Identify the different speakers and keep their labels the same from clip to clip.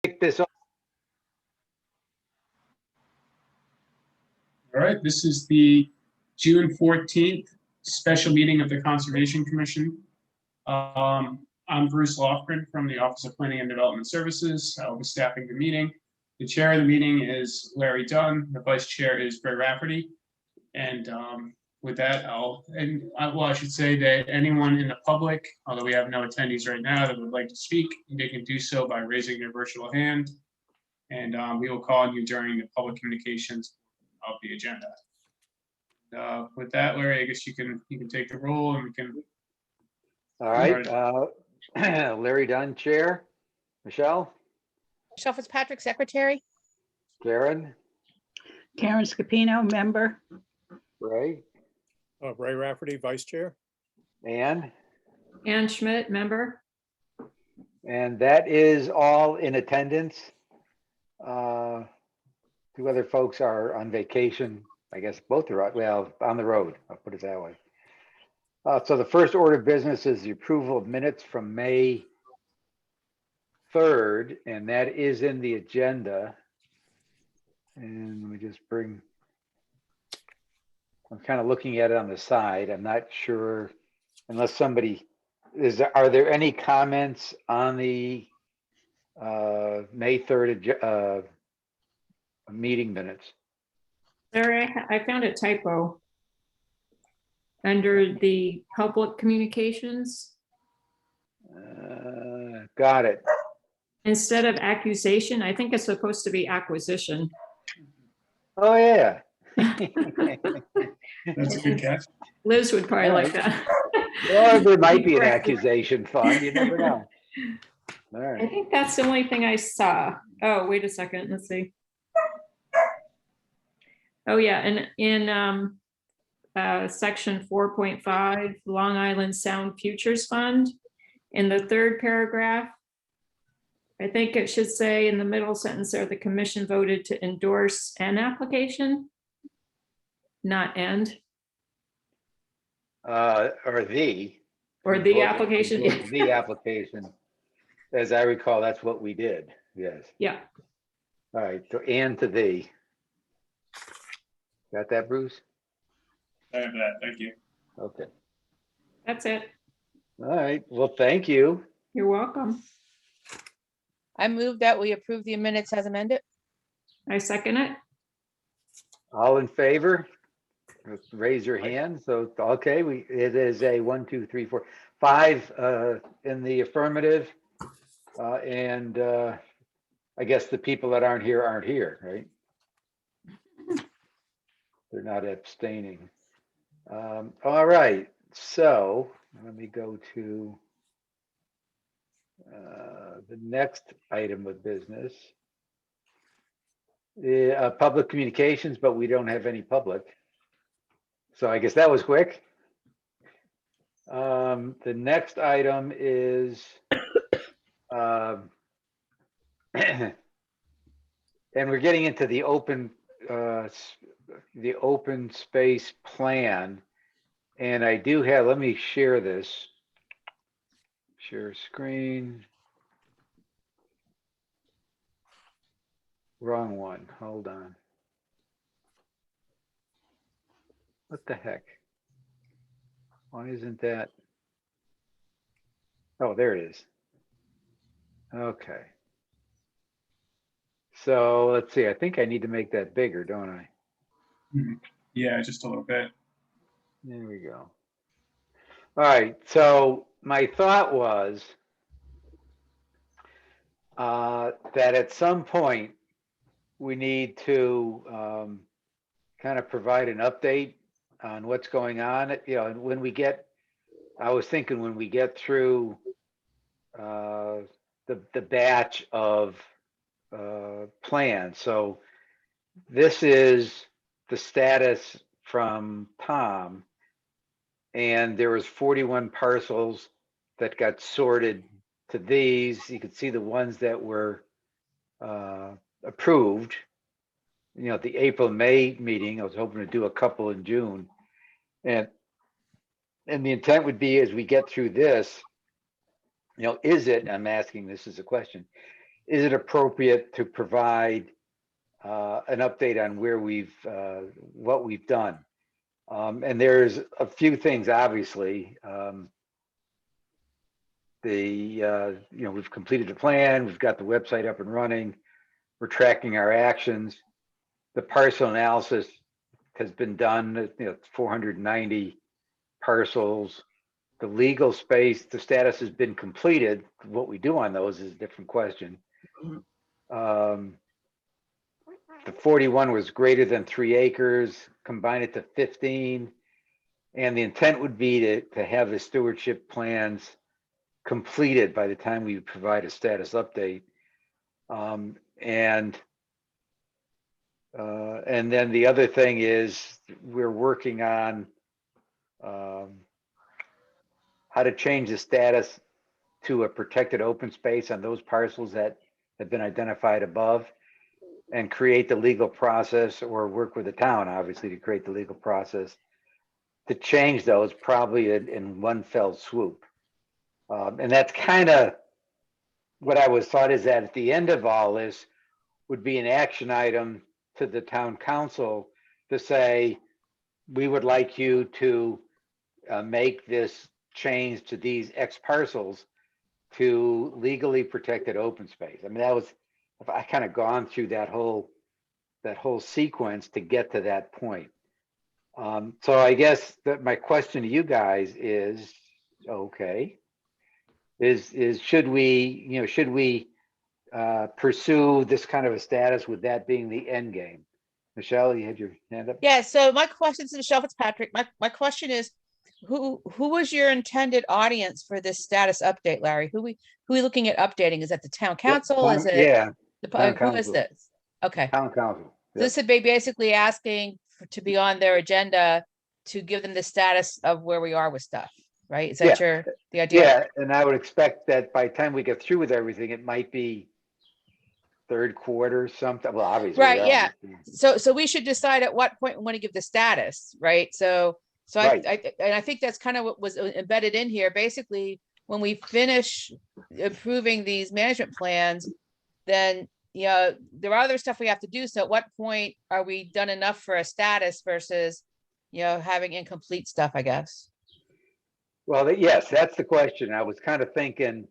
Speaker 1: Kick this off.
Speaker 2: All right, this is the June 14th special meeting of the Conservation Commission. I'm Bruce Lofgren from the Office of Planning and Development Services. I'll be staffing the meeting. The chair of the meeting is Larry Dunn. The vice chair is Greg Rafferty. And with that, I should say that anyone in the public, although we have no attendees right now that would like to speak, they can do so by raising their virtual hand. And we will call on you during the public communications of the agenda. With that, Larry, I guess you can take the roll and we can.
Speaker 1: All right, Larry Dunn, chair. Michelle,
Speaker 3: Michelle Fitzpatrick, secretary.
Speaker 1: Karen,
Speaker 4: Karen Scapino, member.
Speaker 1: Ray,
Speaker 5: Ray Rafferty, vice chair.
Speaker 1: Ann,
Speaker 6: Ann Schmidt, member.
Speaker 1: and that is all in attendance. Two other folks are on vacation. I guess both are, well, on the road. I'll put it that way. So the first order of business is the approval of minutes from May 3rd, and that is in the agenda. And let me just bring, I'm kind of looking at it on the side. I'm not sure, unless somebody, are there any comments on the May 3rd meeting minutes?
Speaker 6: There, I found a typo under the public communications.
Speaker 1: Got it.
Speaker 6: Instead of accusation, I think it's supposed to be acquisition.
Speaker 1: Oh, yeah.
Speaker 2: That's a good catch.
Speaker 6: Liz would probably like that.
Speaker 1: Or there might be an accusation fund. You never know. All
Speaker 6: I
Speaker 1: right.
Speaker 6: think that's the only thing I saw. Oh, wait a second. Let's see. Oh, yeah. And in section 4.5, Long Island Sound Futures Fund, in the third paragraph, I think it should say in the middle sentence there, the commission voted to endorse an application, not end.
Speaker 1: Or
Speaker 6: the application.
Speaker 1: The application. As I recall, that's what we did. Yes.
Speaker 6: Yeah.
Speaker 1: All right. So and to thee. Got that, Bruce?
Speaker 2: I have that. Thank you.
Speaker 1: Okay.
Speaker 6: That's it.
Speaker 1: All right. Well, thank you.
Speaker 6: You're welcome.
Speaker 3: I move that we approve the minutes as amended.
Speaker 6: I second it.
Speaker 1: All in favor? Raise your hand. So, okay, it is a 1, 2, 3, 4, 5 in the affirmative. And I guess the people that aren't here, right? They're not abstaining. All right, so let me go to the next item of business. Public communications, but we don't have any public. So I guess that was quick. The next item is and we're getting into the open space plan. And I do have, let me share this. Share screen. Wrong one, hold on. What the heck? Why isn't that? Oh, there it is. Okay. So let's see, I think I need to make that bigger, don't I?
Speaker 2: Yeah, just a little bit.
Speaker 1: There we go. All right, so my thought was that at some point we need to kind of provide an update on what's going on. You know, and when we get, I was thinking when we get through the batch of plans. So this is the status from Tom, and there was 41 parcels that got sorted to these. You can see the ones that were approved. You know, at the April-May meeting, I was hoping to do a couple in June. And the intent would be as we get through this, you know, is it, I'm asking this as a question, is it appropriate to provide an update on where what we've done? And there's a few things, obviously. We've completed the plan, we've got the website up and running, we're tracking our actions. The parcel analysis has been done, 490 parcels. The legal space, the status has been completed. What we do on those is a different question. The 41 was greater than 3 acres, combine it to 15. And the intent would be to have the stewardship plans completed by the time we provide a status update. And then the other thing is we're working on how to change the status to a protected open space on those parcels that have been identified above, and create the legal process, or work with the town, obviously, to create the legal process to change those, probably in one fell swoop. And that's kind of what I was thought, is that at the end of all this would be an action item to the town council to say, we would like you to make this change to these X parcels to legally protected open space. I mean, I kind of gone through that whole sequence to get to that point. So I guess that my question to you guys is, okay, should we pursue this kind of a status with that being the end game? Michelle, you had your hand up?
Speaker 3: Yeah, so my question to Michelle Fitzpatrick, my question is, who was your intended audience for this status update, Larry? Who we looking at updating? Is that the town council? Is it?
Speaker 1: Yeah, town
Speaker 3: Who is
Speaker 1: council.
Speaker 3: this? Okay,
Speaker 1: Town council.
Speaker 3: this would be basically asking to be on their agenda to give them the status of where we are with stuff, right? Is that the idea?
Speaker 1: Yeah, and I would expect that by the time we get through with everything, it might be third quarter, something. Well, obviously.
Speaker 3: Right, yeah. So we should decide at what point we want to give the status, right? So
Speaker 1: Right.
Speaker 3: I think that's kind of what was embedded in here. Basically, when we finish approving these management plans, then there are other stuff we have to do. So at what point are we done enough for a status versus having incomplete stuff, I guess?
Speaker 1: Well, yes, that's the question. I was kind of thinking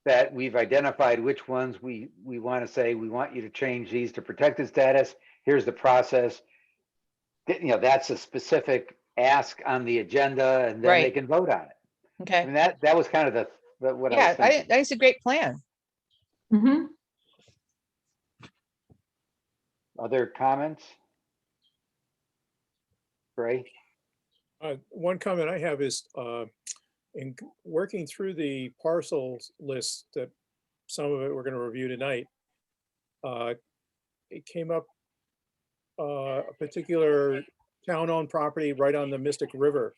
Speaker 1: that we've identified which ones we want to say, we want you to change these to protected status. Here's the process. That's a specific ask on the agenda, and then they can vote on it.
Speaker 3: Okay.
Speaker 1: I mean, that was kind of what I was
Speaker 3: I
Speaker 1: thinking.
Speaker 3: think it's a great plan.
Speaker 6: Mhm.
Speaker 1: Other comments? Ray?
Speaker 5: One comment I have is, in working through the parcels list, that some of it we're going to review tonight, it came up a particular town-owned property right on the Mystic River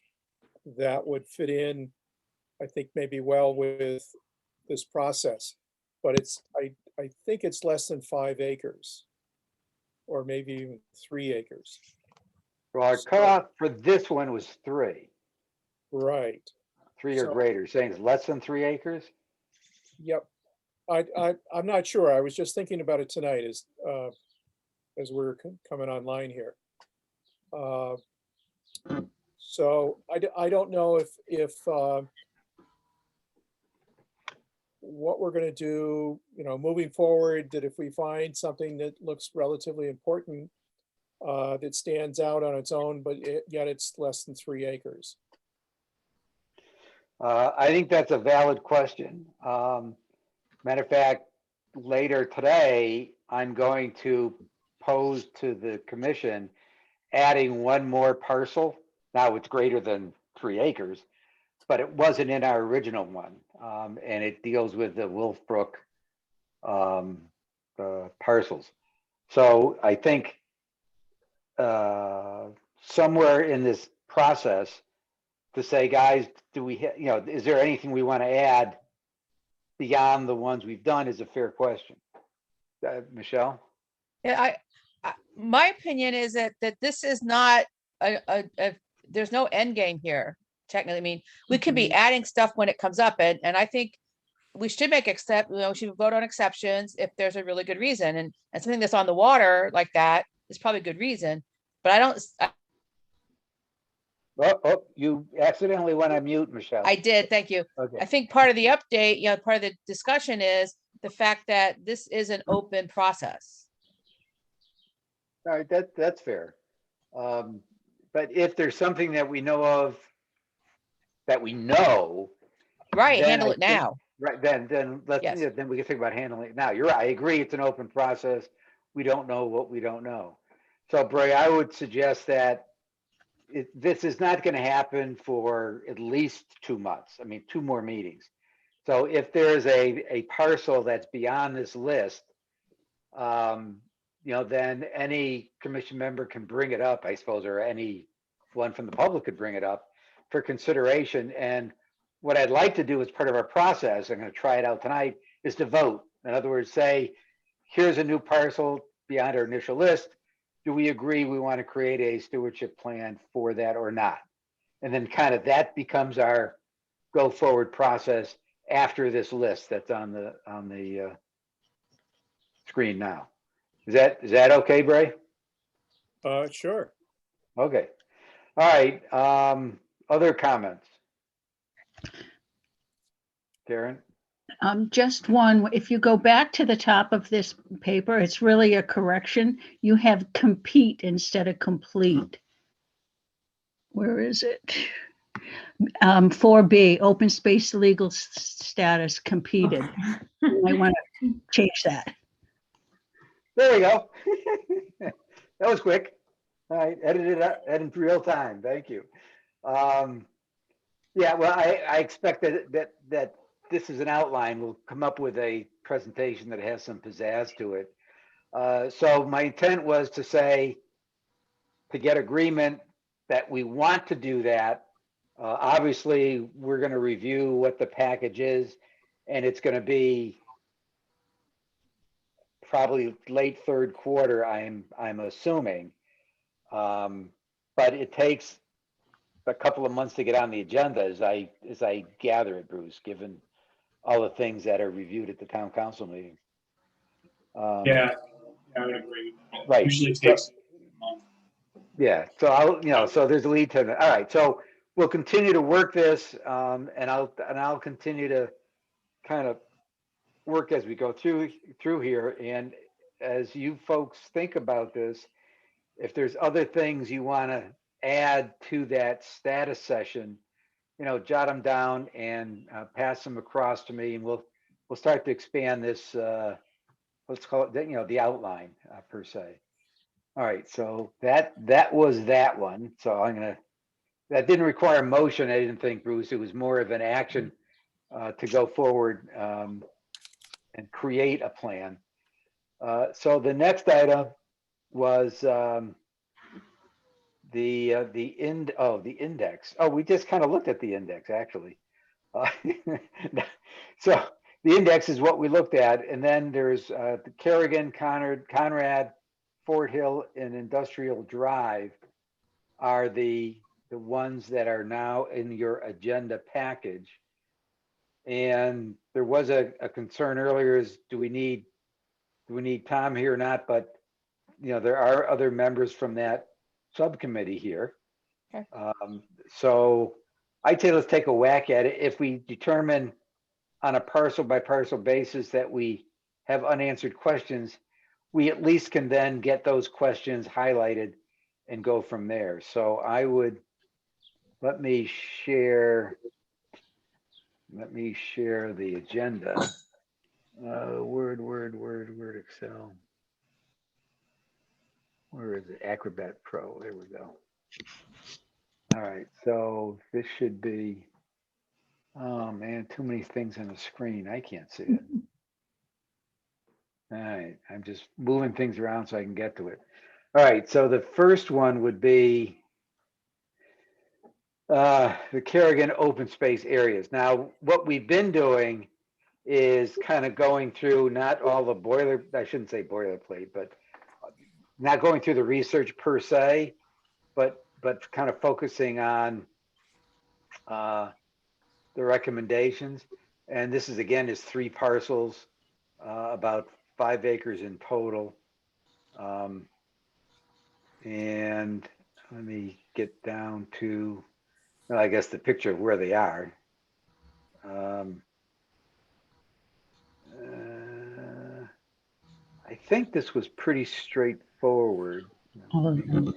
Speaker 5: that would fit in, I think, maybe well with this process. But I think it's less than 5 acres, or maybe even 3 acres.
Speaker 1: Well, our cutoff for this one was 3.
Speaker 5: Right.
Speaker 1: 3 or
Speaker 5: So-
Speaker 1: greater. Saying it's less than 3 acres?
Speaker 5: Yep. I'm not sure. I was just thinking about it tonight as we're coming online here. So I don't know if what we're going to do, moving forward, that if we find something that looks relatively important, that stands out on its own, but yet it's less than 3 acres.
Speaker 1: I think that's a valid question. Matter of fact, later today, I'm going to pose to the commission adding one more parcel. Now it's greater than 3 acres, but it wasn't in our original one. And it deals with the Wolfbrook parcels. So I think somewhere in this process to say, guys, do we, is there anything we want to add beyond the ones we've done, is a fair question. Michelle?
Speaker 3: Yeah, my opinion is that this is not there's no end game here, technically. I mean, we could be adding stuff when it comes up, and I think we should make we should vote on exceptions if there's a really good reason, and something that's on the water like that is probably a good reason. But I don't,
Speaker 1: Oh, you accidentally went on mute, Michelle.
Speaker 3: I did, thank you. I
Speaker 1: Okay,
Speaker 3: think part of the update, part of the discussion is the fact that this is an open process.
Speaker 1: all right, that's fair. But if there's something that we know of, that we know,
Speaker 3: Right,
Speaker 1: then
Speaker 3: handle
Speaker 1: I
Speaker 3: it
Speaker 1: think-
Speaker 3: now.
Speaker 1: right, then let's,
Speaker 3: Yes.
Speaker 1: yeah, then we can think about handling it now. You're right, I agree, it's an open process. We don't know what we don't know. So Bray, I would suggest that this is not gonna happen for at least 2 months. I mean, 2 more meetings. So if there's a parcel that's beyond this list, then any commission member can bring it up, I suppose, or anyone from the public could bring it up for consideration. And what I'd like to do as part of our process, I'm going to try it out tonight, is to vote. In other words, say, here's a new parcel beyond our initial list. Do we agree we want to create a stewardship plan for that or not? And then kind of that becomes our go forward process after this list that's on the screen now. Is that okay, Bray?
Speaker 5: Sure.
Speaker 1: Okay. All right. Other comments? Karen?
Speaker 4: Just one, if you go back to the top of this paper, it's really a correction. You have compete instead of complete. Where is it? 4B, open space legal status competed. I want to change that.
Speaker 1: There we go. That was quick. All right, edited up in real time. Thank you. Yeah, well, I expect that this is an outline. We'll come up with a presentation that has some pizzazz to it. So my intent was to say, to get agreement that we want to do that. Obviously, we're going to review what the package is, and it's going to be probably late third quarter, I'm assuming. But it takes a couple of months to get on the agenda, as I gather it, Bruce, given all the things that are reviewed at the town council meeting.
Speaker 2: Yeah, I would agree. It
Speaker 1: Right.
Speaker 2: usually takes a month.
Speaker 1: Yeah, so so there's a lead time. All right, so we'll continue to work this, and I'll continue to kind of work as we go through here. And as you folks think about this, if there's other things you want to add to that status session, jot them down and pass them across to me, and we'll start to expand this. Let's call it, the outline per se. All right, so that was that one. So that didn't require a motion, I didn't think, Bruce. It was more of an action to go forward and create a plan. So the next item was the index. Oh, we just kind of looked at the index, actually. So the index is what we looked at, and then there's the Kerrigan, Conrad, Fort Hill, and Industrial Drive are the ones that are now in your agenda package. And there was a concern earlier: is do we need Tom here or not? But there are other members from that subcommittee here.
Speaker 3: Okay.
Speaker 1: So I'd say let's take a whack at it. If we determine on a parcel by parcel basis that we have unanswered questions, we at least can then get those questions highlighted and go from there. So let me share the agenda. Word, Excel. Where is it? Acrobat Pro. There we go. All right, so this should be, oh man, too many things on the screen. I can't see it. All right, I'm just moving things around so I can get to it. All right, so the first one would be the Kerrigan open space areas. Now, what we've been doing is kind of going through not all the I shouldn't say boilerplate, but not going through the research per se, but kind of focusing on the recommendations. And this is, again, is 3 parcels, about 5 acres in total. And let me get down to, well, I guess the picture of where they are. I think this was pretty straightforward.
Speaker 4: All of them.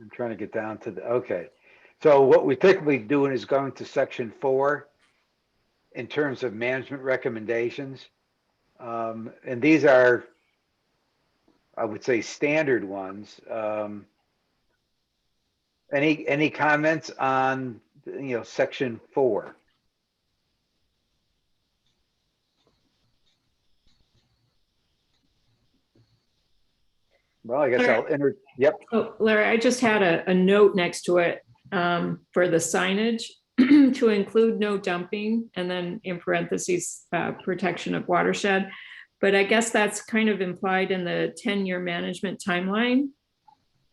Speaker 1: I'm trying to get down to the, okay. So what we typically doing is going to section 4 in terms of management recommendations. And these are, I would say, standard ones. Any comments on, section 4? Well, I guess I'll enter, yep.
Speaker 6: Oh, Larry, I just had a note next to it for the signage to include no dumping, and then in parentheses, protection of watershed. But I guess that's kind of implied in the 10-year management timeline.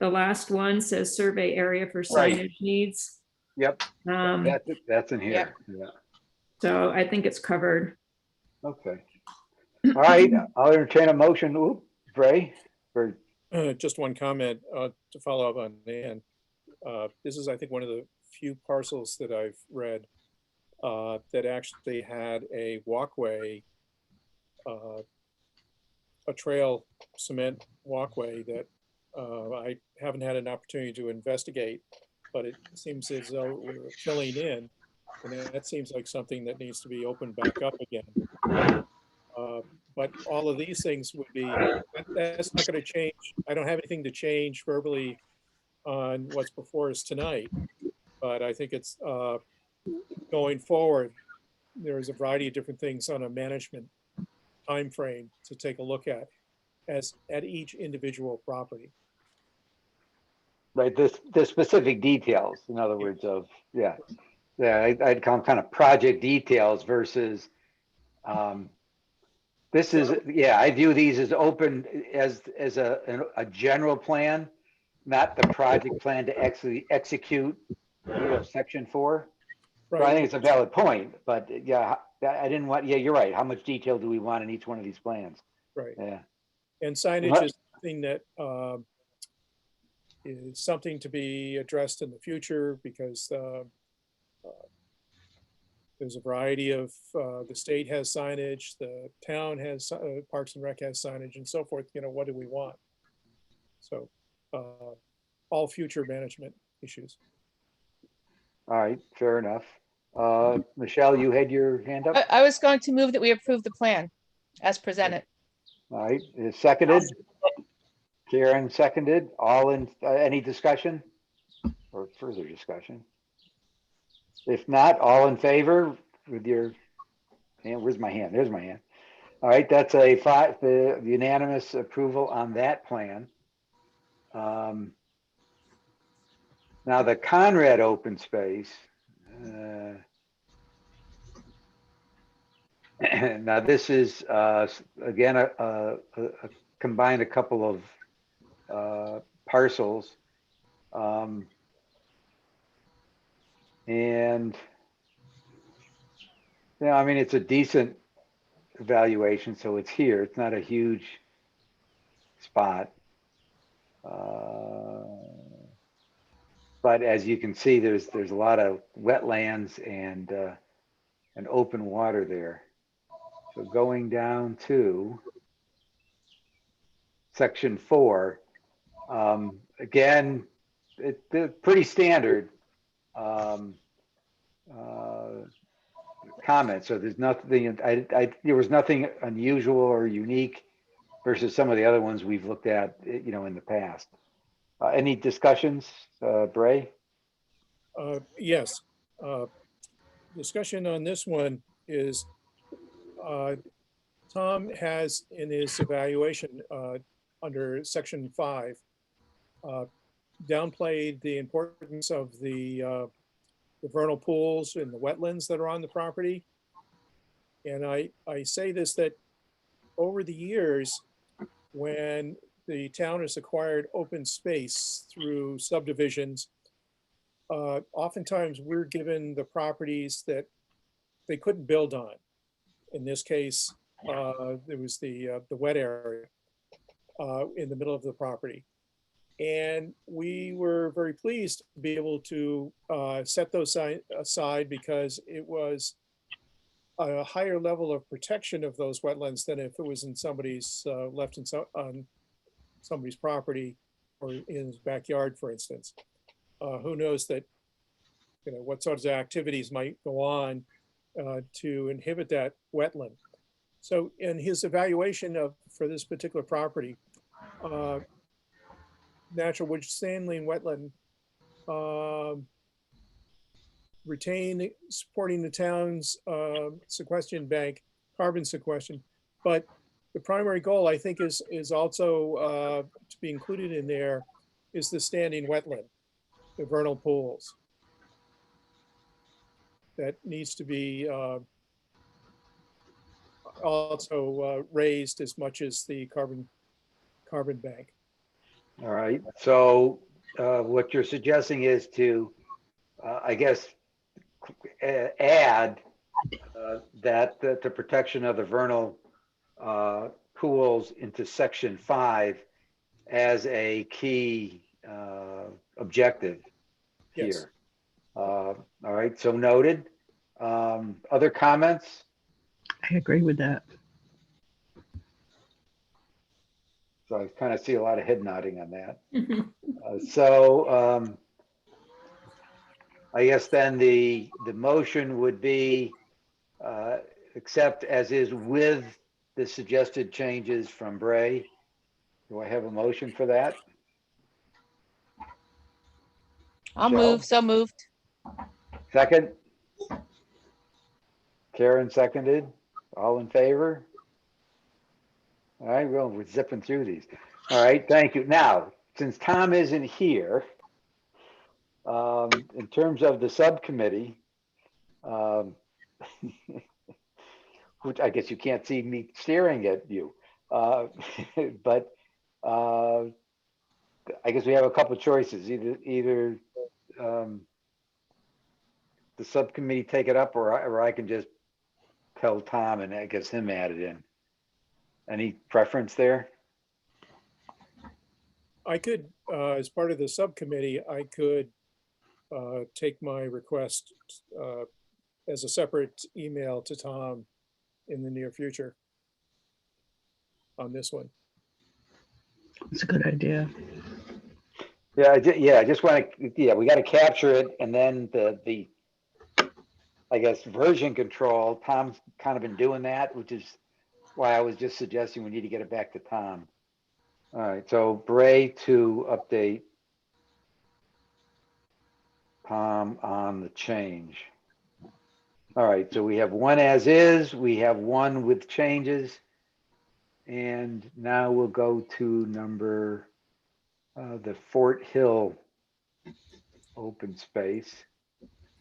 Speaker 6: The last one says survey area for
Speaker 1: Right.
Speaker 6: signage needs.
Speaker 1: Yep,
Speaker 6: Um,
Speaker 1: that's in here. Yeah.
Speaker 6: So I think it's covered.
Speaker 1: Okay. All right, I'll entertain a motion. Oop, Ray, for,
Speaker 5: Just one comment to follow up on Dan. This is, I think, one of the few parcels that I've read that actually had a walkway, a trail cement walkway that I haven't had an opportunity to investigate, but it seems as though we're filling in, and that seems like something that needs to be opened back up again. But all of these things would be, that's not going to change. I don't have anything to change verbally on what's before us tonight, but I think it's going forward, there's a variety of different things on a management timeframe to take a look at each individual property.
Speaker 1: right, the specific details, in other words, of, yeah. Yeah, I'd call them kind of project details versus, this is, yeah, I view these as open as a general plan, not the project plan to actually execute, section 4. So I think it's a valid point, but yeah, I didn't want, yeah, you're right. How much detail do we want in each one of these plans?
Speaker 5: Right.
Speaker 1: Yeah.
Speaker 5: And signage is something that is something to be addressed in the future, because there's a variety of, the state has signage, the town has, Parks and Rec has signage and so forth. What do we want? So all future management issues.
Speaker 1: All right, fair enough. Michelle, you had your hand up?
Speaker 3: I was going to move that we approve the plan as presented.
Speaker 1: All right, is seconded. Karen seconded. All in, any discussion or further discussion? If not, all in favor with your hand, where's my hand? There's my hand. All right, that's the unanimous approval on that plan. Now the Conrad open space. Now this is, again, combined a couple of parcels. And, I mean, it's a decent evaluation, so it's here. It's not a huge spot. But as you can see, there's a lot of wetlands and open water there. So going down to section 4, again, it's pretty standard comment. So there's nothing, there was nothing unusual or unique versus some of the other ones we've looked at, in the past. Any discussions, Bray?
Speaker 5: Yes. Discussion on this one is Tom has in his evaluation under section 5 downplayed the importance of the vernal pools and the wetlands that are on the property. And I say this, that over the years, when the town has acquired open space through subdivisions, oftentimes we're given the properties that they couldn't build on. In this case, there was the wet area in the middle of the property. And we were very pleased to be able to set those aside because it was a higher level of protection of those wetlands than if it was in somebody's left on somebody's property or in his backyard, for instance. Who knows that, what sorts of activities might go on to inhibit that wetland. So in his evaluation for this particular property, natural wood saline wetland, supporting the town's sequestration bank, carbon sequestration. But the primary goal, I think, is also to be included in there is the standing wetland, the vernal pools. That needs to be also raised as much as the carbon bank.
Speaker 1: All right, so what you're suggesting is to, I guess, add that the protection of the vernal pools into section 5 as a key objective
Speaker 5: Yes.
Speaker 1: here. All right, so noted. Other comments?
Speaker 4: I agree with that.
Speaker 1: So I kind of see a lot of head nodding on that.
Speaker 6: Mhm.
Speaker 1: I guess then the motion would be accept as is with the suggested changes from Bray. Do I have a motion for that?
Speaker 3: I'll
Speaker 1: Michelle?
Speaker 3: move, so moved.
Speaker 1: Second? Karen seconded. All in favor? All right, well, we're zipping through these. All right, thank you. Now, since Tom isn't here, in terms of the subcommittee, which I guess you can't see me staring at you, but I guess we have a couple choices. Either the subcommittee take it up, or I can just tell Tom and I guess him add it in. Any preference there?
Speaker 5: I could, as part of the subcommittee, I could take my request as a separate email to Tom in the near future on this one.
Speaker 4: It's a good idea.
Speaker 1: Yeah, I just want to, we got to capture it, and then the I guess version control, Tom's kind of been doing that, which is why I was just suggesting we need to get it back to Tom. All right, so Bray to update Tom on the change. All right, so we have one as is, we have one with changes. And now we'll go to number, the Fort Hill open space.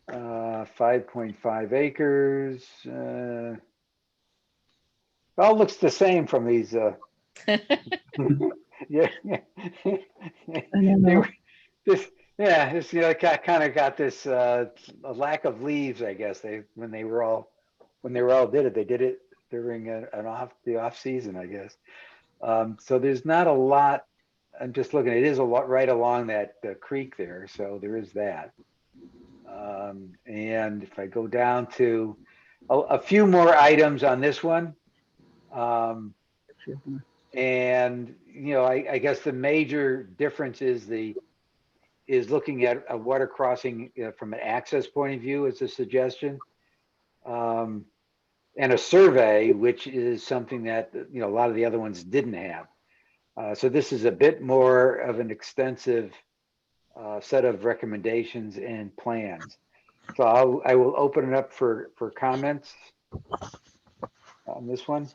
Speaker 1: 5.5 acres. All looks the same from these. Yeah. This kind of got this a lack of leaves, I guess. When they were all did it, they did it during the off season, I guess. So there's not a lot. I'm just looking. It is a lot right along that creek there, so there is that. And if I go down to a few more items on this one, and I guess the major difference is looking at a water crossing from an access point of view as a suggestion, and a survey, which is something that a lot of the other ones didn't have. So this is a bit more of an extensive set of recommendations and plans. So I will open it up for comments on this one.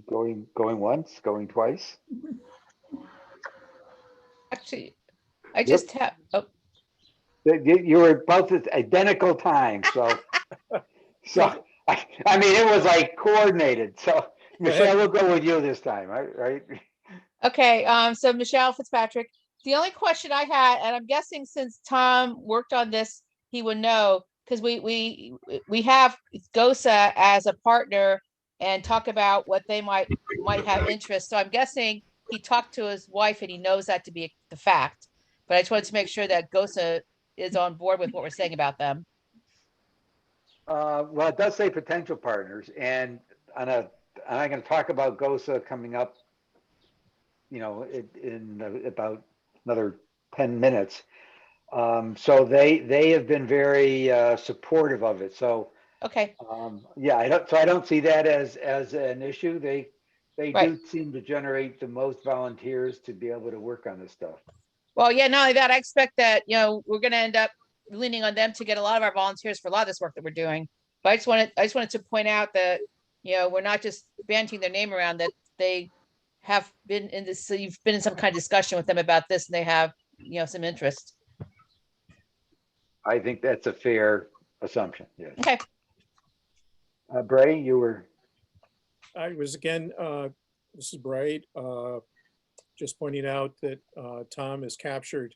Speaker 1: Going once, going twice.
Speaker 3: Actually, I just have, oh,
Speaker 1: You were both at identical times, so I mean, it was like coordinated. So Michelle, we'll go with you this time, right?
Speaker 3: okay, so Michelle Fitzpatrick, The only question I had, and I'm guessing since Tom worked on this, he would know, because we have GOSA as a partner and talk about what they might have interest. So I'm guessing he talked to his wife and he knows that to be the fact. But I just wanted to make sure that GOSA is on board with what we're saying about them.
Speaker 1: Well, it does say potential partners, and I'm going to talk about GOSA coming up, in about another 10 minutes. So they have been very supportive of it. So
Speaker 3: Okay,
Speaker 1: yeah, I don't see that as an issue. They
Speaker 3: Right.
Speaker 1: do seem to generate the most volunteers to be able to work on this stuff.
Speaker 3: well, yeah, not only that, I expect that, we're gonna end up leaning on them to get a lot of our volunteers for a lot of this work that we're doing. But I just wanted to point out that, we're not just banting their name around, that they have been in this, so you've been in some kind of discussion with them about this and they have, some interest.
Speaker 1: I think that's a fair assumption. Yes.
Speaker 3: Okay,
Speaker 1: Bray, you were.
Speaker 5: I was again, this is Bright, just pointing out that Tom has captured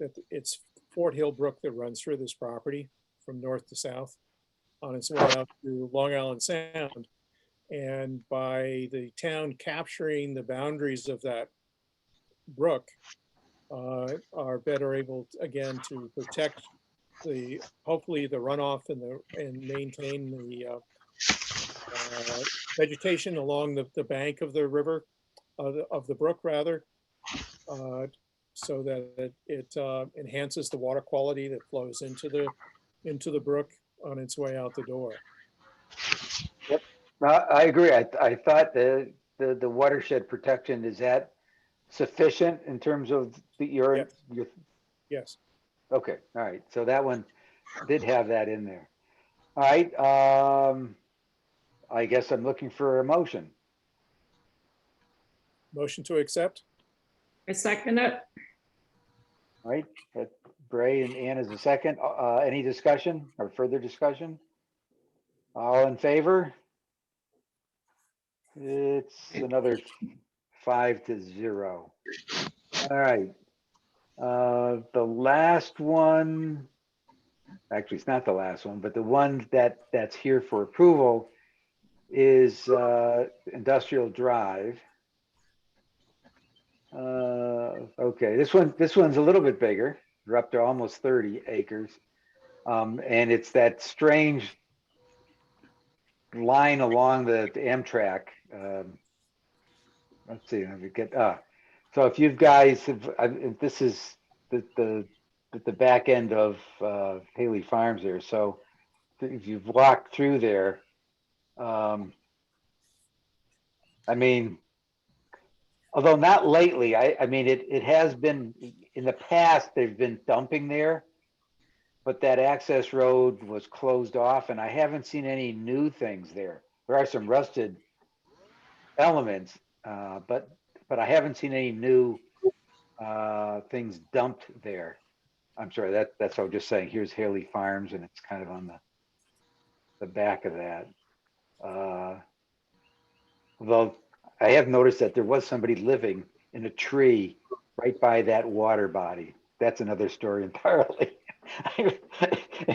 Speaker 5: that it's Fort Hill Brook that runs through this property from north to south on its way out to Long Island Sound. And by the town capturing the boundaries of that brook, are better able, again, to protect hopefully the runoff and maintain the vegetation along the bank of the river, of the brook rather, so that it enhances the water quality that flows into the brook on its way out the door.
Speaker 1: Yep, I agree. I thought the watershed protection, is that sufficient in terms of your?
Speaker 5: Yes.
Speaker 1: Okay, all right. So that one did have that in there. All right. I guess I'm looking for a motion.
Speaker 5: Motion to accept?
Speaker 6: I second it.
Speaker 1: All right. Bray and Ann is the second. Any discussion or further discussion? All in favor? It's another 5-0. All right. The last one, actually, it's not the last one, but the one that's here for approval is Industrial Drive. Okay, this one's a little bit bigger. We're up to almost 30 acres. And it's that strange line along the Amtrak. Let's see, let me get, so if you guys if this is the back end of Haley Farms there. So if you've walked through there, I mean, although not lately, I mean, it has been, in the past, they've been dumping there, but that access road was closed off and I haven't seen any new things there. There are some rusted elements, but I haven't seen any new things dumped there. I'm sorry, that's what I'm just saying. Here's Haley Farms and it's kind of on the back of that. Although I have noticed that there was somebody living in a tree right by that water body. That's another story entirely.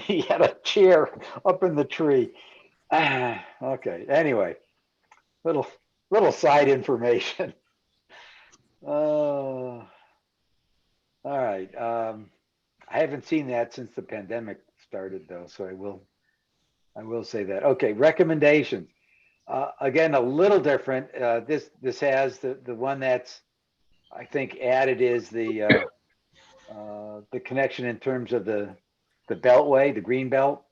Speaker 1: He had a chair up in the tree. Okay, anyway, little side information. All right. I haven't seen that since the pandemic started though, so I will say that. Okay, recommendations. Again, a little different. This has the one that's, I think, added is the connection in terms of the beltway, the green belt,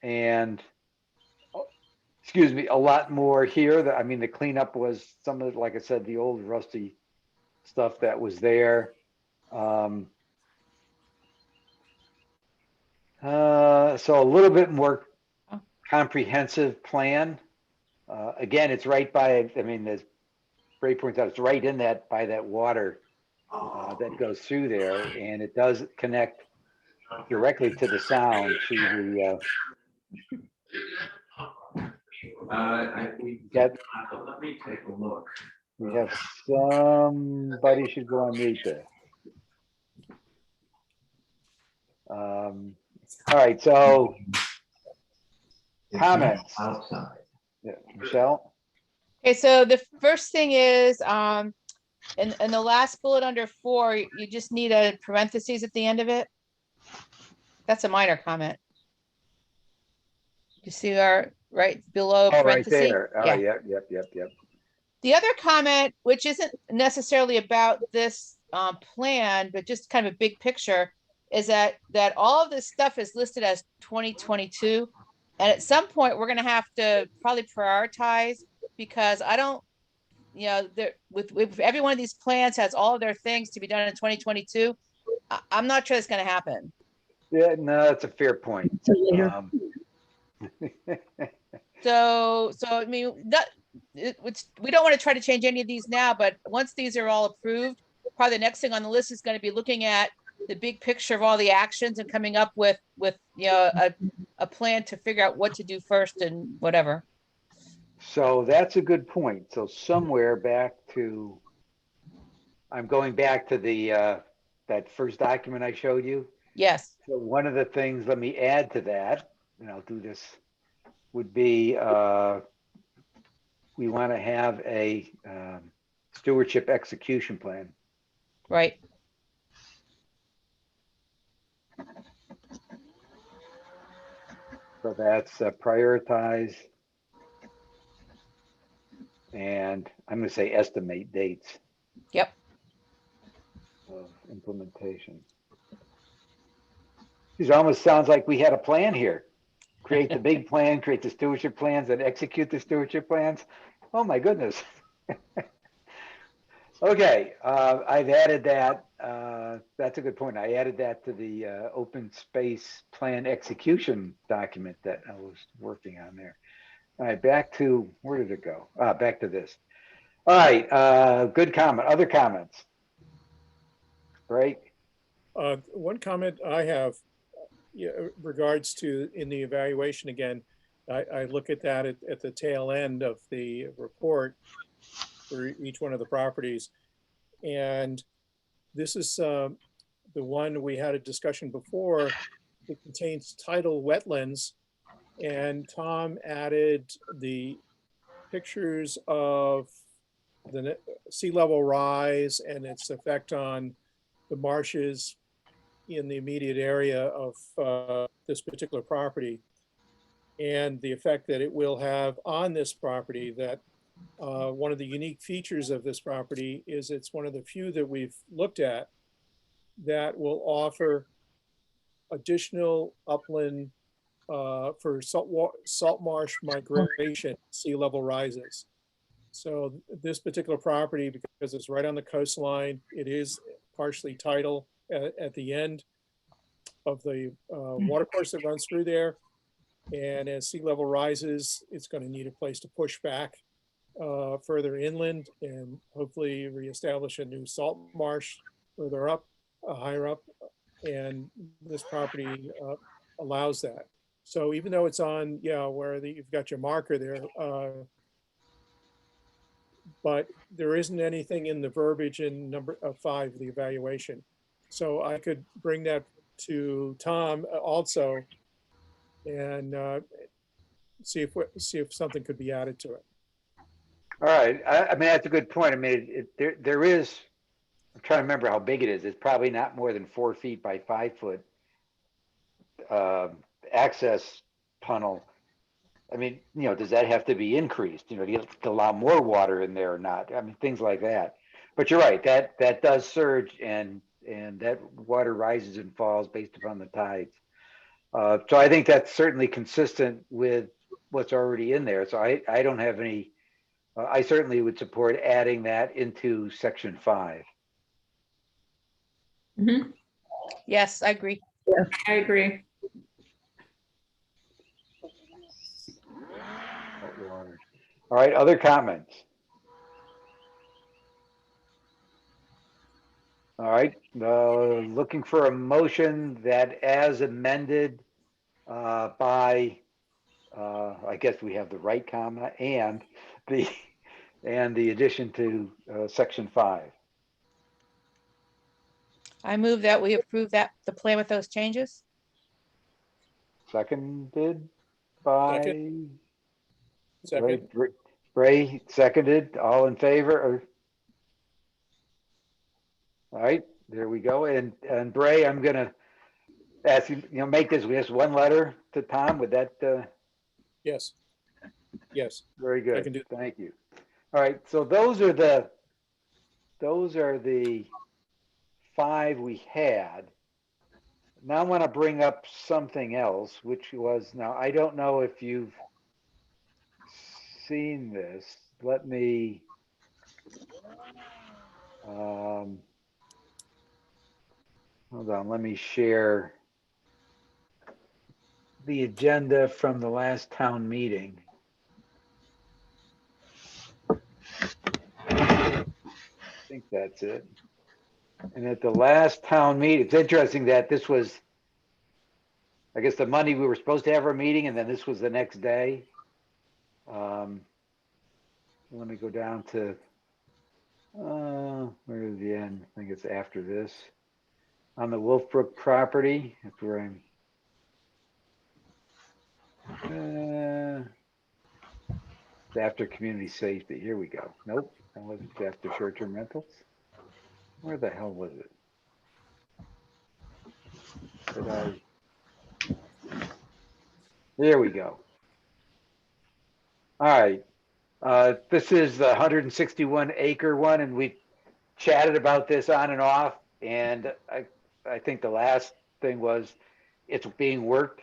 Speaker 1: and excuse me, a lot more here. I mean, the cleanup was some of, like I said, the old rusty stuff that was there. So a little bit more comprehensive plan. Again, it's right by, I mean, as Ray points out, it's right in that, by that water that goes through there, and it does connect directly to the sound, to the
Speaker 7: We
Speaker 1: get,
Speaker 7: let me take a look.
Speaker 1: We have somebody should go on mute there. All right, so comments.
Speaker 7: Outside.
Speaker 1: Yeah, Michelle?
Speaker 3: Okay, so the first thing is, in the last bullet under 4, you just need a parentheses at the end of it. That's a minor comment. You see our, right below
Speaker 1: Oh, right
Speaker 3: parentheses?
Speaker 1: there. Oh,
Speaker 3: Yeah.
Speaker 1: yep.
Speaker 3: The other comment, which isn't necessarily about this plan, but just kind of a big picture, is that all of this stuff is listed as 2022. And at some point, we're going to have to probably prioritize, because I don't, with every one of these plans has all of their things to be done in 2022. I'm not sure it's going to happen.
Speaker 1: Yeah, no, that's a fair point.
Speaker 4: So later.
Speaker 3: So I mean, we don't want to try to change any of these now, but once these are all approved, probably the next thing on the list is going to be looking at the big picture of all the actions and coming up with a plan to figure out what to do first and whatever.
Speaker 1: So that's a good point. So somewhere back to, I'm going back to the that first document I showed you.
Speaker 3: Yes.
Speaker 1: So one of the things, let me add to that, and I'll do this, would be we want to have a stewardship execution plan.
Speaker 3: Right.
Speaker 1: So that's prioritize, and I'm going to say estimate dates
Speaker 3: Yep.
Speaker 1: of implementation. This almost sounds like we had a plan here. Create the big plan, create the stewardship plans, and execute the stewardship plans. Oh my goodness. Okay, I've added that. That's a good point. I added that to the open space plan execution document that I was working on there. All right, back to, where did it go? Back to this. All right, good comment. Other comments? Right?
Speaker 5: One comment I have, regards to in the evaluation again, I look at that at the tail end of the report for each one of the properties. And this is the one we had a discussion before. It contains tidal wetlands, and Tom added the pictures of the sea level rise and its effect on the marshes in the immediate area of this particular property, and the effect that it will have on this property. That one of the unique features of this property is it's one of the few that we've looked at that will offer additional upland for salt marsh migration, sea level rises. So this particular property, because it's right on the coastline, it is partially tidal at the end of the watercourse that runs through there. And as sea level rises, it's going to need a place to push back further inland and hopefully reestablish a new salt marsh further up, higher up. And this property allows that. So even though it's on, where you've got your marker there, but there isn't anything in the verbiage in number 5, the evaluation. So I could bring that to Tom also and see if something could be added to it.
Speaker 1: All right. I mean, that's a good point. I mean, there is, I'm trying to remember how big it is. It's probably not more than 4 feet by 5 foot access tunnel. I mean, does that have to be increased? Do you have to allow more water in there or not? I mean, things like that. But you're right, that does surge, and that water rises and falls based upon the tides. So I think that's certainly consistent with what's already in there. So I don't have any, I certainly would support adding that into section 5.
Speaker 6: Mhm.
Speaker 3: Yes, I agree.
Speaker 6: I agree.
Speaker 1: All right, other comments? All right, looking for a motion that as amended by, I guess we have the right comma and the and the addition to section 5.
Speaker 3: I move that we approve the plan with those changes.
Speaker 1: Seconded by
Speaker 5: Second,
Speaker 1: Bray, seconded, all in favor? All right, there we go. And Bray, I'm gonna ask you, make this just one letter to Tom. Would that,
Speaker 5: yes. Yes,
Speaker 1: very
Speaker 5: I
Speaker 1: good.
Speaker 5: can do.
Speaker 1: Thank you. All right, so those are the 5 we had. Now I want to bring up something else, which was, now I don't know if you've seen this. Let me, hold on, let me share the agenda from the last town meeting. I think that's it. And at the last town meeting, it's interesting that this was, I guess, the Monday we were supposed to have our meeting, and then this was the next day. Let me go down to, where is the end? I think it's after this. On the Wolfbrook property, that's where I'm. It's after community safety. Here we go. Nope, that wasn't after short-term rentals. Where the hell was it? Did I? There we go. All right. This is the 161 acre one, and we chatted about this on and off. And I think the last thing was it's being worked.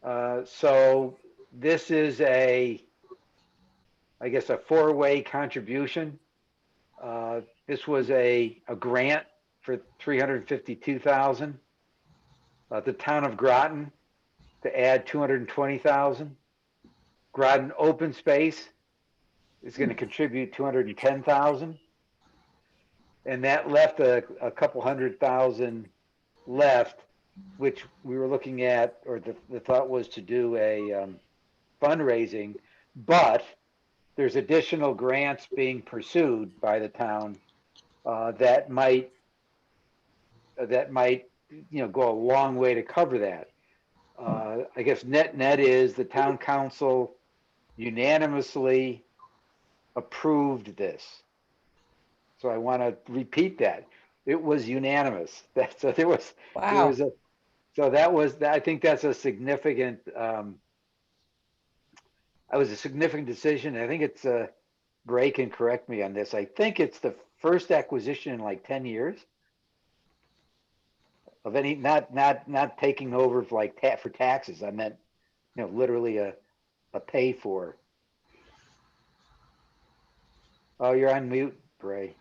Speaker 1: So this is I guess a 4-way contribution. This was a grant for $352,000. The town of Groton to add $220,000. Groton Open Space is going to contribute $210,000. And that left a couple $100,000 left, which we were looking at, or the thought was to do a fundraising, but there's additional grants being pursued by the town that might go a long way to cover that. I guess net is the town council unanimously approved this. So I want to repeat that. It was unanimous. So there was
Speaker 3: Wow.
Speaker 1: I think that's a significant, that was a significant decision. I think it's, Bray can correct me on this. I think it's the first acquisition in like 10 years of any, not taking over for like for taxes. I meant, literally a pay for. Oh, you're on mute, Bray.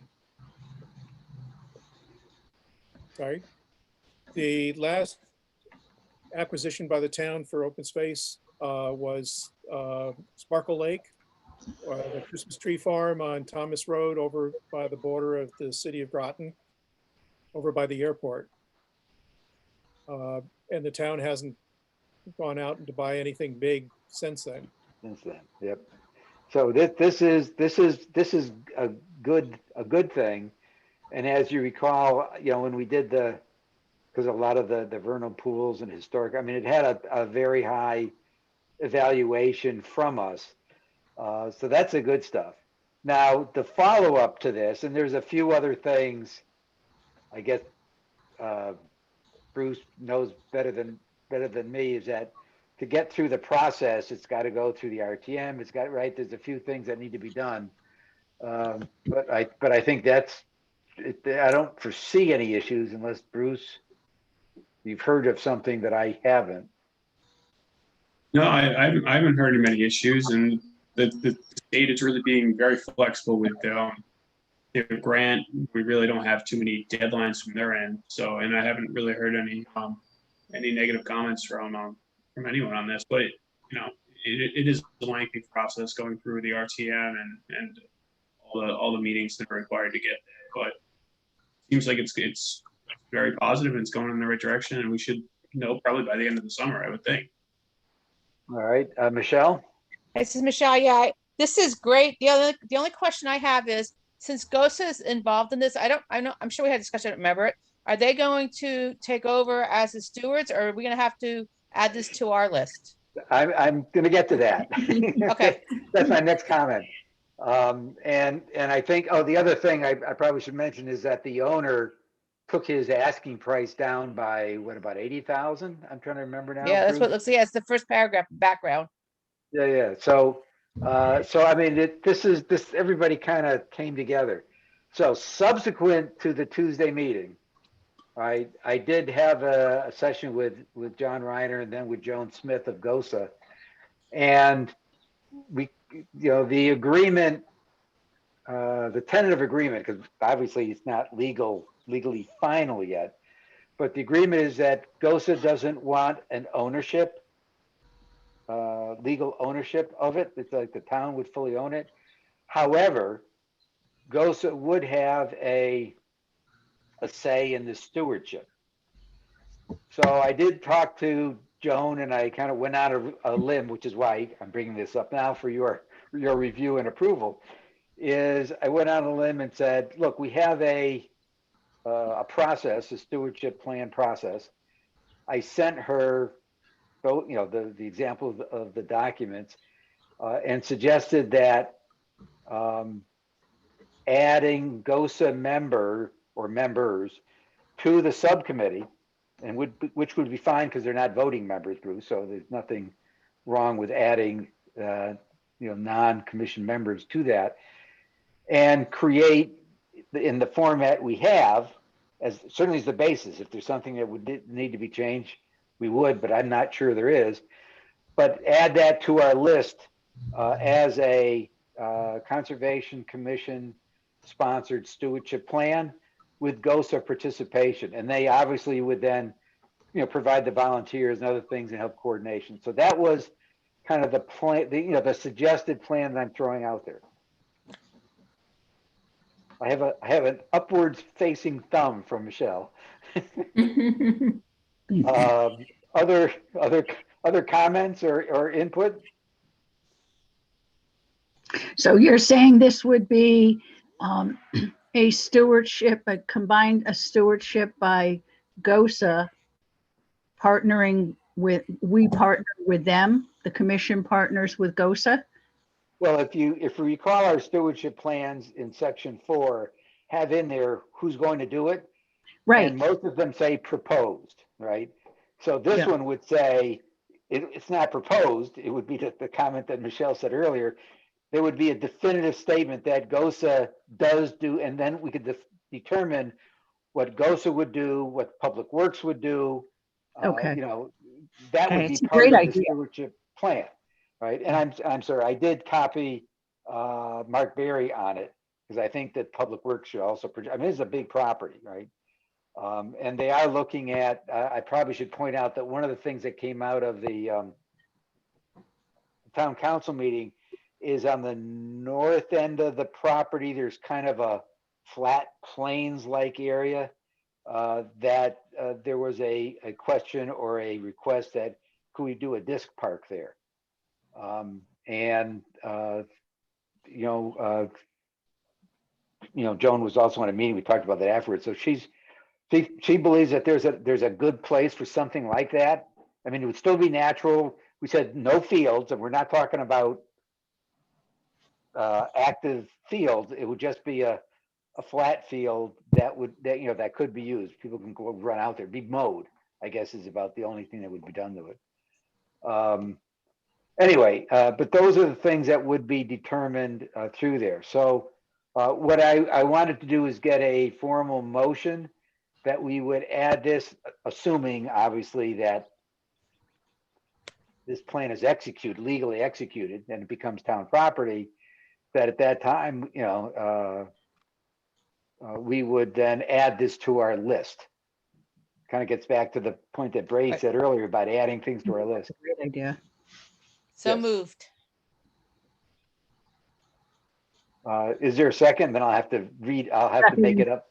Speaker 5: Sorry. The last acquisition by the town for open space was Sparkle Lake, the Christmas tree farm on Thomas Road over by the border of the city of Groton, over by the airport. And the town hasn't gone out to buy anything big since then.
Speaker 1: Yep. So this is a good thing. And as you recall, when we did because a lot of the vernal pools and historic, I mean, it had a very high evaluation from us. So that's the good stuff. Now, the follow-up to this, and there's a few other things, I guess Bruce knows better than me, is that to get through the process, it's got to go through the RTM. It's got, right, there's a few things that need to be done. But I think that's, I don't foresee any issues unless, Bruce, you've heard of something that I haven't.
Speaker 2: No, I haven't heard of many issues, and the state is really being very flexible with their grant. We really don't have too many deadlines from their end. So, and I haven't really heard any negative comments from anyone on this. But it is a lengthy process going through the RTM and all the meetings that are required to get there. But it seems like it's very positive and it's going in the right direction, and we should know probably by the end of the summer, I would think.
Speaker 1: All right, Michelle?
Speaker 3: This is Michelle. Yeah, this is great. The only question I have is, since GOSA is involved in this, I'm sure we had a discussion, I don't remember it. Are they going to take over as the stewards, or are we gonna have to add this to our list?
Speaker 1: I'm gonna get to that.
Speaker 3: Okay.
Speaker 1: That's my next comment. And I think, oh, the other thing I probably should mention is that the owner took his asking price down by, what, about 80,000? I'm trying to remember now.
Speaker 3: Yeah, that's what it
Speaker 1: Bruce?
Speaker 3: looks like. Yeah, it's the first paragraph background.
Speaker 1: Yeah. So I mean, everybody kind of came together. So subsequent to the Tuesday meeting, I did have a session with John Reiner and then with Joan Smith of GOSA. And the agreement, the tentative agreement, because obviously it's not legally final yet, but the agreement is that GOSA doesn't want an ownership, legal ownership of it. It's like the town would fully own it. However, GOSA would have a say in the stewardship. So I did talk to Joan, and I kind of went out of a limb, which is why I'm bringing this up now for your review and approval. Is I went out on a limb and said, look, we have a process, a stewardship plan process. I sent her, the example of the documents, and suggested that adding GOSA member or members to the subcommittee, and which would be fine because they're not voting members, Bruce. So there's nothing wrong with adding, non-commissioned members to that, and create in the format we have, as certainly as the basis. If there's something that would need to be changed, we would, but I'm not sure there is. But add that to our list as a Conservation Commission sponsored stewardship plan with GOSA participation. And they obviously would then, provide the volunteers and other things and help coordination. So that was kind of the plan, the suggested plan that I'm throwing out there. I have an upwards facing thumb from Michelle. Other comments or input?
Speaker 4: So you're saying this would be a stewardship, a stewardship by GOSA we partner with them, the commission partners with GOSA?
Speaker 1: Well, if you recall our stewardship plans in section 4 have in there who's going to do it.
Speaker 4: Right.
Speaker 1: And most of them say proposed, right? So this
Speaker 4: Yeah.
Speaker 1: one would say it's not proposed. It would be the comment that Michelle said earlier. There would be a definitive statement that GOSA does do, and then we could determine what GOSA would do, what Public Works would do.
Speaker 4: Okay.
Speaker 1: That
Speaker 4: Okay,
Speaker 1: would be
Speaker 4: it's a
Speaker 1: part
Speaker 4: great
Speaker 1: of the
Speaker 4: idea.
Speaker 1: stewardship plan, right? And I'm sorry, I did copy Mark Berry on it because I think that Public Works should also. I mean, it's a big property, right? And they are looking at. I probably should point out that one of the things that came out of the town council meeting is on the north end of the property. There's kind of a flat plains-like area that there was a question or a request that could we do a disc park there? Joan was also on a meeting. We talked about that afterwards. So she believes that there's a good place for something like that. I mean, it would still be natural. We said no fields, and we're not talking about active fields. It would just be a flat field that could be used. People can go run out there, be mowed, I guess is about the only thing that would be done to it. Anyway, but those are the things that would be determined through there. So what I wanted to do is get a formal motion that we would add this, assuming obviously that this plan is legally executed, and it becomes town property, that at that time, we would then add this to our list. Kind of gets back to the point that Bray said earlier about adding things to our list.
Speaker 4: Great idea.
Speaker 3: So
Speaker 1: Yes.
Speaker 3: moved.
Speaker 1: Is there a second? Then I'll have to make it up.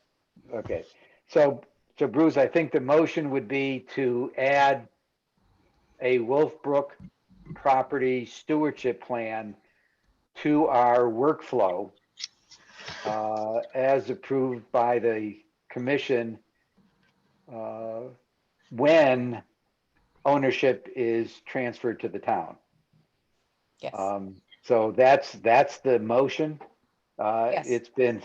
Speaker 1: Okay. So Bruce, I think the motion would be to add a Wolfbrook property stewardship plan to our workflow as approved by the commission when ownership is transferred to the town.
Speaker 3: Yes.
Speaker 1: So that's the motion.
Speaker 3: Yes.
Speaker 1: It's been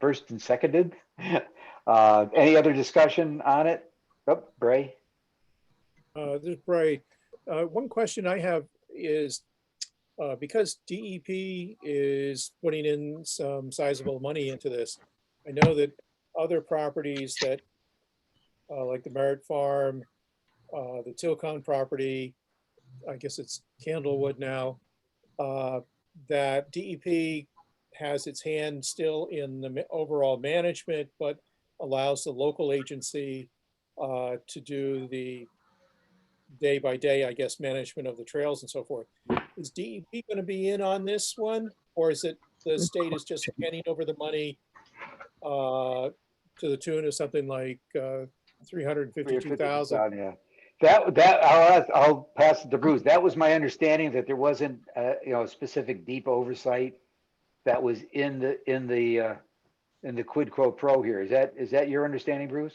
Speaker 1: first and seconded. Any other discussion on it? Oh, Bray?
Speaker 5: This is Bray. One question I have is, because DEP is putting in some sizable money into this, I know that other properties that, like the Merritt Farm, the Tilcon property, I guess it's Candlewood now, that DEP has its hand still in the overall management, but allows the local agency to do the day by day, I guess, management of the trails and so forth. Is DEP going to be in on this one, or is it the state is just handing over the money to the tune of something like 352,000?
Speaker 1: Yeah. I'll pass it to Bruce. That was my understanding, that there wasn't a specific deep oversight that was in the quid pro quo here. Is that your understanding, Bruce?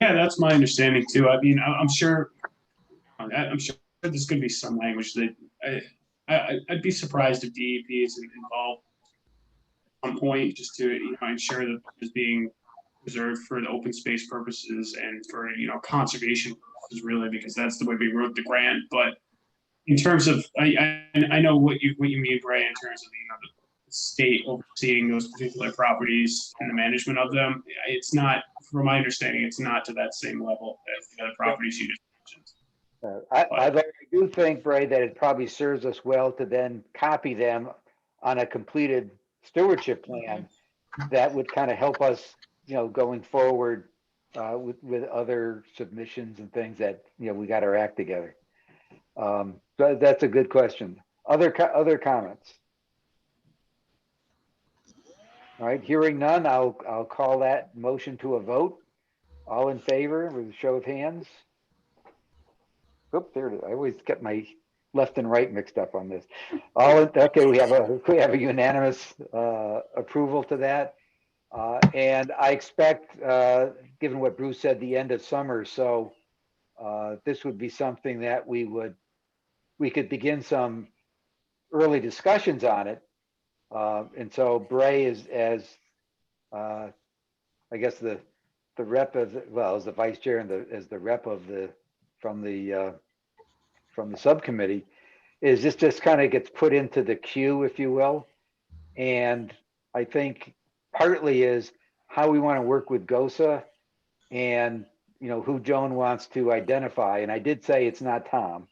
Speaker 2: Yeah, that's my understanding too. I mean, I'm sure there's going to be some language that I'd be surprised if DEP is involved at some point, just to ensure that it's being preserved for the open space purposes and for conservation purposes, really, because that's the way we wrote the grant. But in terms of, I know what you mean, Bray, in terms of the state overseeing those particular properties and the management of them. It's not, from my understanding, it's not to that same level as the other properties you just mentioned.
Speaker 1: I do think, Bray, that it probably serves us well to then copy them on a completed stewardship plan that would kind of help us, going forward with other submissions and things that, we got our act together. So that's a good question. Other comments? All right, hearing none, I'll call that motion to a vote. All in favor with a show of hands? Oop, there it is. I always get my left and right mixed up on this. Okay, we have a unanimous approval to that. And I expect, given what Bruce said, the end of summer, so this would be something that we could begin some early discussions on it. And so Bray is as I guess the rep of as the vice chair and as the rep of from the subcommittee, is this just kind of gets put into the queue, if you will. And I think partly is how we want to work with GOSA and who Joan wants to identify. And I did say it's not Tom.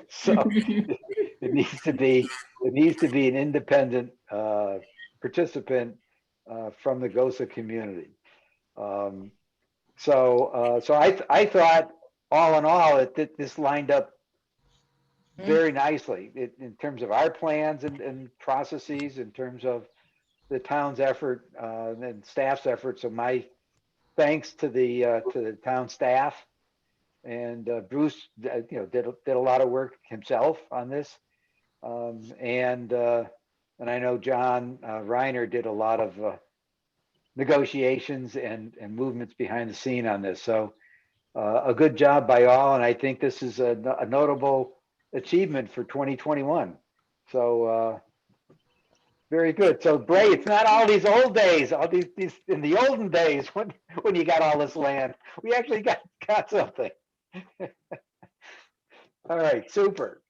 Speaker 1: So it needs to be an independent participant from the GOSA community. So I thought, all in all, this lined up very nicely in terms of our plans and processes, in terms of the town's effort and staff's effort. So my thanks to the town staff. And Bruce, did a lot of work himself on this, and I know John Reiner did a lot of negotiations and movements behind the scene on this. So a good job by all, and I think this is a notable achievement for 2021. So very good. So Bray, it's not all these old days, all these in the olden days when you got all this land. We actually got something. All right, super.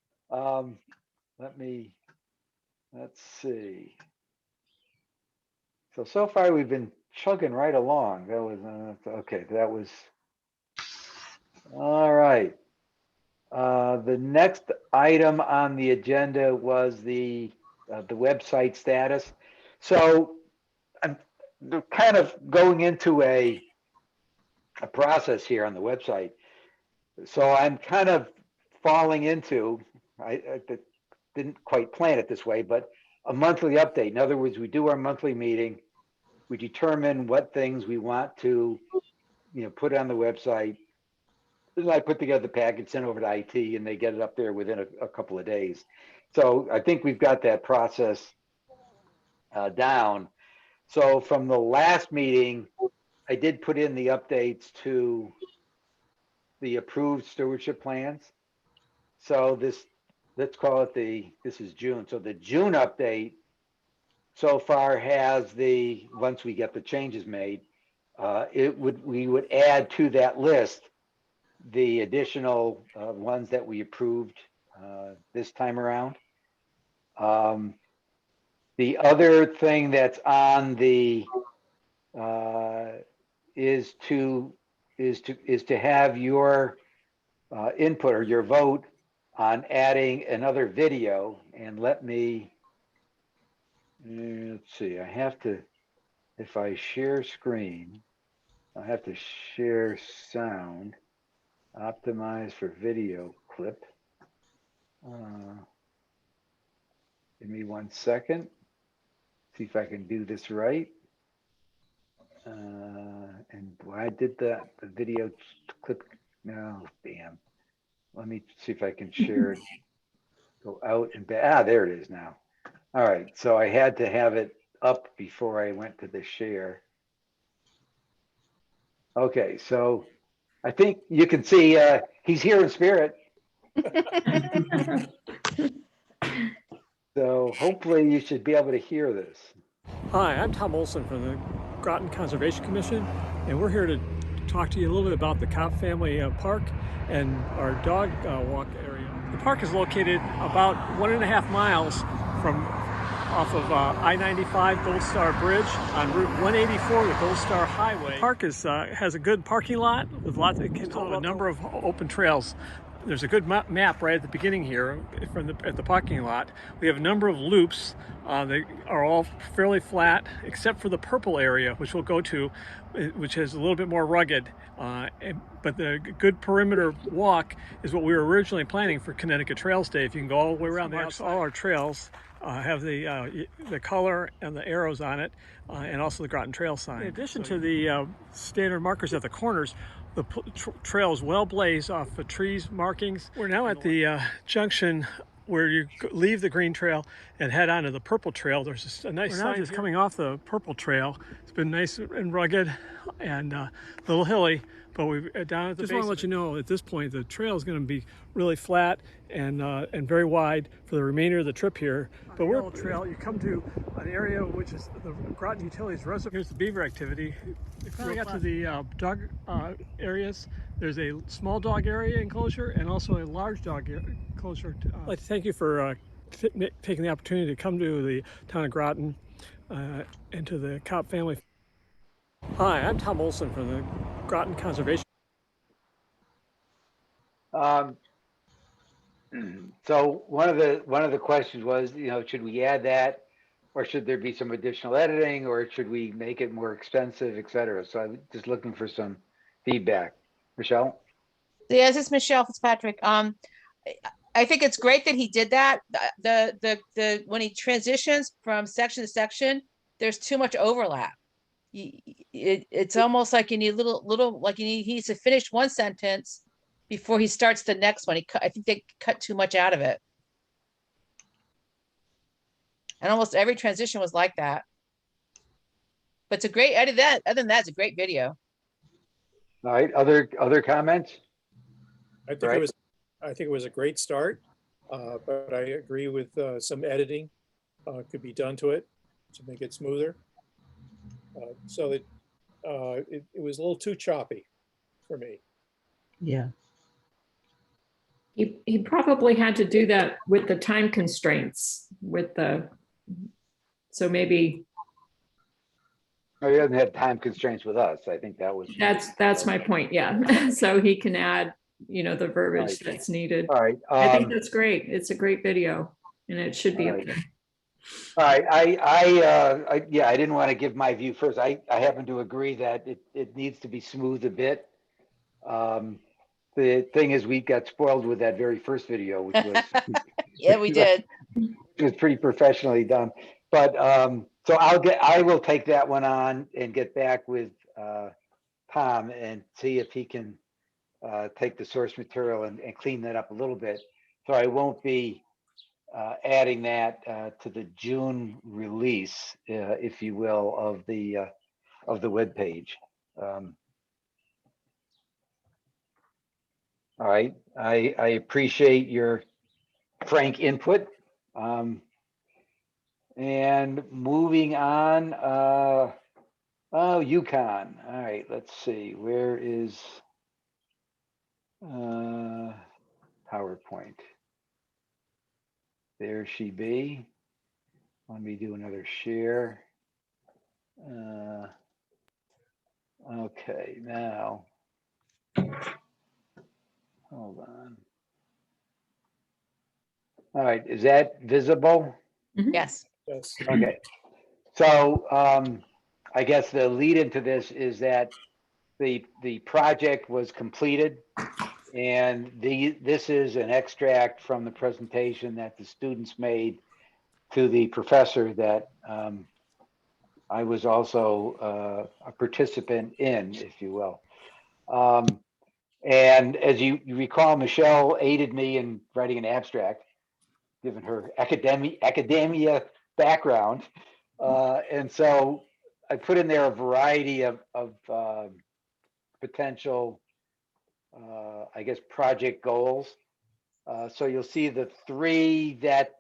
Speaker 1: Let's see. So far we've been chugging right along. That was okay. That was all right. The next item on the agenda was the website status. So I'm kind of going into a process here on the website. So I'm kind of falling into, I didn't quite plan it this way, but a monthly update. In other words, we do our monthly meeting. We determine what things we want to, put on the website. Then I put together the package, sent over to IT, and they get it up there within a couple of days. So I think we've got that process down. So from the last meeting, I did put in the updates to the approved stewardship plans. So this, let's call it this is June. So the June update so far has once we get the changes made, we would add to that list the additional ones that we approved this time around. The other thing that's on the is to have your input or your vote on adding another video. And let's see, I have to, if I share screen, I have to share sound, optimize for video clip. Give me 1 second. See if I can do this right. And I did the video clip. No, damn. Let me see if I can share it. Go out and back. Ah, there it is now. All right. So I had to have it up before I went to the share. Okay. So I think you can see he's here in spirit. So hopefully you should be able to hear this.
Speaker 7: Hi, I'm Tom Olson from the Groton Conservation Commission, and we're here to talk to you a little bit about the Kopp Family Park and our dog walk area. The park is located about 1.5 miles off of I-95 Gold Star Bridge on Route 184, the Gold Star Highway. The park has a good parking lot with a number of open trails. There's a good map right at the beginning here at the parking lot. We have a number of loops. They are all fairly flat, except for the purple area, which we'll go to, which is a little bit more rugged. But the good perimeter walk is what we were originally planning for Connecticut Trails Day. If you can go all the way around the outside. All our trails have the color and the arrows on it, and also the Groton Trail sign. In addition to the standard markers at the corners, the trail is well blazed off the trees markings. We're now at the junction where you leave the green trail and head onto the purple trail. There's a nice sign just coming off the purple trail. It's been nice and rugged and a little hilly, but we're down at the base. Just want to let you know at this point the trail is going to be really flat and very wide for the remainder of the trip here. But we're on the trail. You come to an area which is the Groton Utilities Reservoir. Here's the beaver activity. If we got to the dog areas, there's a small dog area enclosure and also a large dog enclosure. I'd like to thank you for taking the opportunity to come to the town of Groton and to the Kopp family. Hi, I'm Tom Olson from the Groton Conservation.
Speaker 1: So one of the questions was, should we add that, or should there be some additional editing, or should we make it more expensive, et cetera? So I'm just looking for some feedback. Michelle?
Speaker 3: Yeah, this is Michelle Fitzpatrick. I think it's great that he did that. The when he transitions from section to section, there's too much overlap. It's almost like you need little like he needs to finish one sentence before he starts the next one. I think they cut too much out of it. And almost every transition was like that. But it's a great edit. Other than that, it's a great video.
Speaker 1: All right, other comments?
Speaker 5: I think it was a great start, but I agree with some editing could be done to it to make it smoother. So that it was a little too choppy for me.
Speaker 4: Yeah.
Speaker 6: He probably had to do that with the time constraints so maybe.
Speaker 1: Oh, he doesn't have time constraints with us. I think that was.
Speaker 6: That's my point. Yeah. So he can add, the verbiage that's needed.
Speaker 1: All right.
Speaker 6: I think that's great. It's a great video and it should be up there.
Speaker 1: All right. I didn't want to give my view first. I happen to agree that it needs to be smoothed a bit. The thing is, we got spoiled with that very first video, which was
Speaker 3: Yeah, we did.
Speaker 1: It was pretty professionally done. But so I will take that one on and get back with Tom and see if he can take the source material and clean that up a little bit. So I won't be adding that to the June release, if you will, of the webpage. All right, I appreciate your frank input. And moving on, oh, Yukon. All right, let's see, where is PowerPoint? There she be. Let me do another share. Okay, now, hold on. All right, is that visible?
Speaker 3: Yes.
Speaker 5: Yes.
Speaker 1: Okay, so I guess the lead into this is that the project was completed, and this is an extract from the presentation that the students made to the professor that I was also a participant in, if you will. And as you recall, Michelle aided me in writing an abstract, given her academia background. And so I put in there a variety of potential, I guess, project goals. So you'll see the three that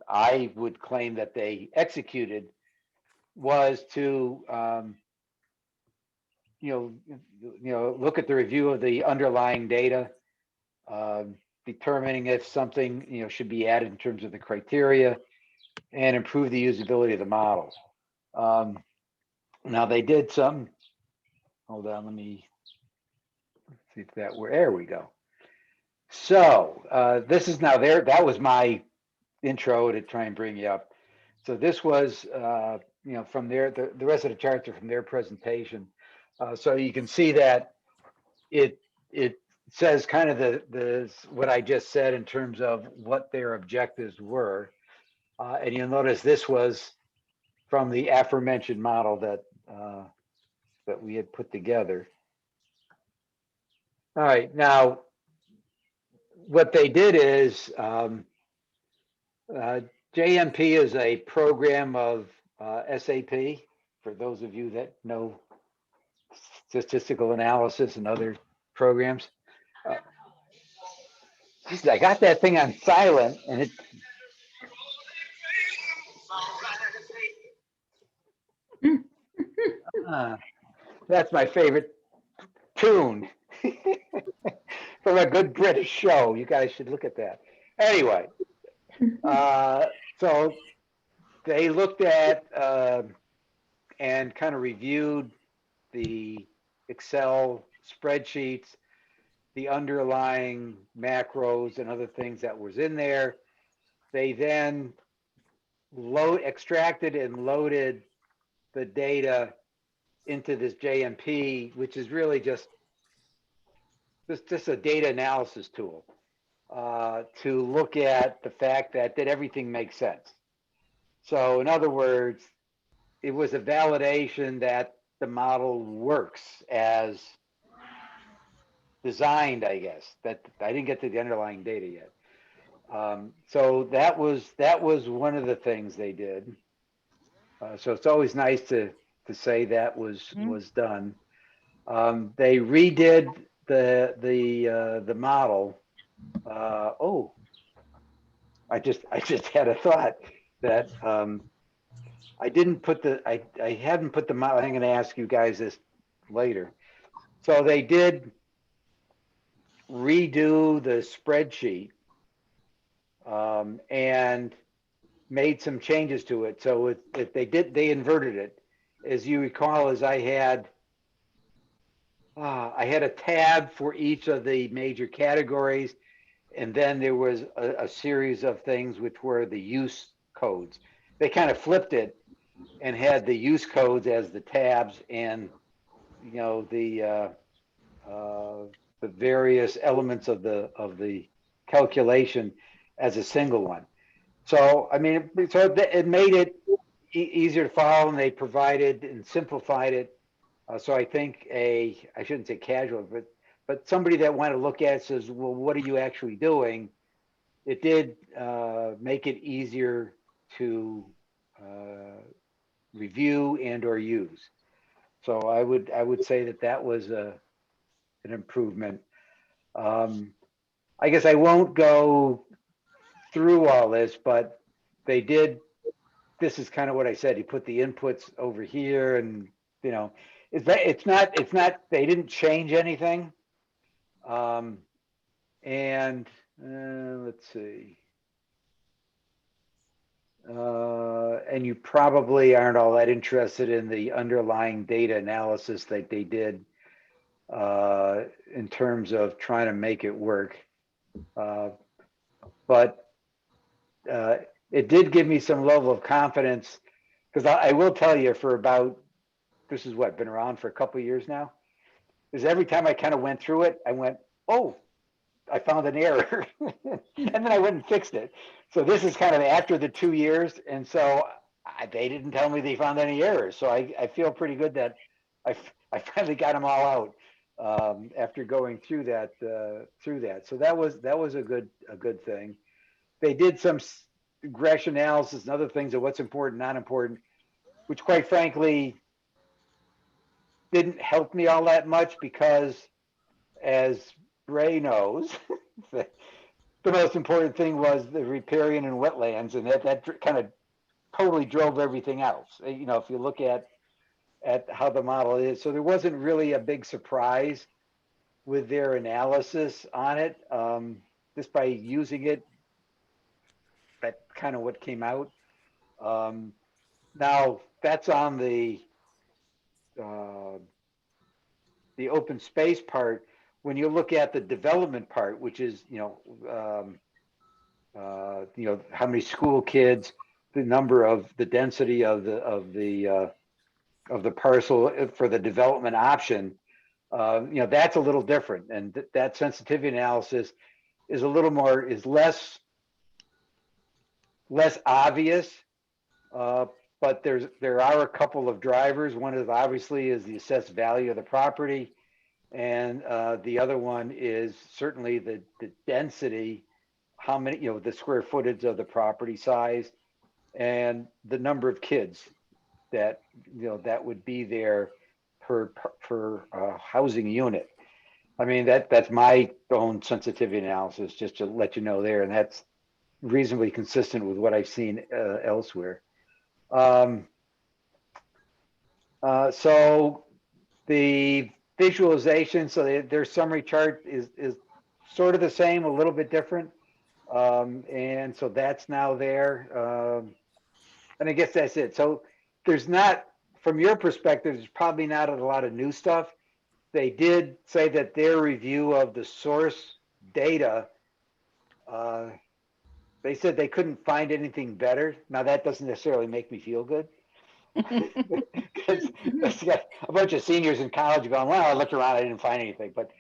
Speaker 1: I would claim that they executed was to, look at the review of the underlying data, determining if something, should be added in terms of the criteria, and improve the usability of the models. Now they did some, hold on, let me see if there we go. So this is now there, that was my intro to try and bring you up. So this was, from the rest of the charts are from their presentation. So you can see that it says kind of the what I just said in terms of what their objectives were. And you'll notice this was from the aforementioned model that we had put together. All right, now what they did is JMP is a program of SAP, for those of you that know statistical analysis and other programs. I got that thing on silent and it. That's my favorite tune from a good British show. You guys should look at that. Anyway, so they looked at and kind of reviewed the Excel spreadsheets, the underlying macros and other things that was in there. They then extracted and loaded the data into this JMP, which is really just a data analysis tool to look at the fact that did everything make sense. So in other words, it was a validation that the model works as designed, I guess. That I didn't get to the underlying data yet. So that was one of the things they did. So it's always nice to say that was done. They redid the model. Oh, I just had a thought that I didn't put I hadn't put the model. I'm going to ask you guys this later. So they did redo the spreadsheet and made some changes to it. So if they inverted it. As you recall, as I had a tab for each of the major categories, and then there was a series of things which were the use codes. They kind of flipped it and had the use codes as the tabs, and the various elements of the calculation as a single one. So I mean, so it made it easier to follow, and they provided and simplified it. So I think I shouldn't say casual, but but somebody that wanted to look at it says, well, what are you actually doing? It did make it easier to review and or use. So I would say that that was an improvement. I guess I won't go through all this, but they did, this is kind of what I said, you put the inputs over here and, you know, it's not, they didn't change anything. And let's see. And you probably aren't all that interested in the underlying data analysis that they did in terms of trying to make it work. But it did give me some level of confidence, because I will tell you, for about, this is what, been around for a couple of years now, is every time I kind of went through it, I went, oh, I found an error. And then I went and fixed it. So this is kind of after the 2 years. And so they didn't tell me they found any errors. So I feel pretty good that I finally got them all out after going through that. So that was a good thing. They did some regression analysis and other things of what's important, not important, which quite frankly didn't help me all that much, because as Ray knows, the most important thing was the riparian and wetlands, and that kind of totally drove everything else. You know, if you look at how the model is, so there wasn't really a big surprise with their analysis on it. Just by using it, that's kind of what came out. Now that's on the open space part. When you look at the development part, which is, how many school kids, the number of the density of the parcel for the development option, that's a little different. And that sensitivity analysis is less obvious, but there are a couple of drivers. One is obviously the assessed value of the property. And the other one is certainly the density, how many, the square footage of the property size, and the number of kids that, that would be there per housing unit. I mean, that's my own sensitivity analysis, just to let you know there. And that's reasonably consistent with what I've seen elsewhere. So the visualization, so their summary chart is sort of the same, a little bit different. And so that's now there. And I guess that's it. So there's not, from your perspective, there's probably not a lot of new stuff. They did say that their review of the source data, they said they couldn't find anything better. Now that doesn't necessarily make me feel good. Because you got a bunch of seniors in college going, well, I looked around, I didn't find anything. But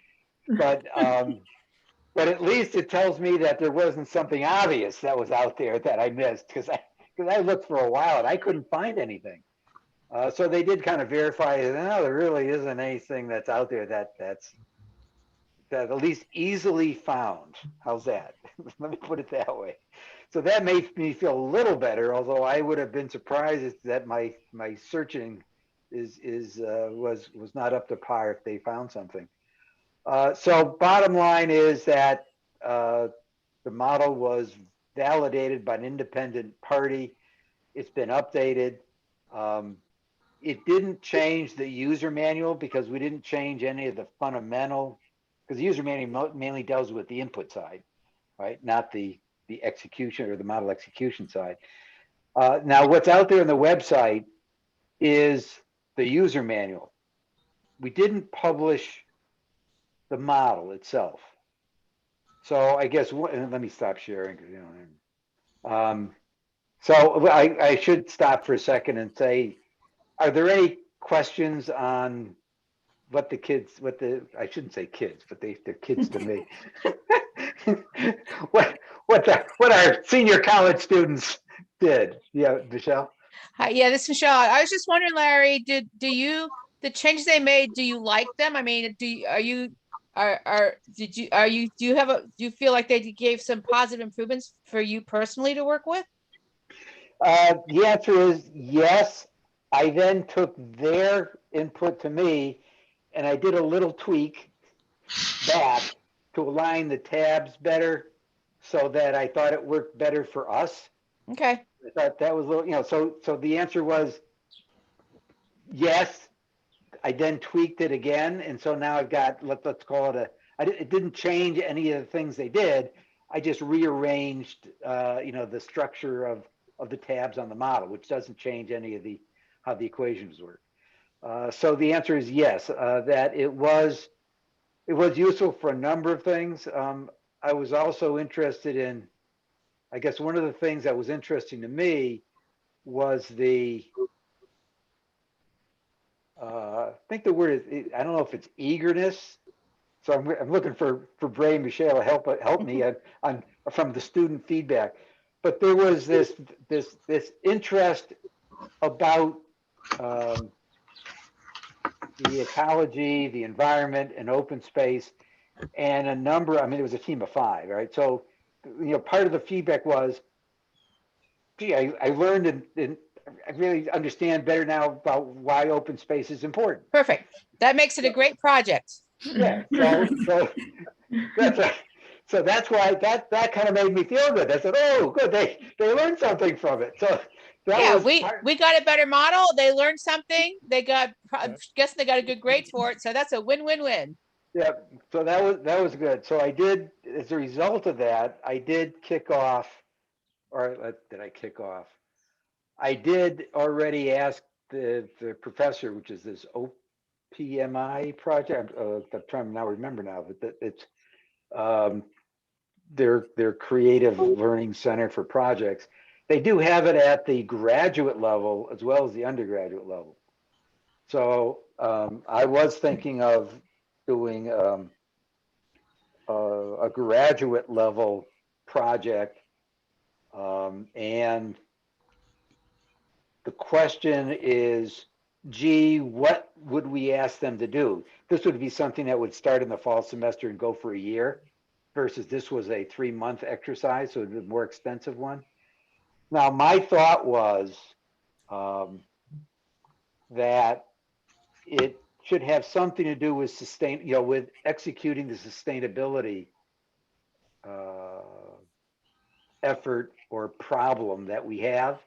Speaker 1: at least it tells me that there wasn't something obvious that was out there that I missed, because I looked for a while and I couldn't find anything. So they did kind of verify that, no, there really isn't anything that's out there that's at least easily found. How's that? Let me put it that way. So that made me feel a little better, although I would have been surprised that my searching was not up to par if they found something. So bottom line is that the model was validated by an independent party. It's been updated. It didn't change the user manual, because we didn't change any of the fundamental, because the user manual mainly deals with the input side, right? Not the execution or the model execution side. Now what's out there on the website is the user manual. We didn't publish the model itself. So I guess, let me stop sharing. So I should stop for a second and say, are there any questions on what the kids, I shouldn't say kids, but they're kids to me. What our senior college students did? Yeah, Michelle?
Speaker 3: Hi, yeah, this is Michelle. I was just wondering, Larry, the changes they made, do you like them? I mean, are you do you feel like they gave some positive improvements for you personally to work with?
Speaker 1: The answer is yes. I then took their input to me and I did a little tweak back to align the tabs better so that I thought it worked better for us.
Speaker 3: Okay,
Speaker 1: I thought that was a little, so the answer was yes. I then tweaked it again. And so now I've got, let's call it it didn't change any of the things they did. I just rearranged, the structure of the tabs on the model, which doesn't change any of how the equations work. So the answer is yes, that it was useful for a number of things. I was also interested in, I guess one of the things that was interesting to me was I think the word is, I don't know if it's eagerness. So I'm looking for Bray and Michelle to help me on from the student feedback. But there was this interest about the ecology, the environment, and open space, and a number. I mean, it was a team of 5, right? So, part of the feedback was, gee, I learned and I really understand better now about why open space is important.
Speaker 3: perfect. That makes it a great project.
Speaker 1: Yeah. So that's why that kind of made me feel good. I said, oh, good, they learned something from it. So
Speaker 3: Yeah, we got a better model. They learned something. They got, guess they got a good grade for it. So that's a win-win-win.
Speaker 1: Yeah. So that was good. So I did, as a result of that, I did kick off, or did I kick off? I did already ask the professor, which is this OPMI project. I'm trying to now remember now, but it's their creative learning center for projects. They do have it at the graduate level as well as the undergraduate level. So I was thinking of doing a graduate level project, and the question is, gee, what would we ask them to do? This would be something that would start in the fall semester and go for a year, versus this was a 3-month exercise, so it was a more extensive one. Now, my thought was that it should have something to do with with executing the sustainability effort or problem that we have.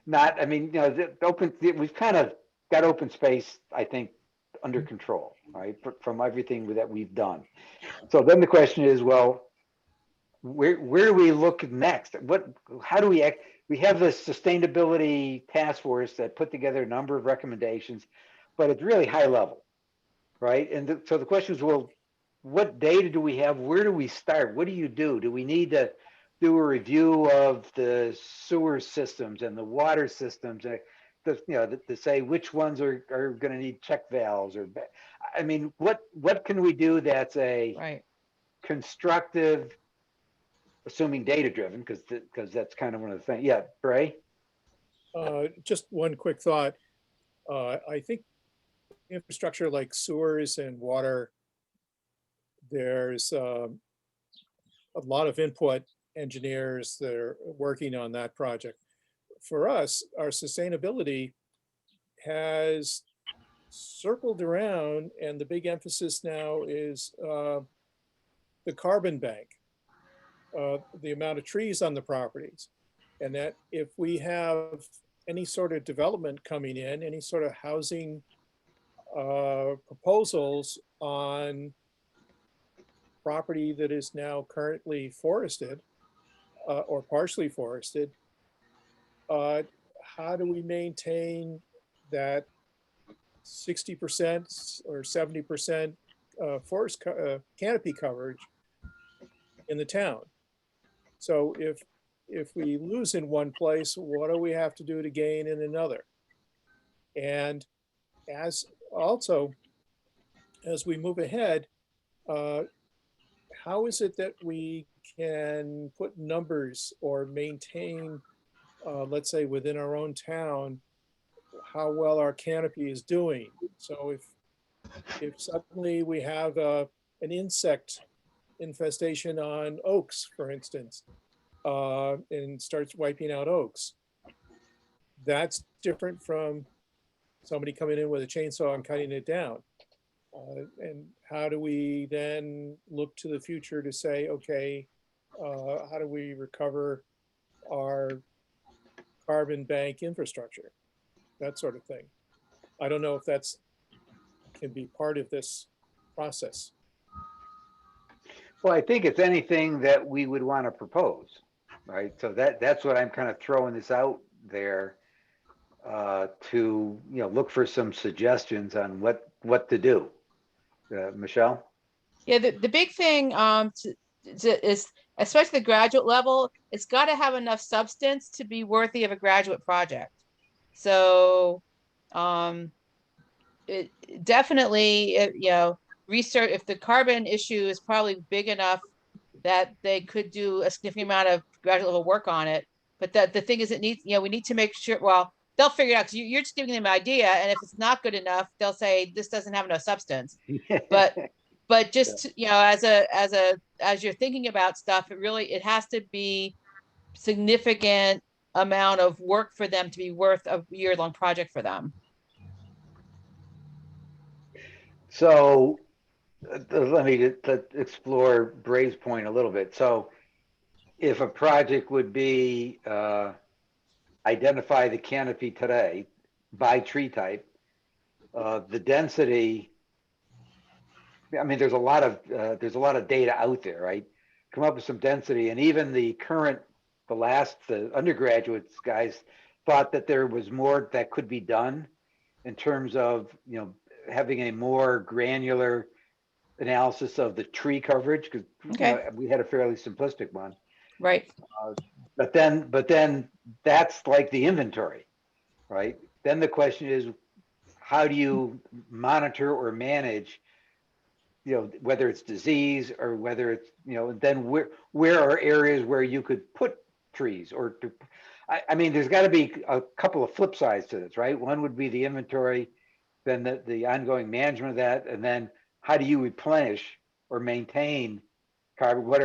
Speaker 1: Not, I mean, we've kind of got open space, I think, under control, right? From everything that we've done. So then the question is, well, where do we look next? How do we act? We have this sustainability task force that put together a number of recommendations, but it's really high level, right? And so the question is, well, what data do we have? Where do we start? What do you do? Do we need to do a review of the sewer systems and the water systems, to say which ones are going to need check valves? Or, I mean, what can we do that's a constructive, assuming data driven, because that's kind of one of the things. Yeah, Bray?
Speaker 5: Just one quick thought. I think infrastructure like sewers and water, there's a lot of input engineers that are working on that project. For us, our sustainability has circled around, and the big emphasis now is the carbon bank, the amount of trees on the properties. And that if we have any sort of development coming in, any sort of housing proposals on property that is now currently forested or partially forested, how do we maintain that 60% or 70% forest canopy coverage in the town? So if we lose in one place, what do we have to do to gain in another? And as we move ahead, how is it that we can put numbers or maintain, let's say within our own town, how well our canopy is doing? So if suddenly we have an insect infestation on oaks, for instance, and starts wiping out oaks. That's different from somebody coming in with a chainsaw and cutting it down. And how do we then look to the future to say, okay, how do we recover our carbon bank infrastructure? That sort of thing. I don't know if that's can be part of this process.
Speaker 1: Well, I think it's anything that we would want to propose, right? So that's what I'm kind of throwing this out there to, look for some suggestions on what to do. Michelle?
Speaker 3: Yeah, the big thing is, especially the graduate level, it's got to have enough substance to be worthy of a graduate project. So it definitely, research, if the carbon issue is probably big enough that they could do a significant amount of graduate level work on it. But the thing is, it needs, we need to make sure, well, they'll figure it out, because you're just giving them an idea, and if it's not good enough, they'll say this doesn't have enough substance. But just, as you're thinking about stuff, it has to be significant amount of work for them to be worth a year-long project for them.
Speaker 1: So let me explore Bray's point a little bit. So if a project would be identify the canopy today by tree type, the density, I mean, there's a lot of data out there, right? Come up with some density, and even the undergraduates guys thought that there was more that could be done in terms of, having a more granular analysis of the tree coverage, because we had a fairly simplistic one.
Speaker 3: Right.
Speaker 1: But then that's like the inventory, right? Then the question is, how do you monitor or manage, whether it's disease or whether it's, then where are areas where you could put trees I mean, there's got to be a couple of flip sides to this, right? One would be the inventory, then the ongoing management of that, and then how do you replenish or maintain carbon? What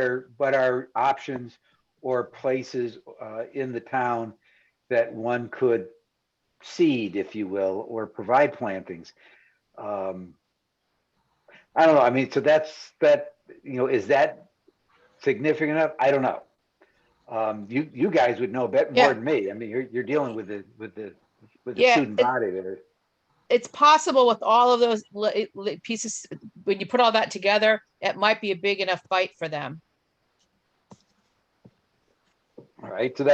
Speaker 1: are options or places in the town that one could seed, if you will, or provide plantings? I don't know. I mean, so that's that. Is that significant enough? I don't know. You guys would know a bit more than me. I mean, you're dealing with the student body there.
Speaker 3: It's possible with all of those pieces, when you put all that together, it might be a big enough bite for them.
Speaker 1: All right, so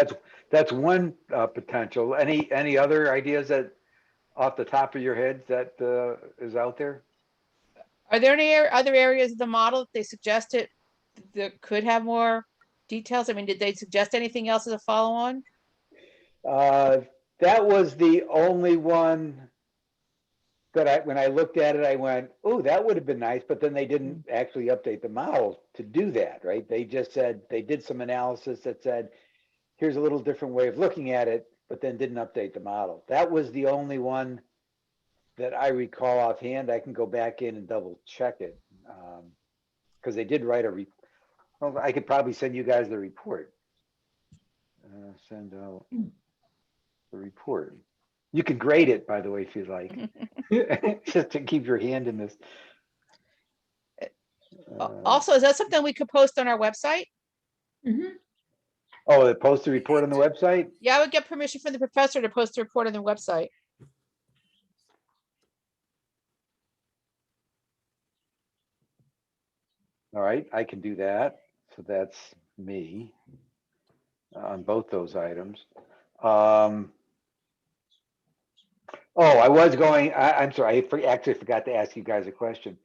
Speaker 1: that's one potential. Any other ideas that off the top of your head that is out there?
Speaker 3: Are there any other areas of the model that they suggested that could have more details? I mean, did they suggest anything else as a follow-on?
Speaker 1: That was the only one that when I looked at it, I went, oh, that would have been nice, but then they didn't actually update the model to do that, right? They just said, they did some analysis that said, here's a little different way of looking at it, but then didn't update the model. That was the only one that I recall offhand. I can go back in and double check it, because they did write well, I could probably send you guys the report. Send out the report. You can grade it, by the way, if you'd like, just to keep your hand in this.
Speaker 3: Also, is that something we could post on our website?
Speaker 6: Mhm.
Speaker 1: Oh, they post the report on the website?
Speaker 3: Yeah, I would get permission from the professor to post the report on the website.
Speaker 1: All right, I can do that. So that's me on both those items. I'm sorry, actually forgot to ask you guys a question.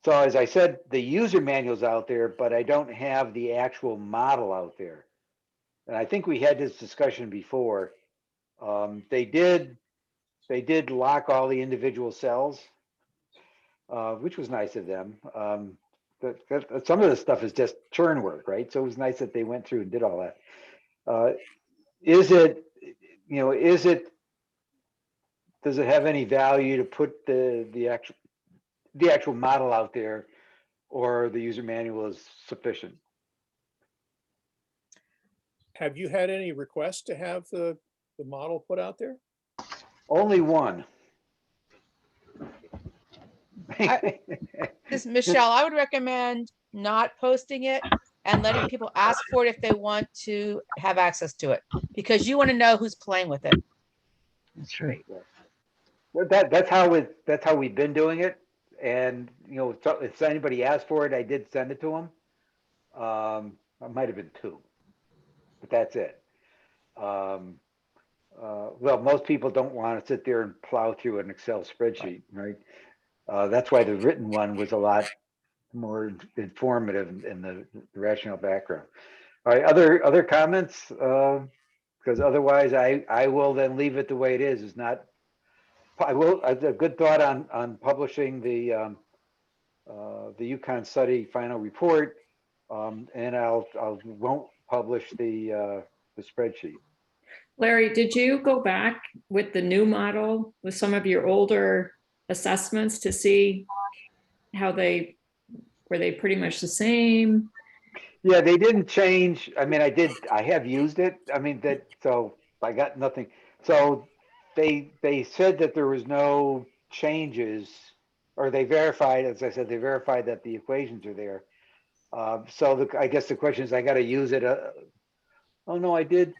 Speaker 1: So as I said, the user manual's out there, but I don't have the actual model out there. And I think we had this discussion before. They did lock all the individual cells, which was nice of them. Some of the stuff is just churn work, right? So it was nice that they went through and did all that. Does it have any value to put the actual model out there, or the user manual is sufficient.
Speaker 5: Have you had any requests to have the model put out there?
Speaker 1: Only one.
Speaker 3: This, Michelle, I would recommend not posting it and letting people ask for it if they want to have access to it, because you want to know who's playing with it.
Speaker 4: That's right.
Speaker 1: Well, that's how we've been doing it. And, you know, so if anybody asked for it, I did send it to them. It might have been two, but that's it. Well, most people don't want to sit there and plow through an Excel spreadsheet, right? That's why the written one was a lot more informative in the rational background. All right, other comments? Because otherwise I will then leave it the way it is. It's not, I will, a good thought on publishing the Yukon study final report. And I won't publish the spreadsheet.
Speaker 6: Larry, did you go back with the new model with some of your older assessments to see how were they pretty much the same?
Speaker 1: Yeah, they didn't change. I mean, I have used it. I mean, so I got nothing. So they said that there was no changes, or they verified, as I said, they verified that the equations are there. So I guess the question is, I got to use it. Oh no, I did.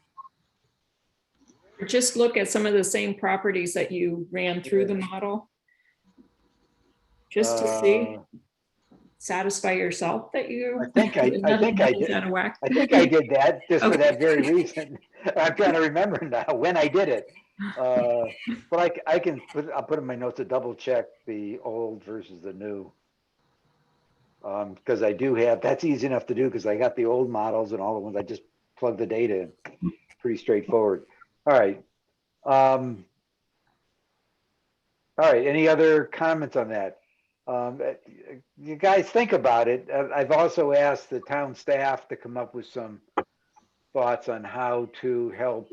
Speaker 6: Just look at some of the same properties that you ran through the model. Just to see, satisfy yourself that you.
Speaker 1: I think I did.
Speaker 6: Out of whack.
Speaker 1: I think I did that just for
Speaker 6: Okay.
Speaker 1: that very reason. I'm trying to remember now when I did it. But I'll put in my notes to double check the old versus the new. Because I do have, that's easy enough to do because I got the old models and all the ones, I just plug the data in. Pretty straightforward. All right. All right, any other comments on that? You guys think about it. I've also asked the town staff to come up with some thoughts on how to help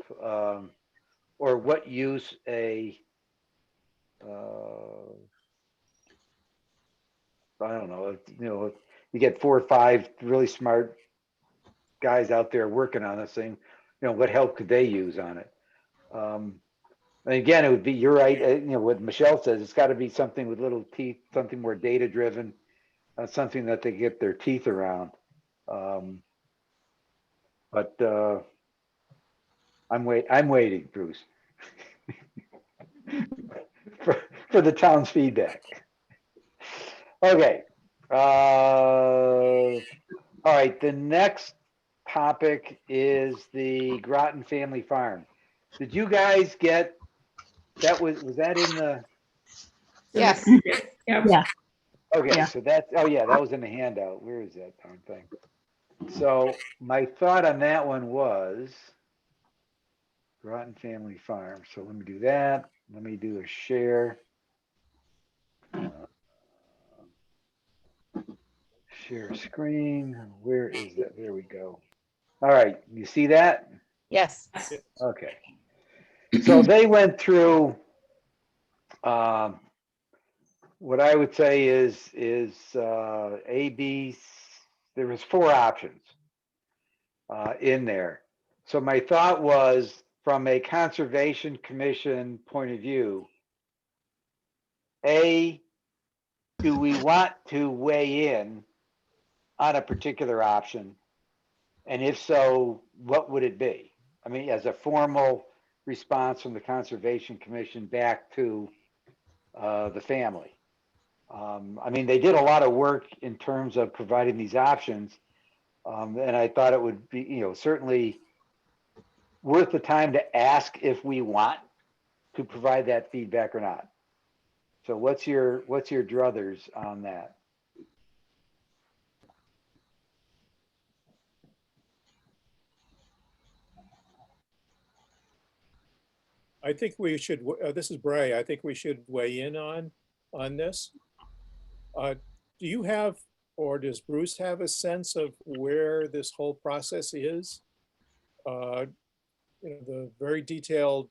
Speaker 1: or what use I don't know, you know, you get 4 or 5 really smart guys out there working on this thing, you know, what help could they use on it? And again, it would be, you're right, you know, what Michelle says, it's got to be something with little teeth, something more data driven, something that they get their teeth around. But I'm waiting, Bruce, for the town's feedback. Okay. All right, the next topic is the Groton family farm. Did you guys get, was that in the?
Speaker 3: Yes.
Speaker 6: Yep.
Speaker 4: Yeah.
Speaker 1: Okay,
Speaker 4: Yeah.
Speaker 1: so that's, oh yeah, that was in the handout. Where is that darn thing? So my thought on that one was Groton Family Farm. So let me do that. Let me do a share. Share screen. Where is that? There we go. All right, you see that?
Speaker 3: Yes.
Speaker 1: Okay. So they went through what I would say is A, B, there was 4 options in there. So my thought was, from a conservation commission point of view, A, do we want to weigh in on a particular option? And if so, what would it be? I mean, as a formal response from the Conservation Commission back to the family. I mean, they did a lot of work in terms of providing these options. And I thought it would be, you know, certainly worth the time to ask if we want to provide that feedback or not. So what's your druthers on that?
Speaker 5: I think we should, this is Bray, I think we should weigh in on this. Do you have, or does Bruce have a sense of where this whole process is? You know, the very detailed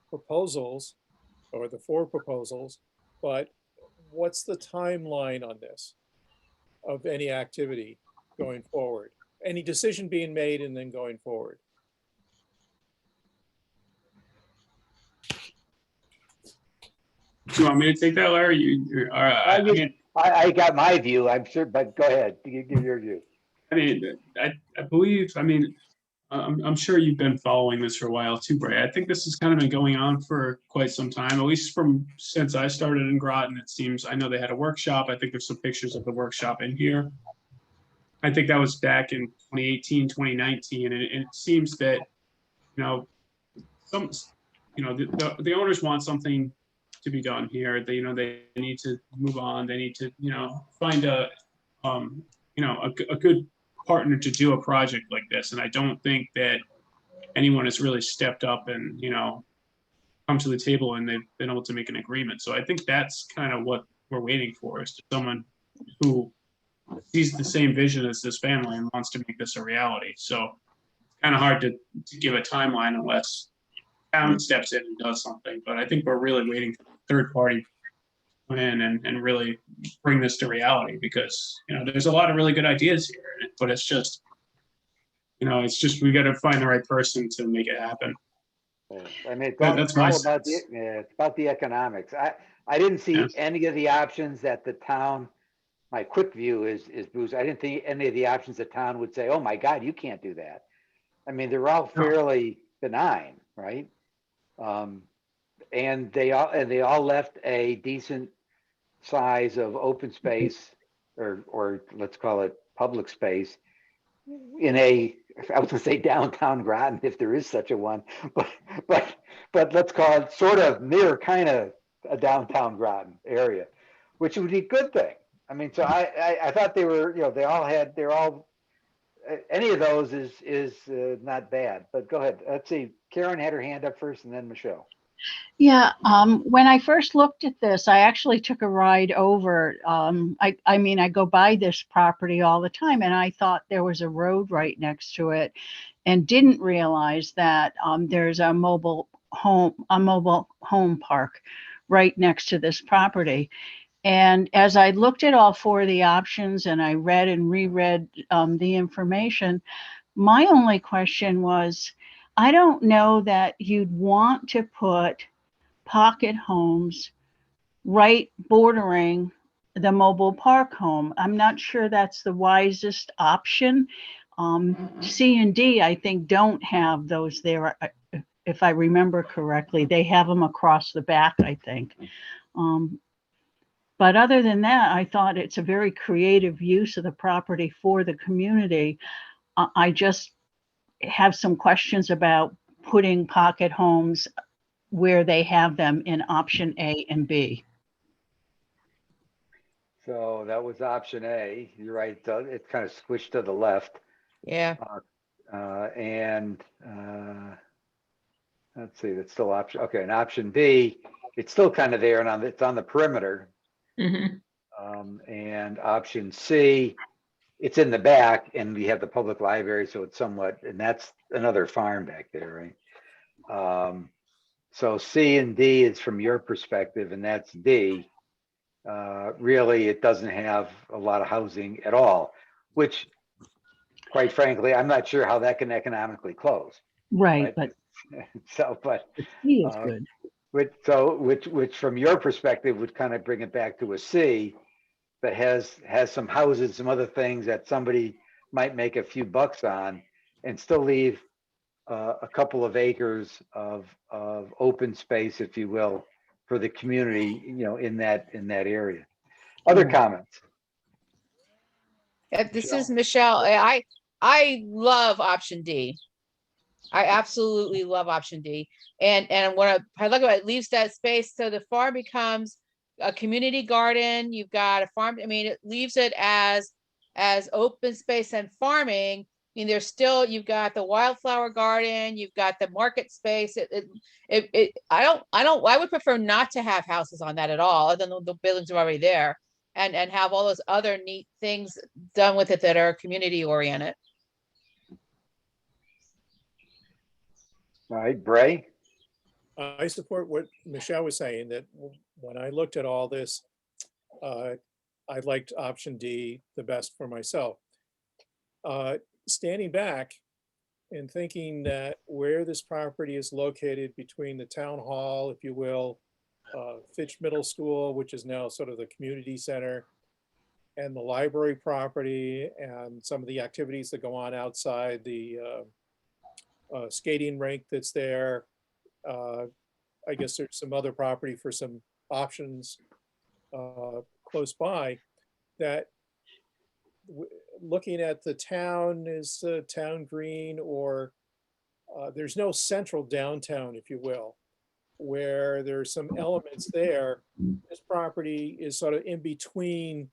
Speaker 5: proposals, or the 4 proposals, but what's the timeline on this? of any activity going forward. Any decision being made and then going forward.
Speaker 2: Do you want me to take that, Larry? I mean,
Speaker 1: I got my view, I'm sure, but go ahead, give your view.
Speaker 2: I believe, I'm sure you've been following this for a while too, Bray. I think this has kind of been going on for quite some time, at least from since I started in Groton, it seems. I know they had a workshop. I think there's some pictures of the workshop in here. I think that was back in 2018, 2019, and it seems that, the owners want something to be done here. They need to move on. They need to, find a good partner to do a project like this. And I don't think that anyone has really stepped up and, come to the table and they've been able to make an agreement. So I think that's kind of what we're waiting for, is someone who sees the same vision as this family and wants to make this a reality. So it's kind of hard to give a timeline unless town steps in and does something. But I think we're really waiting for the third party to come in and really bring this to reality, because there's a lot of really good ideas here, but it's just we got to find the right person to make it happen.
Speaker 1: I mean,
Speaker 2: That's my
Speaker 1: it's about the economics. I didn't see any of the options that the town. My quick view is Bruce, I didn't think any of the options the town would say, oh my God, you can't do that. I mean, they're all fairly benign, right? And they all left a decent size of open space, or let's call it public space, in I was gonna say downtown Groton, if there is such a one, but let's call it sort of near kind of a downtown Groton area, which would be a good thing. I mean, so I thought they were, they're all, any of those is not bad, but go ahead. Let's see, Karen had her hand up first and then Michelle.
Speaker 4: Yeah, when I first looked at this, I actually took a ride over. I go by this property all the time, and I thought there was a road right next to it, and didn't realize that there's a mobile home park right next to this property. And as I looked at all four of the options and I read and reread the information, my only question was, I don't know that you'd want to put pocket homes right bordering the mobile park home. I'm not sure that's the wisest option. C and D, I think, don't have those there. If I remember correctly, they have them across the back, I think. But other than that, I thought it's a very creative use of the property for the community. I just have some questions about putting pocket homes where they have them in option A and B.
Speaker 1: So that was option A. You're right. It's kind of squished to the left.
Speaker 3: Yeah.
Speaker 1: Let's see, that's still option. Okay, and option B, it's still kind of there and it's on the perimeter. And option C, it's in the back and we have the public library, so it's somewhat, and that's another farm back there, right? So C and D is from your perspective, and that's D. Really, it doesn't have a lot of housing at all, which, quite frankly, I'm not sure how that can economically close.
Speaker 4: Right, but
Speaker 1: so, but
Speaker 4: C is good.
Speaker 1: Which from your perspective would kind of bring it back to a C that has some houses, some other things that somebody might make a few bucks on, and still leave a couple of acres of open space, if you will, for the community, in that area. Other comments?
Speaker 3: This is Michelle. I love option D. I absolutely love option D. And what I like about it, leaves that space so the farm becomes a community garden. You've got a farm. I mean, it leaves it as open space and farming. I mean, there's still, you've got the wildflower garden, you've got the market space. I would prefer not to have houses on that at all, other than the buildings are already there, and have all those other neat things done with it that are community oriented.
Speaker 1: All right, Bray?
Speaker 5: I support what Michelle was saying, that when I looked at all this, I liked option D the best for myself. Standing back and thinking that where this property is located between the town hall, if you will, Fitch Middle School, which is now sort of the community center, and the library property and some of the activities that go on outside, the skating rink that's there. I guess there's some other property for some options close by, that looking at the town is town green, or there's no central downtown, if you will, where there's some elements there. This property is sort of in between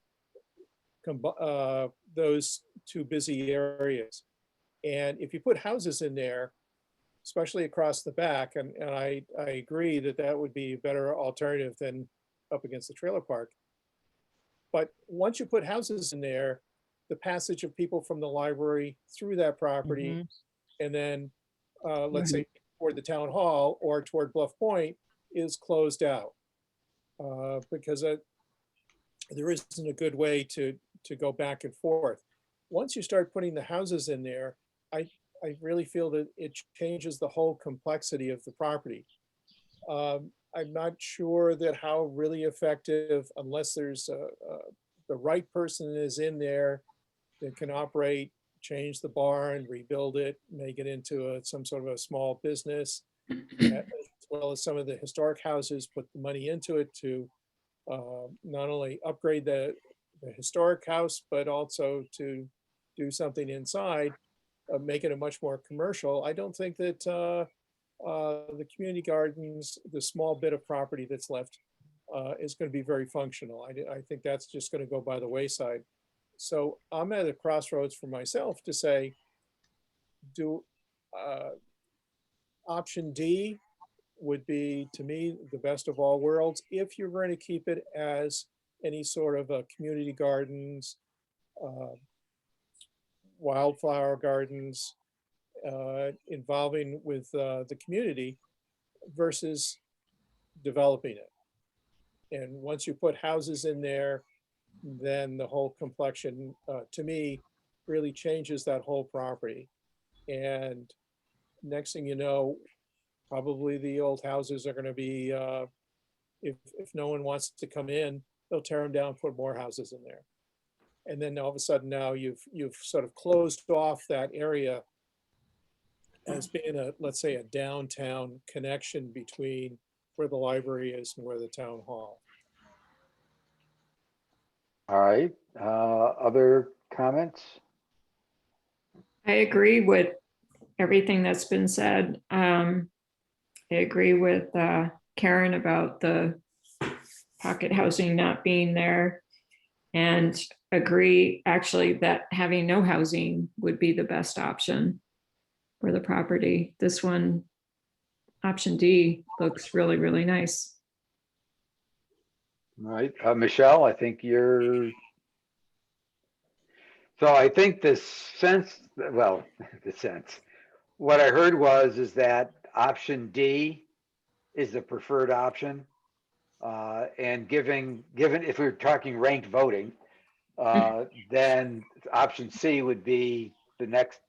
Speaker 5: those two busy areas. And if you put houses in there, especially across the back, and I agree that that would be a better alternative than up against the trailer park. But once you put houses in there, the passage of people from the library through that property, and then let's say toward the town hall or toward Bluff Point, is closed out. Because there isn't a good way to go back and forth. Once you start putting the houses in there, I really feel that it changes the whole complexity of the property. I'm not sure that how really effective, unless there's the right person is in there that can operate, change the barn, rebuild it, make it into some sort of a small business, as well as some of the historic houses, put the money into it to not only upgrade the historic house, but also to do something inside, make it a much more commercial. I don't think that the community gardens, the small bit of property that's left, is going to be very functional. I think that's just going to go by the wayside. So I'm at a crossroads for myself to say, do option D would be, to me, the best of all worlds, if you're going to keep it as any sort of a community gardens, wildflower gardens, involving with the community versus developing it. And once you put houses in there, then the whole complexion, to me, really changes that whole property. And next thing you know, probably the old houses are going to be, if no one wants to come in, they'll tear them down, put more houses in there. And then all of a sudden now you've sort of closed off that area as being a, let's say, a downtown connection between where the library is and where the town hall.
Speaker 1: All right, other comments?
Speaker 6: I agree with everything that's been said. I agree with Karen about the pocket housing not being there, and agree actually that having no housing would be the best option for the property. This one, option D, looks really, really nice.
Speaker 1: All right, Michelle, I think you're. So I think the sense, well, the sense, what I heard is that option D is the preferred option. And given if we were talking ranked voting, then option C would be the next.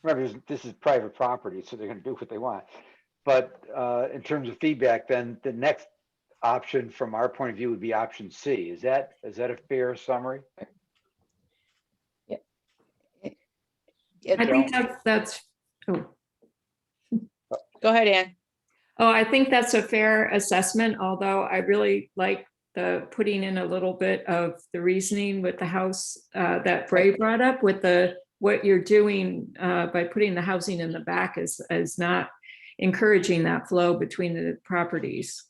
Speaker 1: Remember, this is private property, so they're going to do what they want. But in terms of feedback, then the next option from our point of view would be option C. Is that a fair summary?
Speaker 6: I think that's oh.
Speaker 3: Go ahead, Ann.
Speaker 6: Oh, I think that's a fair assessment, although I really like the putting in a little bit of the reasoning with the house that Bray brought up with what you're doing by putting the housing in the back is not encouraging that flow between the properties.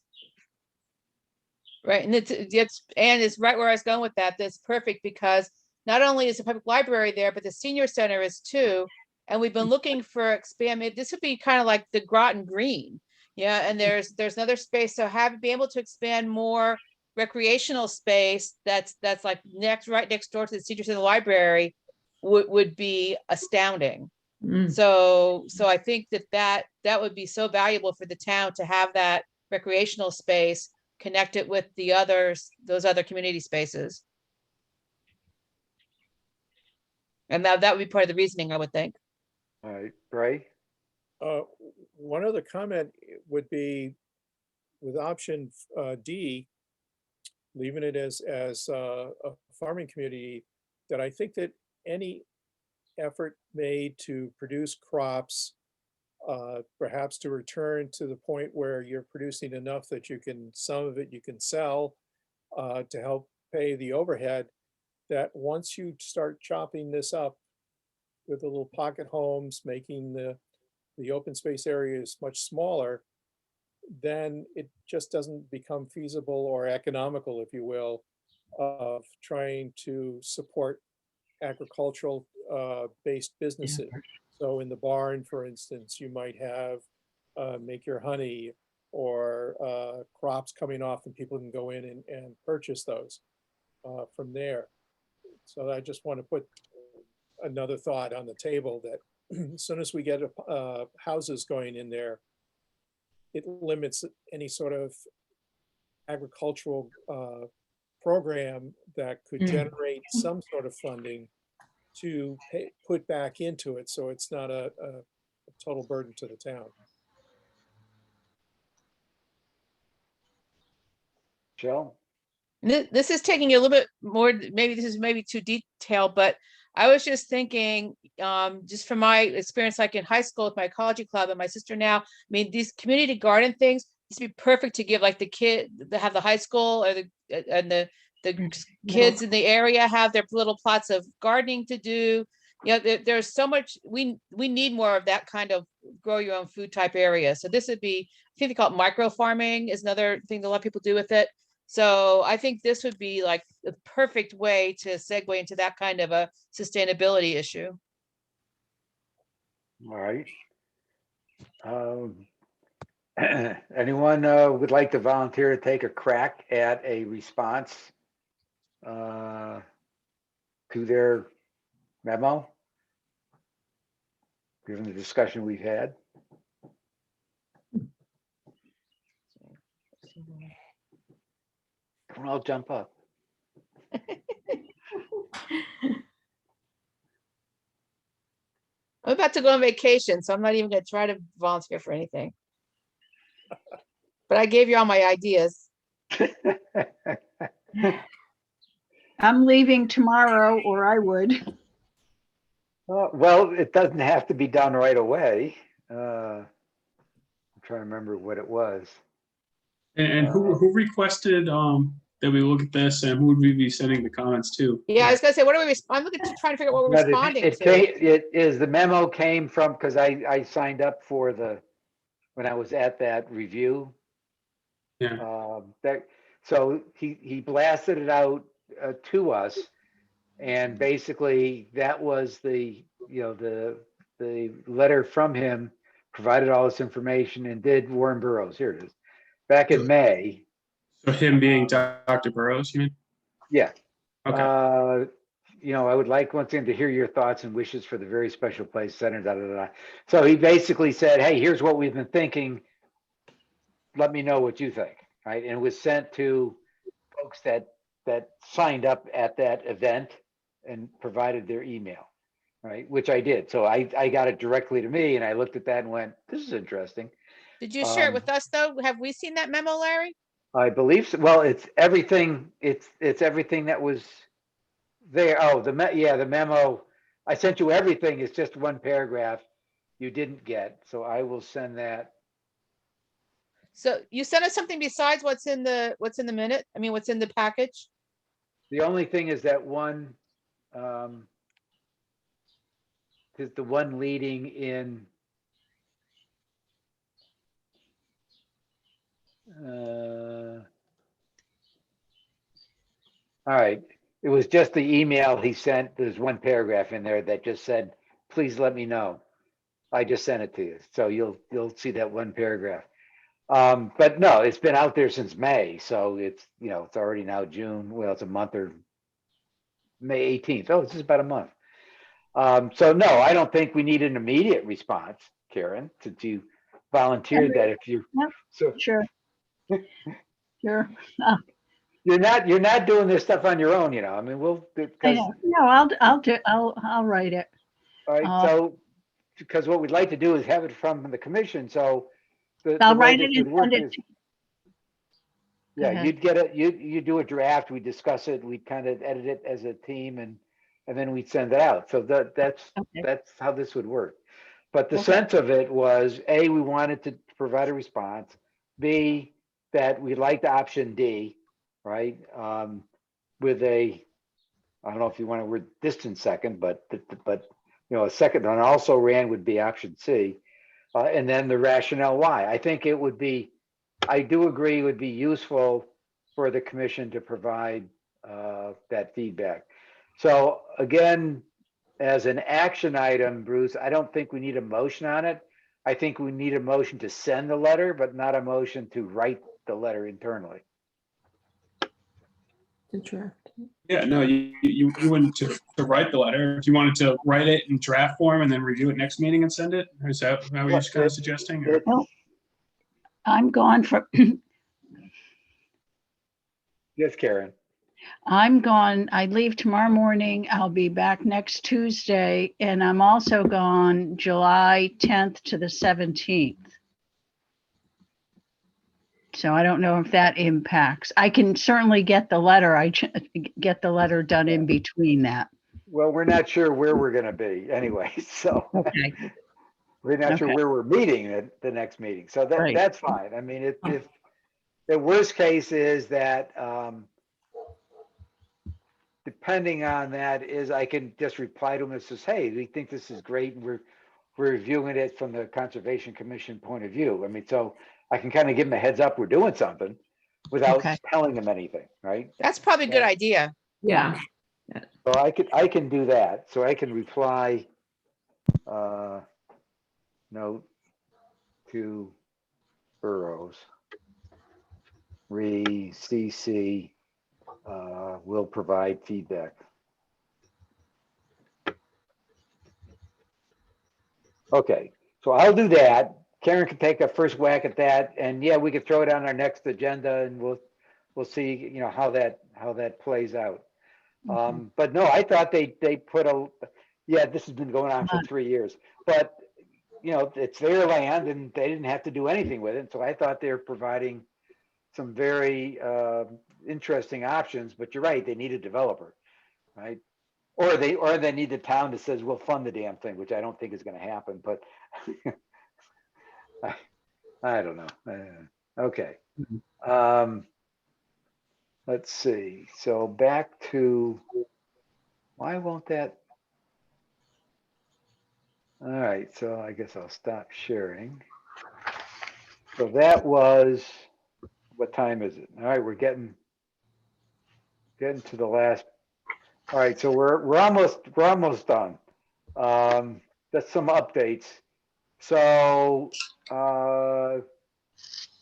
Speaker 3: Right, and it's right where I was going with that. That's perfect because not only is the public library there, but the senior center is too. And we've been looking for expand. This would be kind of like the Groton Green. Yeah, and there's another space. So be able to expand more recreational space that's like right next door to the senior center library would be astounding. So I think that would be so valuable for the town to have that recreational space connect it with the others, those other community spaces. And that would be part of the reasoning, I would think.
Speaker 1: All right, Ray?
Speaker 5: One other comment would be with option D, leaving it as a farming community, that I think that any effort made to produce crops, perhaps to return to the point where you're producing enough that you can, some of it you can sell to help pay the overhead, that once you start chopping this up with the little pocket homes, making the open space areas much smaller, then it just doesn't become feasible or economical, if you will, of trying to support agricultural based businesses. So in the barn, for instance, you might have make your honey or crops coming off, and people can go in and purchase those from there. So I just want to put another thought on the table that as soon as we get houses going in there, it limits any sort of agricultural program that could generate some sort of funding to put back into it, so it's not a total burden to the town.
Speaker 1: Jill?
Speaker 3: This is taking a little bit more, maybe this is maybe too detailed, but I was just thinking, just from my experience, like in high school with my ecology club and my sister now, I mean, these community garden things, this would be perfect to give like the kid that have the high school or the kids in the area have their little plots of gardening to do. You know, there's so much, we need more of that kind of grow your own food type area. So this would be, I think they call it micro farming is another thing that a lot of people do with it. So I think this would be like the perfect way to segue into that kind of a sustainability issue.
Speaker 1: All right. Anyone would like to volunteer to take a crack at a response to their memo, given the discussion we've had? Don't all jump up.
Speaker 3: I'm about to go on vacation, so I'm not even going to try to volunteer for anything. But I gave you all my ideas.
Speaker 4: I'm leaving tomorrow, or I would.
Speaker 1: Well, it doesn't have to be done right away. I'm trying to remember what it was.
Speaker 2: And who requested that we look at this, and who would we be sending the comments to?
Speaker 3: Yeah, I was going to say, what are we? I'm looking to try to figure out what we're responding to.
Speaker 1: It is, the memo came from, because I signed up for when I was at that review.
Speaker 2: Yeah.
Speaker 1: So he blasted it out to us, and basically that was the letter from him, provided all this information, and did Warren Burroughs. Here it is, back in May.
Speaker 2: So him being Dr. Burroughs, you mean?
Speaker 1: Yeah.
Speaker 2: Okay.
Speaker 1: I would like once again to hear your thoughts and wishes for the very special place center. Da, da, da. So he basically said, "Hey, here's what we've been thinking. Let me know what you think." Right, and it was sent to folks that signed up at that event and provided their email, right? Which I did. So I got it directly to me, and I looked at that and went, "This is interesting."
Speaker 3: Did you share it with us though? Have we seen that memo, Larry?
Speaker 1: I believe so. Well, it's everything. It's everything that was there. Oh, the memo. I sent you everything. It's just one paragraph you didn't get. So I will send that.
Speaker 3: So you sent us something besides what's in the minute? I mean, what's in the package?
Speaker 1: The only thing is that one is the one leading in. All right. It was just the email he sent. There's one paragraph in there that just said, "Please let me know." I just sent it to you. So you'll see that one paragraph. But no, it's been out there since May. So it's already now June. Well, it's a month, or May 18th. Oh, this is about a month. So no, I don't think we need an immediate response, Karen, since you volunteered that if you.
Speaker 4: Yep,
Speaker 1: So
Speaker 4: sure. Sure.
Speaker 1: You're not doing this stuff on your own, I mean,
Speaker 4: I
Speaker 1: because,
Speaker 4: know. No, I'll write it.
Speaker 1: all right,
Speaker 4: Uh,
Speaker 1: so, because what we'd like to do is have it from the commission, so the
Speaker 4: I'll
Speaker 1: way
Speaker 4: write it
Speaker 1: this
Speaker 4: and
Speaker 1: would work
Speaker 4: send it
Speaker 1: is,
Speaker 4: to. Go
Speaker 1: yeah,
Speaker 4: ahead.
Speaker 1: you'd get it, you do a draft, we discuss it, we kind of edit it as a team and then we'd send it out. So
Speaker 4: Okay.
Speaker 1: that's how this would work. But the
Speaker 4: Okay.
Speaker 1: sense of it was, A, we wanted to provide a response. B, that we liked option D, right? With a, I don't know if you want to word distant second, but a second one also ran would be option C. And then the rationale why. I do agree it would be useful for the commission to provide that feedback. So again, as an action item, Bruce, I don't think we need a motion on it. I think we need a motion to send the letter, but not a motion to write the letter internally.
Speaker 6: The draft.
Speaker 2: Yeah, no, you wouldn't to write the letter. If you wanted to write it in draft form and then review it next meeting and send it, or is that what you're kind of suggesting? Or-
Speaker 4: Well, I'm gone for,
Speaker 1: Yes, Karen.
Speaker 4: I'm gone. I leave tomorrow morning. I'll be back next Tuesday, and I'm also gone July 10th to the 17th. So I don't know if that impacts. I can certainly get the letter. Get the letter done in between that.
Speaker 1: Well, we're not sure where we're going to be anyway, so
Speaker 4: Okay.
Speaker 1: we're not sure
Speaker 4: Okay.
Speaker 1: where we're meeting at the next meeting. So
Speaker 4: Right.
Speaker 1: that's fine. I mean, if the worst case is that, depending on that, is I can just reply to them and says, hey, we think this is great, and we're reviewing it from the Conservation Commission point of view. I mean, so I can kind of give them a heads up, we're doing something without
Speaker 4: Okay.
Speaker 1: telling them anything, right?
Speaker 3: That's probably a good idea.
Speaker 6: Yeah,
Speaker 1: So I can do that. So I can reply, note to boroughs, CC, will provide feedback. Okay, so I'll do that. Karen can take a first whack at that, and yeah, we could throw it on our next agenda, and we'll see, how that plays out. But no, I thought they put this has been going on for 3 years, but it's their land and they didn't have to do anything with it. So I thought they were providing some very interesting options, but you're right, they need a developer, right? Or they need the town that says we'll fund the damn thing, which I don't think is going to happen, but I don't know. Okay. Let's see. So back to, why won't that? All right, so I guess I'll stop sharing. So that was, what time is it? All right, we're getting to the last. All right, so we're almost done. That's some updates. So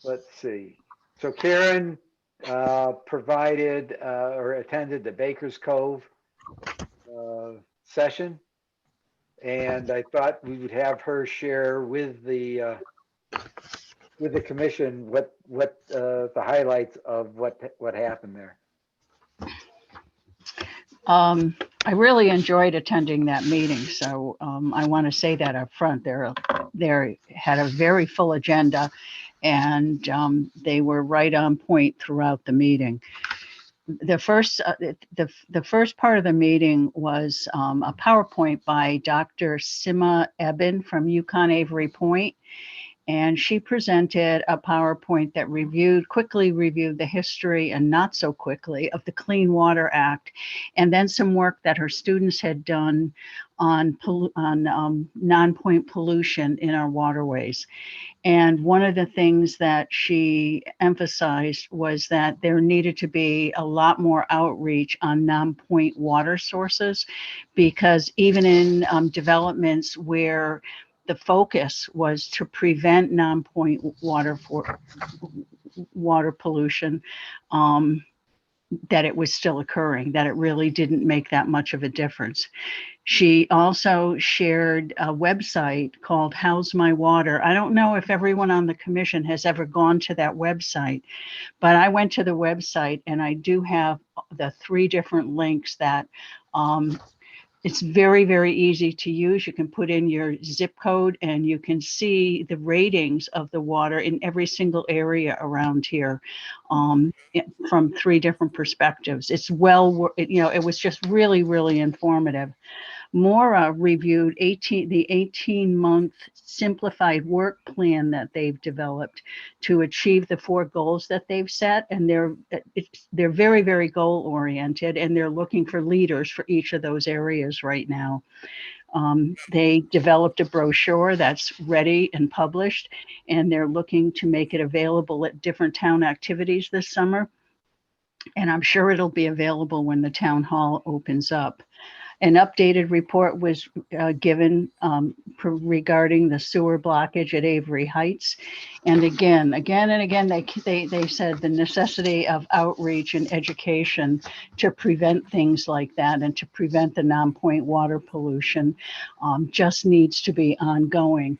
Speaker 1: let's see. So Karen provided or attended the Baker's Cove session, and I thought we would have her share with the commission what the highlights of what happened there.
Speaker 4: I really enjoyed attending that meeting, so I want to say that up front. They had a very full agenda, and they were right on point throughout the meeting. The first part of the meeting was a PowerPoint by Dr. Sima Eben from Yukon Avery Point. And she presented a PowerPoint that quickly reviewed the history and not so quickly of the Clean Water Act, and then some work that her students had done on non-point pollution in our waterways. And one of the things that she emphasized was that there needed to be a lot more outreach on non-point water sources, because even in developments where the focus was to prevent non-point water pollution, that it was still occurring, that it really didn't make that much of a difference. She also shared a website called How's My Water. I don't know if everyone on the commission has ever gone to that website, but I went to the website and I do have the 3 different links that it's very, very easy to use. You can put in your zip code and you can see the ratings of the water in every single area around here from 3 different perspectives. It's it was just really, really informative. Maura reviewed the 18-month simplified work plan that they've developed to achieve the 4 goals that they've set. And they're very, very goal oriented, and they're looking for leaders for each of those areas right now. They developed a brochure that's ready and published, and they're looking to make it available at different town activities this summer. And I'm sure it'll be available when the town hall opens up. An updated report was given regarding the sewer blockage at Avery Heights. And again and again, they said the necessity of outreach and education to prevent things like that and to prevent the non-point water pollution just needs to be ongoing.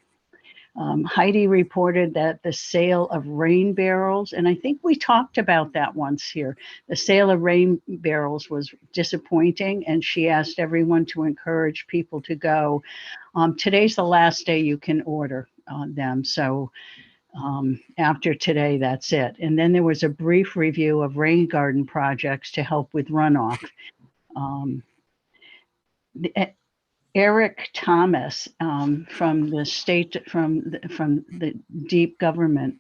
Speaker 4: Heidi reported that the sale of rain barrels, and I think we talked about that once here, the sale of rain barrels was disappointing, and she asked everyone to encourage people to go. Today's the last day you can order them, so after today, that's it. And then there was a brief review of rain garden projects to help with runoff. Eric Thomas from the state, from the deep government,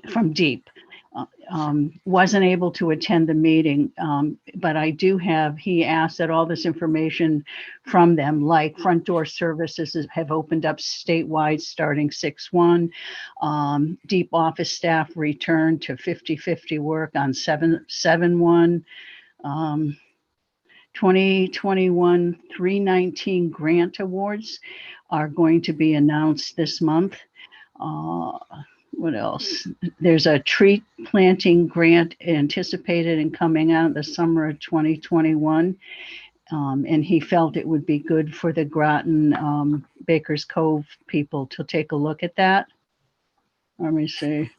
Speaker 4: from deep, wasn't able to attend the meeting, but he asked that all this information from them, like front door services have opened up statewide starting 6/1, deep office staff returned to 50/50 work on 7/1, 2021 319 grant awards are going to be announced this month. What else? There's a tree planting grant anticipated and coming out the summer of 2021. And he felt it would be good for the Groton Baker's Cove people to take a look at that. Let me see.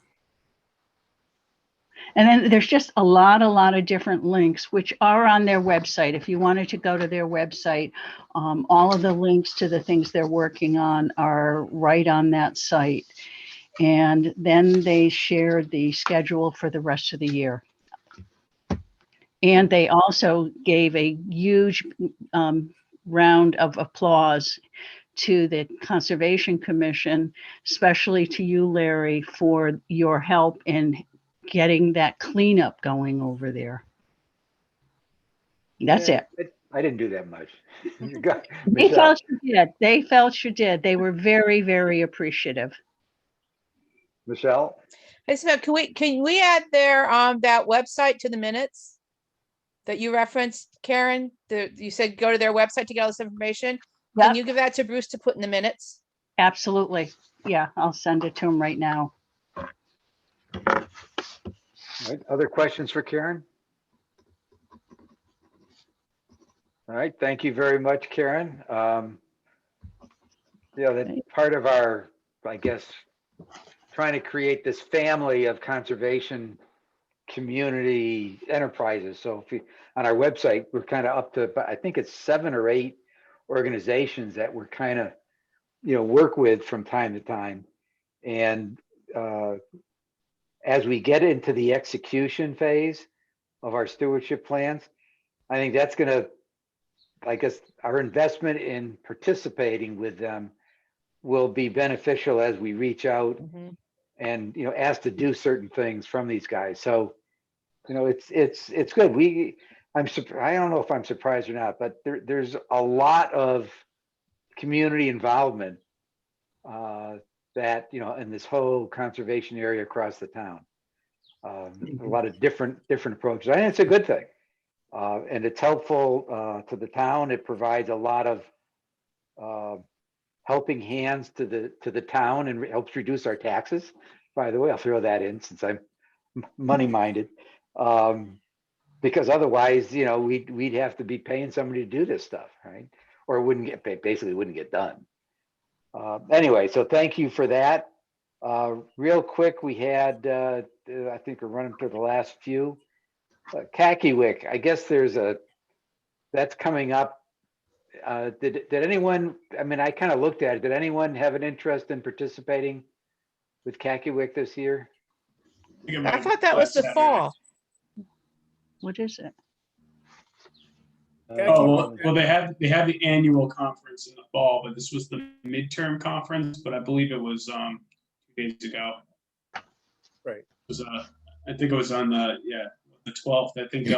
Speaker 4: And then there's just a lot of different links, which are on their website. If you wanted to go to their website, all of the links to the things they're working on are right on that site. And then they shared the schedule for the rest of the year. And they also gave a huge round of applause to the Conservation Commission, especially to you, Larry, for your help in getting that cleanup going over there. That's it.
Speaker 1: I didn't do that much.
Speaker 4: They felt you did. They felt you did. They were very, very appreciative.
Speaker 1: Michelle?
Speaker 3: Hey, so can we add their that website to the minutes that you referenced, Karen? You said go to their website to get all this information.
Speaker 4: Yep.
Speaker 3: Can you give that to Bruce to put in the minutes?
Speaker 4: Absolutely. Yeah, I'll send it to him right now.
Speaker 1: All right, other questions for Karen? All right, thank you very much, Karen. That part of our, I guess, trying to create this family of conservation community enterprises. So if on our website, we're kind of up to, I think it's 7 or 8 organizations that we're kind of, work with from time to time. And as we get into the execution phase of our stewardship plans, I think that's going to, I guess, our investment in participating with them will be beneficial as we reach out and, ask to do certain things from these guys. So, it's good. I don't know if I'm surprised or not, but there's a lot of community involvement that, in this whole conservation area across the town. A lot of different approaches. I think it's a good thing. And it's helpful to the town. It provides a lot of helping hands to the town and helps reduce our taxes. By the way, I'll throw that in since I'm money minded. Because otherwise, we'd have to be paying somebody to do this stuff, right? or wouldn't get, basically wouldn't get done. Anyway, so thank you for that. Real quick, we had, I think we're running through the last few. Kakiwik, I guess that's coming up. Did anyone, I mean, I kind of looked at it. Did anyone have an interest in participating with Kakiwik this year?
Speaker 3: I thought that was the fall.
Speaker 4: What is it?
Speaker 2: Oh, well, they had the annual conference in the fall, but this was the midterm conference, but I believe it was 2 days ago.
Speaker 5: Right.
Speaker 2: It was I think it was on the 12th. I think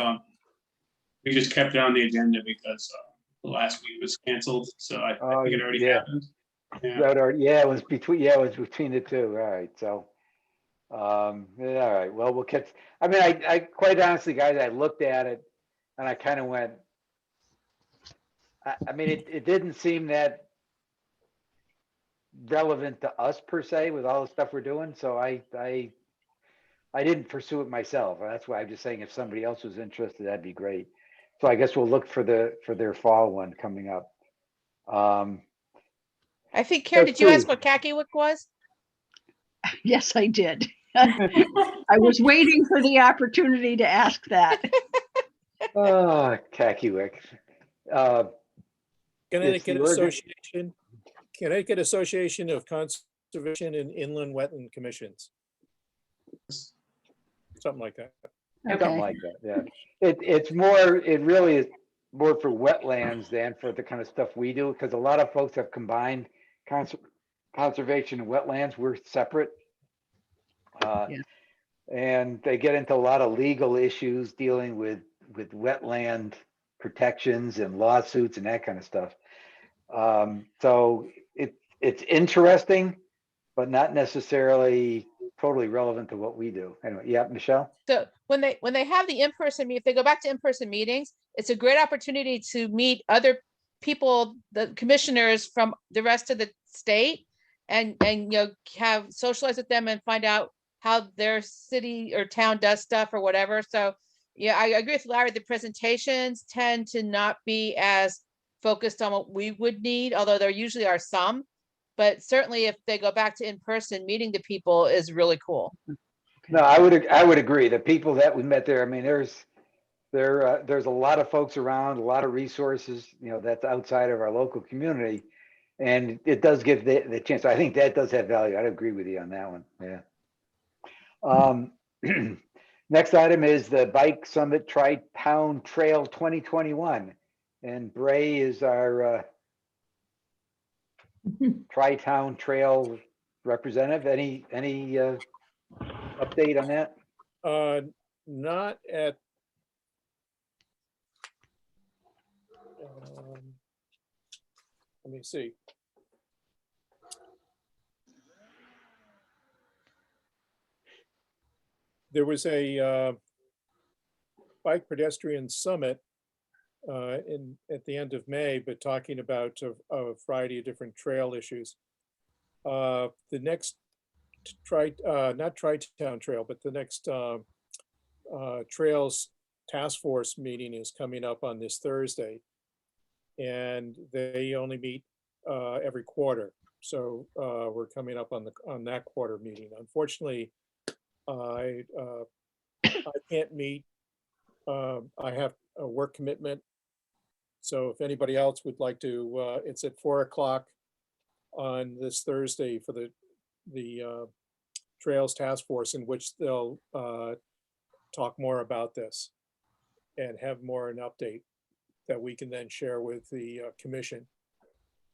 Speaker 2: we just kept it on the agenda because the last week was canceled, so I think it already happened.
Speaker 1: Yeah, it was between the two. All right, so all right. Well, we'll catch. I mean, I quite honestly, guys, I looked at it and I kind of went. I mean, it didn't seem that relevant to us per se with all the stuff we're doing. So I didn't pursue it myself. That's why I'm just saying if somebody else was interested, that'd be great. So I guess we'll look for their fall one coming up.
Speaker 3: I think, Karen, did you ask what Kakiwik was?
Speaker 4: Yes, I did. I was waiting for the opportunity to ask that.
Speaker 1: Oh, Kakiwik.
Speaker 5: Connecticut Association of Conservation and Inland Wetland Commissions. Something like that.
Speaker 1: Something like that, yeah. It really is more for wetlands than for the kind of stuff we do, because a lot of folks have combined conservation and wetlands. We're separate. And they get into a lot of legal issues dealing with wetland protections and lawsuits and that kind of stuff. So it's interesting, but not necessarily totally relevant to what we do. Anyway, yeah, Michelle?
Speaker 3: So when they have the in-person if they go back to in-person meetings, it's a great opportunity to meet other people, the commissioners from the rest of the state, and have socialize with them and find out how their city or town does stuff or whatever. So yeah, I agree with Larry. The presentations tend to not be as focused on what we would need, although there usually are some. But certainly if they go back to in-person, meeting the people is really cool.
Speaker 1: No, I would agree. The people that we met there, I mean, there's a lot of folks around, a lot of resources, that's outside of our local community. And it does give the chance. I think that does have value. I'd agree with you on that one. Yeah. Next item is the Bike Summit Tri-Town Trail 2021. And Bray is our Tri-Town Trail representative. Any update on that?
Speaker 5: Not at. Let me see. There was a bike pedestrian summit at the end of May, but talking about a variety of different trail issues. The next not Tri-Town Trail, but the next Trails Task Force meeting is coming up on this Thursday, and they only meet every quarter. So we're coming up on that quarter meeting. Unfortunately, I can't meet. I have a work commitment. So if anybody else would like to, it's at 4 o'clock on this Thursday for the Trails Task Force, in which they'll talk more about this and have more an update that we can then share with the commission.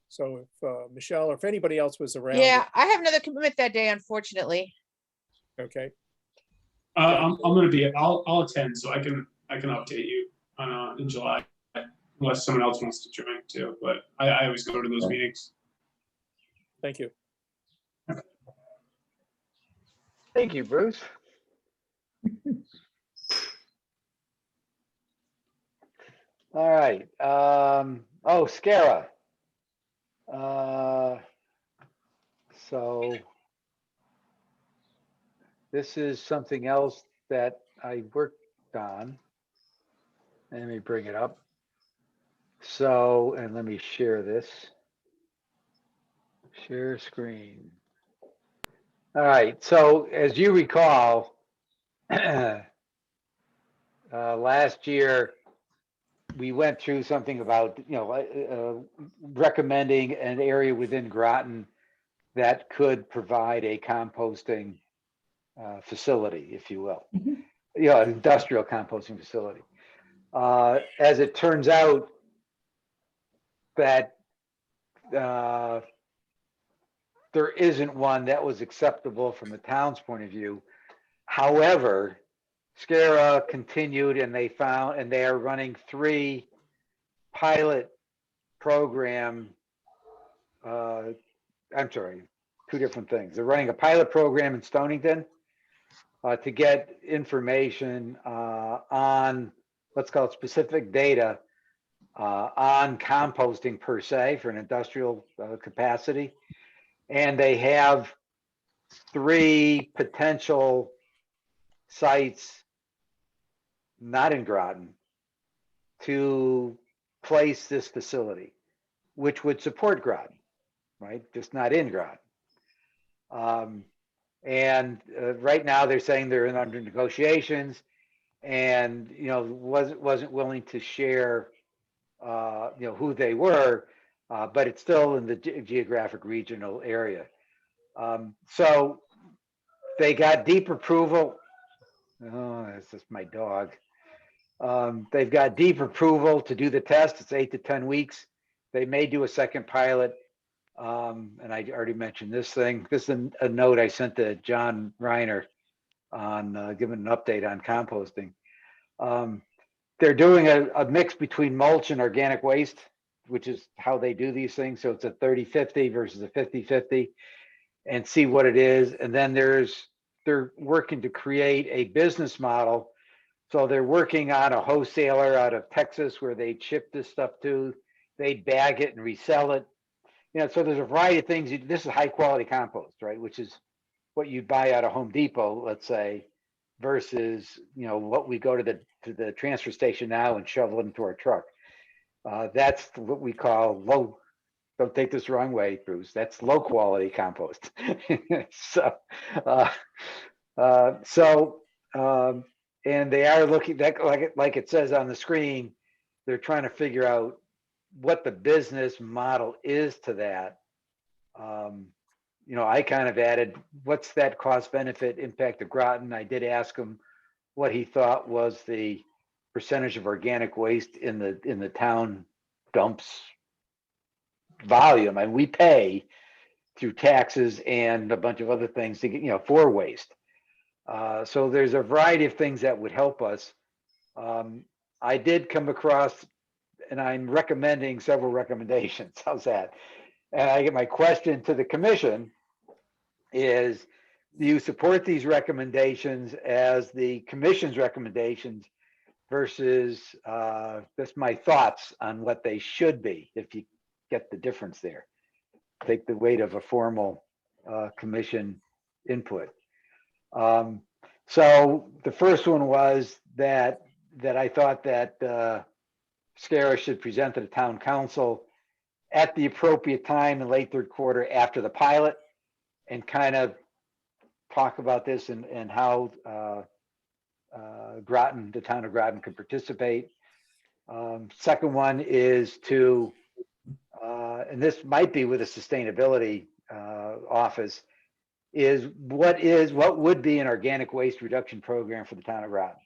Speaker 5: So if Michelle or if anybody else was around.
Speaker 3: Yeah, I have another commitment that day, unfortunately.
Speaker 5: Okay.
Speaker 2: I'm going to be. I'll attend, so I can update you on in July, unless someone else wants to join too. But I always go to those meetings.
Speaker 5: Thank you.
Speaker 1: Thank you, Bruce. All right. SCARA. So this is something else that I worked on. Let me bring it up. So, and let me share this. Share screen. All right, so as you recall, last year, we went through something about, recommending an area within Groton that could provide a composting facility, if you will. An industrial composting facility. As it turns out that there isn't one that was acceptable from the town's point of view. However, SCARA continued and they are running 3 pilot program. I'm sorry, 2 different things. They're running a pilot program in Stonington to get information on, let's call it specific data on composting per se for an industrial capacity. And they have 3 potential sites, not in Groton, to place this facility, which would support Groton, right? Just not in Groton. Right now they're saying they're under negotiations, and wasn't willing to share who they were, but it's still in the geographic regional area. So they got deep approval. Oh, that's just my dog. They've got deep approval to do the test. It's 8 to 10 weeks. They may do a second pilot. And I already mentioned this thing. This is a note I sent to John Reiner on giving an update on composting. They're doing a mix between mulch and organic waste, which is how they do these things. So it's a 30-50 versus a 50-50, and see what it is. And then they're working to create a business model. So they're working on a wholesaler out of Texas where they ship this stuff to, they bag it and resell it. So there's a variety of things. This is high quality compost, right? Which is what you'd buy out of Home Depot, let's say, versus, what we go to the transfer station now and shovel it into our truck. That's what we call low, don't take this the wrong way, Bruce, that's low quality compost. And they are looking, like it says on the screen, they're trying to figure out what the business model is to that. I kind of added, what's that cost benefit impact of Groton? I did ask him what he thought was the percentage of organic waste in the town dumps volume. And we pay through taxes and a bunch of other things to get, for waste. So there's a variety of things that would help us. I did come across, and I'm recommending several recommendations. How's that? And I get my question to the commission is, do you support these recommendations as the commission's recommendations versus just my thoughts on what they should be, if you get the difference there? Take the weight of a formal commission input. So the first one was that I thought that SCARA should present to the town council at the appropriate time in late third quarter after the pilot, and kind of talk about this and how Groton, the town of Groton, could participate. Second one is to, and this might be with a sustainability office, is what would be an organic waste reduction program for the town of Groton.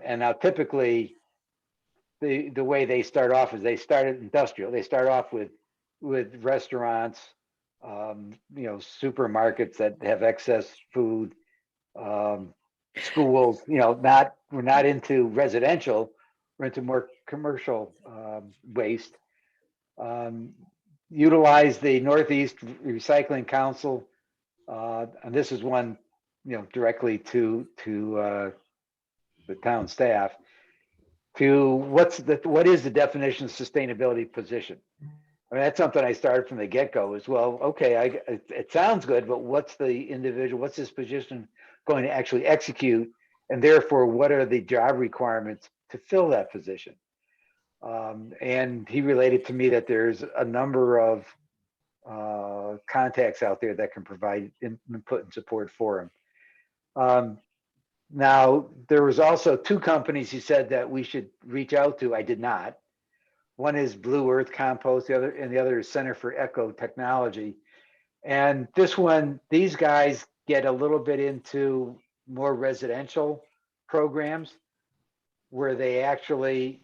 Speaker 1: And now typically the way they start off is they started industrial. They start off with restaurants, supermarkets that have excess food, schools, we're not into residential, we're into more commercial waste. Utilize the Northeast Recycling Council, and this is one, directly to the town staff, to what is the definition of sustainability position? I mean, that's something I started from the get-go as well. Okay, it sounds good, but what's this position going to actually execute? And therefore, what are the job requirements to fill that position? And he related to me that there's a number of contacts out there that can provide input and support for him. Now, there was also two companies he said that we should reach out to. I did not. One is Blue Earth Compost, the other is Center for Eco Technology. And this one, these guys get a little bit into more residential programs where they actually,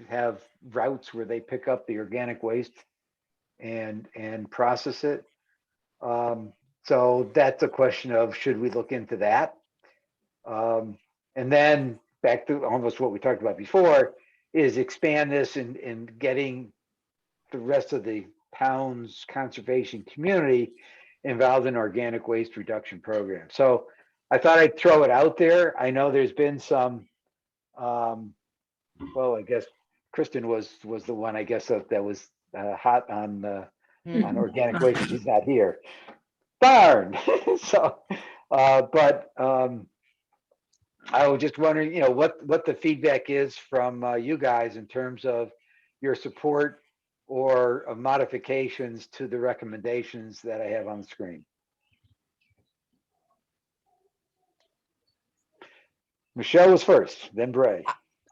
Speaker 1: have routes where they pick up the organic waste and process it. So that's a question of, should we look into that? And then back to almost what we talked about before, is expand this and getting the rest of the town's conservation community involved in organic waste reduction program. So I thought I'd throw it out there. I know there's been some, well, I guess Kristen was the one, I guess, that was hot on organic waste. She's not here. Darn. So, but I was just wondering, what the feedback is from you guys in terms of your support or of modifications to the recommendations that I have on the screen. Michelle was first, then Bray.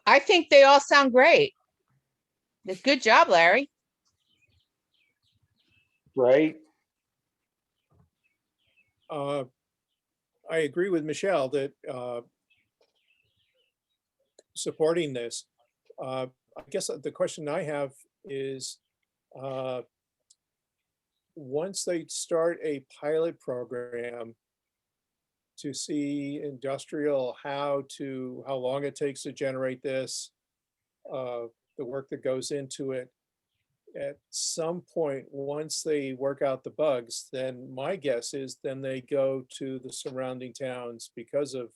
Speaker 3: I think they all sound great. Good job, Larry.
Speaker 1: Bray?
Speaker 5: I agree with Michelle that supporting this. I guess the question I have is, once they start a pilot program to see industrial, how long it takes to generate this, the work that goes into it, at some point, once they work out the bugs, then my guess is then they go to the surrounding towns because of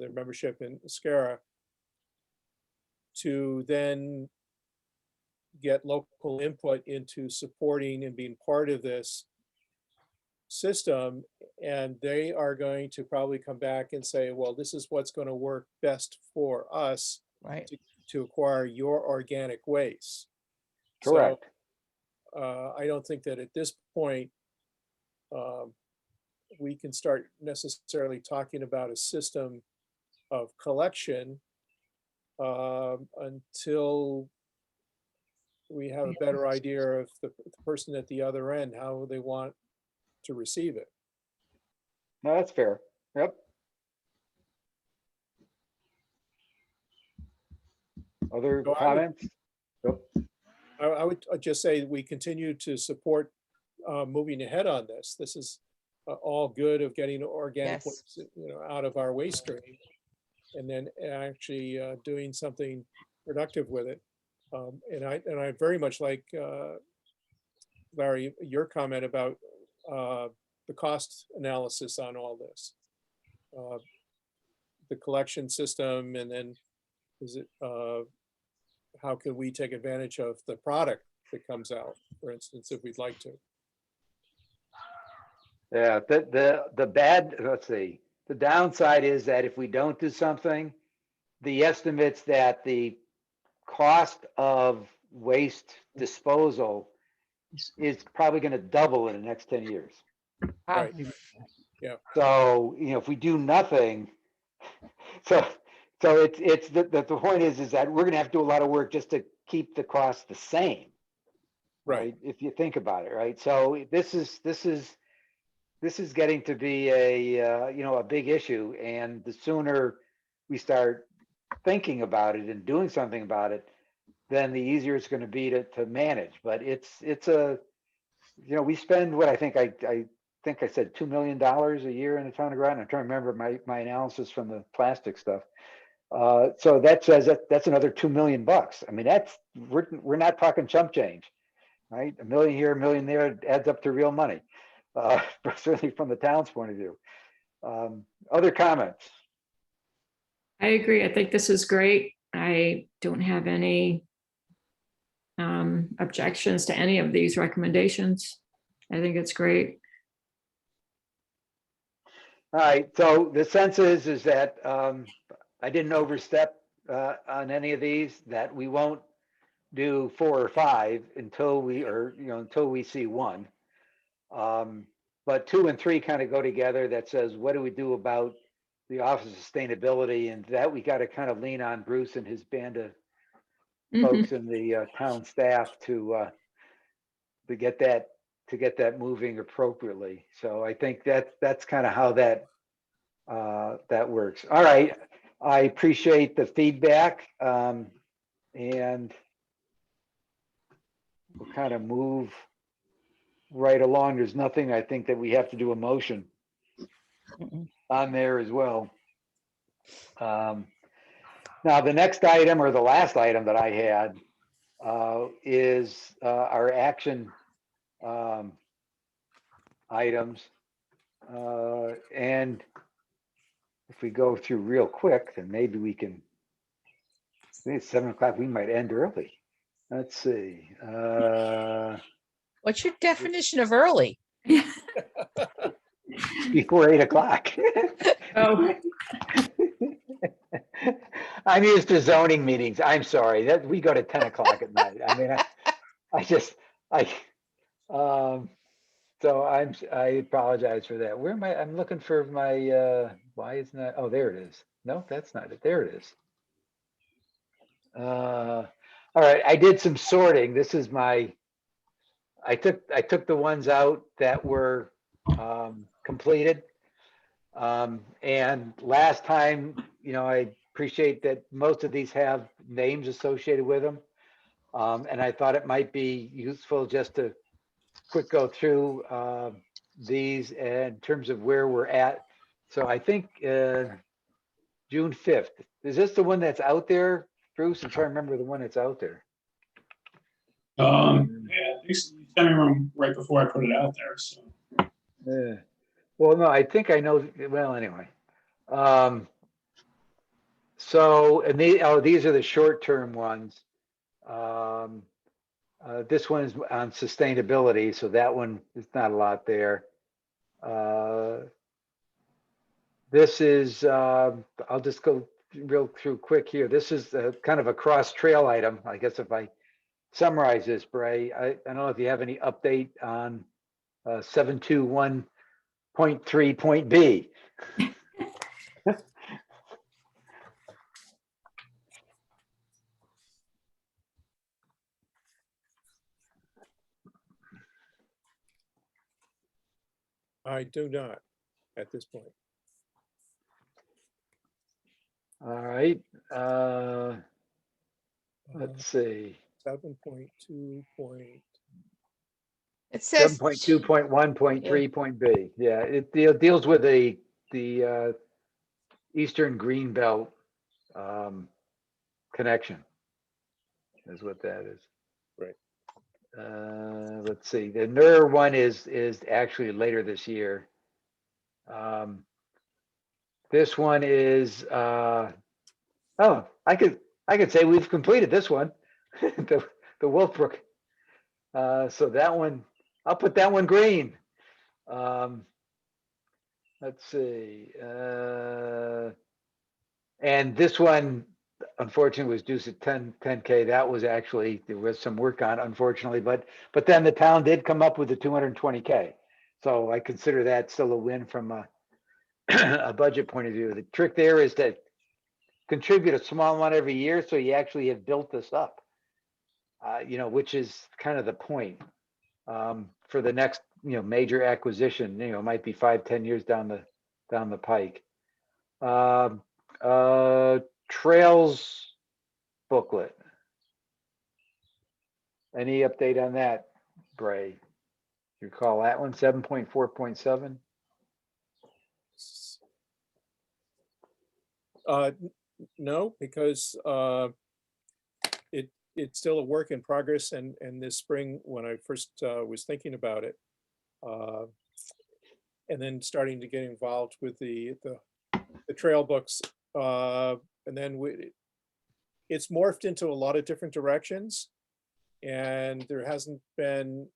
Speaker 5: their membership in SCARA to then get local input into supporting and being part of this system. And they are going to probably come back and say, well, this is what's going to work best for us,
Speaker 3: Right.
Speaker 5: to acquire your organic waste.
Speaker 1: Correct.
Speaker 5: So I don't think that at this point we can start necessarily talking about a system of collection until we have a better idea of the person at the other end, how they want to receive it.
Speaker 1: No, that's fair. Yep. Other
Speaker 5: So
Speaker 1: comments?
Speaker 5: I would just say we continue to support moving ahead on this. This is all good of getting organic
Speaker 3: Yes.
Speaker 5: waste, out of our waste stream, and then actually doing something productive with it. And I very much like Larry, your comment about the cost analysis on all this, the collection system, and then how can we take advantage of the product that comes out, for instance, if we'd like to.
Speaker 1: Yeah, the downside is that if we don't do something, the estimates that the cost of waste disposal is probably going to double in the next 10 years.
Speaker 5: Right.
Speaker 1: So, if we do nothing, so it's the point is that we're going to have to do a lot of work just to keep the cost the same.
Speaker 5: Right.
Speaker 1: If you think about it, right? So this is getting to be a big issue, and the sooner we start thinking about it and doing something about it, then the easier it's going to be to manage. But it's a, we spend what I think I said $2 million a year in the town of Groton. I'm trying to remember my analysis from the plastic stuff. So that says that's another $2 million. I mean, we're not talking chump change, right? $1 million here, $1 million there adds up to real money. Certainly from the town's point of view. Other comments?
Speaker 6: I agree. I think this is great. I don't have any objections to any of these recommendations. I think it's great.
Speaker 1: All right, so the sense is that I didn't overstep on any of these, that we won't do 4 or 5 until until we see one. But 2 and 3 kind of go together. That says, what do we do about the Office of Sustainability? And that we got to kind of lean on Bruce and his band of folks in the town staff to get that moving appropriately. So I think that's kind of how that works. All right, I appreciate the feedback, and we'll kind of move right along. There's nothing I think that we have to do a motion on there as well. Now, the next item, or the last item that I had, is our action items. And if we go through real quick, then maybe we can, I think it's 7 o'clock, we might end early. Let's see.
Speaker 3: What's your definition of early?
Speaker 1: Before 8 o'clock.
Speaker 6: Oh,
Speaker 1: I'm used to zoning meetings. I'm sorry that we go to 10 o'clock at night. I mean, so I apologize for that. Where am I? I'm looking for my, why isn't that? Oh, there it is. No, that's not it. There it is. All right. I did some sorting. This is I took the ones out that were completed. And last time, I appreciate that most of these have names associated with them. And I thought it might be useful just to quick go through these in terms of where we're at. So I think June 5th, is this the one that's out there, Bruce? I'm trying to remember the one that's out there.
Speaker 2: Yeah, they sent me one right before I put it out there, so.
Speaker 1: Yeah. Well, no, I think I know. Well, anyway. So, and these are the short-term ones. This one is on sustainability, so that one is not a lot there. This is, I'll just go real through quick here. This is kind of a cross-trail item. I guess if I summarize this, Bray, I don't know if you have any update on 721.3.B.
Speaker 5: I do not at this point.
Speaker 1: All right. Let's see.
Speaker 5: 7.2.
Speaker 3: It says
Speaker 1: 7.2.1.3.B. Yeah, it deals with the Eastern Greenbelt connection is what that is.
Speaker 5: Right.
Speaker 1: Let's see. The NER one is actually later this year. This one is I could say we've completed this one, the Wolfbrook. So that one, I'll put that one green. Let's see. And this one, unfortunately, was due to 10K. That was actually, there was some work on, unfortunately, but then the town did come up with the 220K. So I consider that still a win from a budget point of view. The trick there is to contribute a small amount every year, so you actually have built this up, which is kind of the point for the next, major acquisition. It might be 5-10 years down the pike. Trails booklet. Any update on that, Bray? You recall that one, 7.4.7?
Speaker 5: No, because it's still a work in progress, and this spring, when I first was thinking about it, and then starting to get involved with the trail books, and then it's morphed into a lot of different directions, and there hasn't been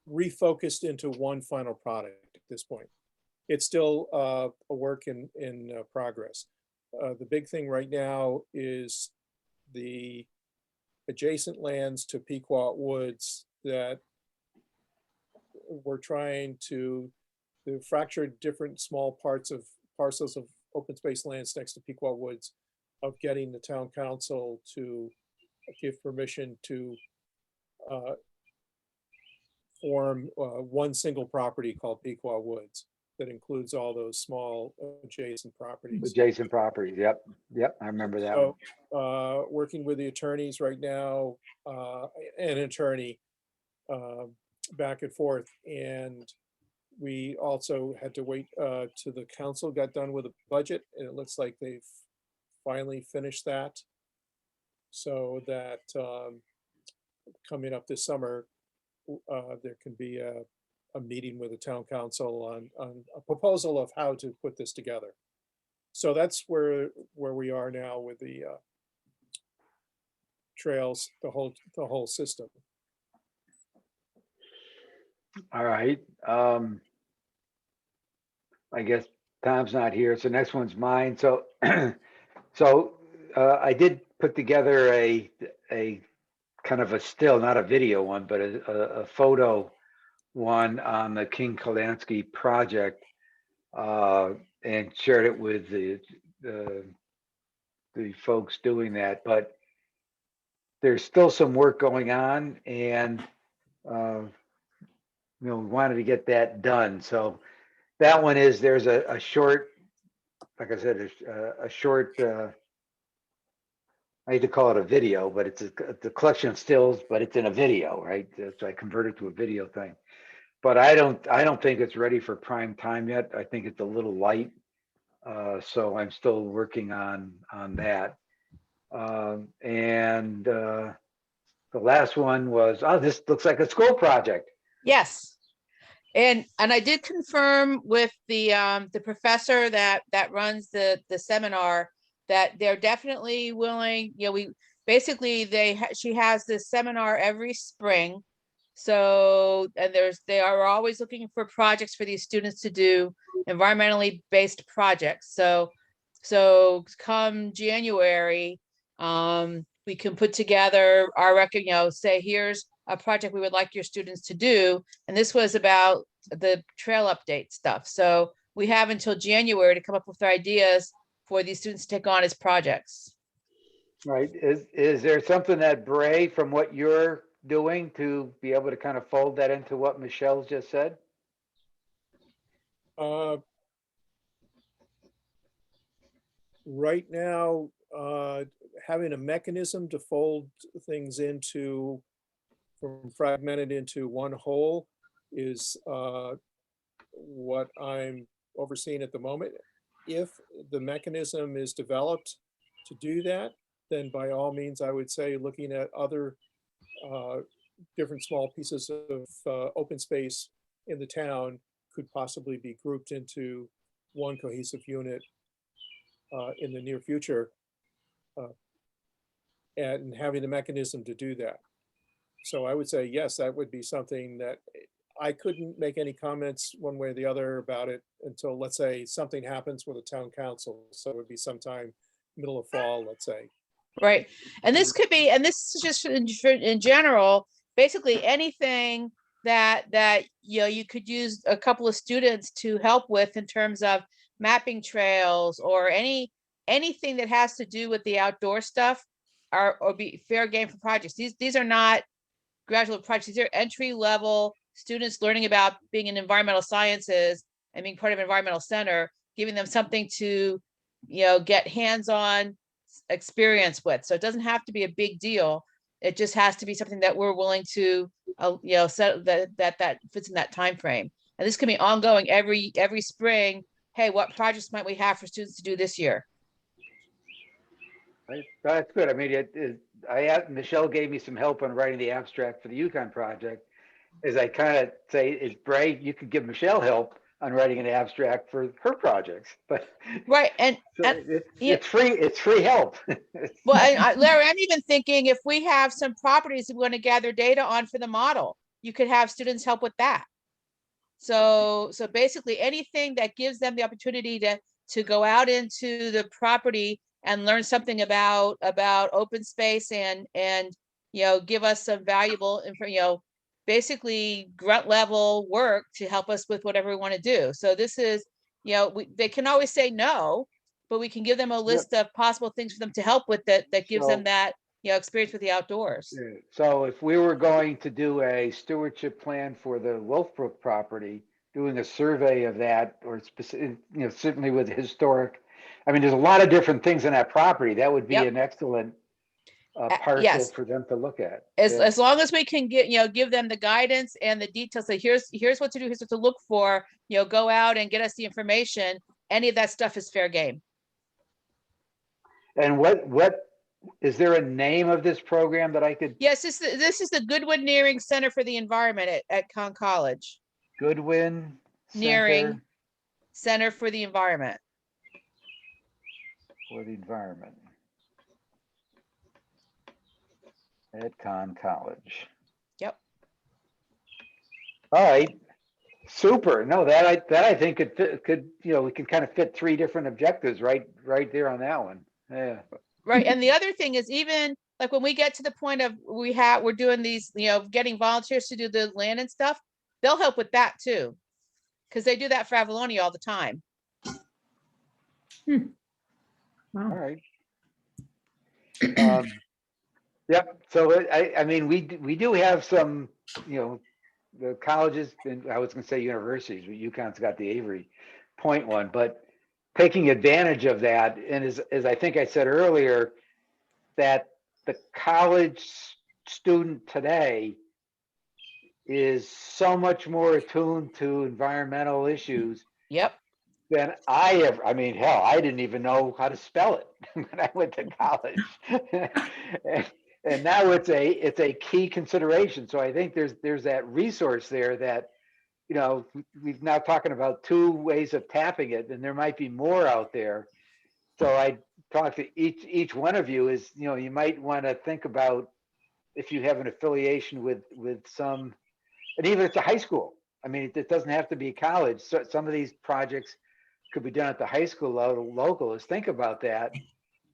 Speaker 5: refocused into one final product at this point. it's still a work in progress. The big thing right now is the adjacent lands to Pequot Woods that we're trying to fracture different small parcels of open space lands next to Pequot Woods, of getting the town council to give permission to form one single property called Pequot Woods that includes all those small adjacent properties.
Speaker 1: Adjacent properties, yep, I remember that one.
Speaker 5: So, working with the attorneys right now, an attorney, back and forth, and we also had to wait till the council got done with the budget, and it looks like they've finally finished that. So that coming up this summer, there can be a meeting with the town council on a proposal of how to put this together. So that's where we are now with the trails, the whole system.
Speaker 1: All right. I guess Tom's not here, so next one's mine. So, I did put together a kind of a still, not a video one, but a photo one on the King Kolansky project, and shared it with the folks doing that. But there's still some work going on, and we wanted to get that done. So that one is, there's a short, like I said, a short, I hate to call it a video, but it's a collection of stills, but it's in a video, right? So I converted to a video thing. But I don't think it's ready for prime time yet. I think it's a little light. So I'm still working on that. And the last one was, oh, this looks like a school project.
Speaker 3: Yes. And I did confirm with the professor that runs the seminar that they're definitely willing. We basically, she has this seminar every spring. So, and they are always looking for projects for these students to do, environmentally based projects. So come January, we can put together our record, say, here's a project we would like your students to do. And this was about the trail update stuff. So we have until January to come up with ideas for these students to take on as projects.
Speaker 1: Right. Is there something that Bray, from what you're doing, to be able to kind of fold that into what Michelle's just said?
Speaker 5: Right now, having a mechanism to fold things from fragmented into one whole is what I'm overseeing at the moment. If the mechanism is developed to do that, then by all means, I would say looking at other different small pieces of open space in the town could possibly be grouped into one cohesive unit in the near future, and having the mechanism to do that. So I would say, yes, that would be something that I couldn't make any comments one way or the other about it until, let's say, something happens with the town council. So it would be sometime middle of fall, let's say.
Speaker 3: Right. And this could be, and this is just in general, basically anything that you could use a couple of students to help with in terms of mapping trails, or anything that has to do with the outdoor stuff, or be fair game for projects. These are not graduate projects. These are entry level students learning about being in environmental sciences and being part of an environmental center, giving them something to, get hands-on experience with. So it doesn't have to be a big deal. It just has to be something that we're willing to, set that fits in that time frame. And this can be ongoing every spring. Hey, what projects might we have for students to do this year?
Speaker 1: Right. That's good. I mean, Michelle gave me some help on writing the abstract for the Yukon project. As I kind of say, is Bray, you could give Michelle help on writing an abstract for her projects, but
Speaker 3: right. And
Speaker 1: it's free. It's free help.
Speaker 3: Well, Larry, I'm even thinking if we have some properties that we want to gather data on for the model, you could have students help with that. So basically anything that gives them the opportunity to go out into the property and learn something about open space and give us some valuable basically grunt level work to help us with whatever we want to do. So this is, they can always say no, but we can give them a list of possible things for them to help with that gives them that experience with the outdoors.
Speaker 1: So if we were going to do a stewardship plan for the Wolfbrook property, doing a survey of that, or specific, certainly with historic, I mean, there's a lot of different things in that property. That would be
Speaker 3: Yep.
Speaker 1: an excellent parcel
Speaker 3: yes.
Speaker 1: for them to look at.
Speaker 3: As long as we can give them the guidance and the details, so here's what to do, here's what to look for, go out and get us the information. Any of that stuff is fair game.
Speaker 1: And what is there a name of this program that I could?
Speaker 3: Yes, this is the Goodwin Nearing Center for the Environment at Conn College.
Speaker 1: Goodwin
Speaker 3: Nearing Center for the Environment.
Speaker 1: For the Environment at Conn College.
Speaker 3: Yep.
Speaker 1: All right. Super. No, that I think could we can kind of fit 3 different objectives right there on that one. Yeah.
Speaker 3: Right. And the other thing is, even like when we get to the point of we're doing these, getting volunteers to do the land and stuff, they'll help with that too. Because they do that for Avalonia all the time.
Speaker 6: Wow.
Speaker 1: All right. Yep. So I mean, we do have some, the colleges, and I was going to say universities, but UConn's got the Avery Point one, but taking advantage of that, and as I think I said earlier, that the college student today is so much more attuned to environmental issues
Speaker 3: Yep.
Speaker 1: than I ever. I mean, hell, I didn't even know how to spell it when I went to college. And now it's a key consideration. So I think there's that resource there that, we've now talking about 2 ways of tapping it, and there might be more out there. So I talk to each one of you is, you might want to think about if you have an affiliation with some, and even if it's a high school. I mean, it doesn't have to be college. So some of these projects could be done at the high school level, local. Is think about that,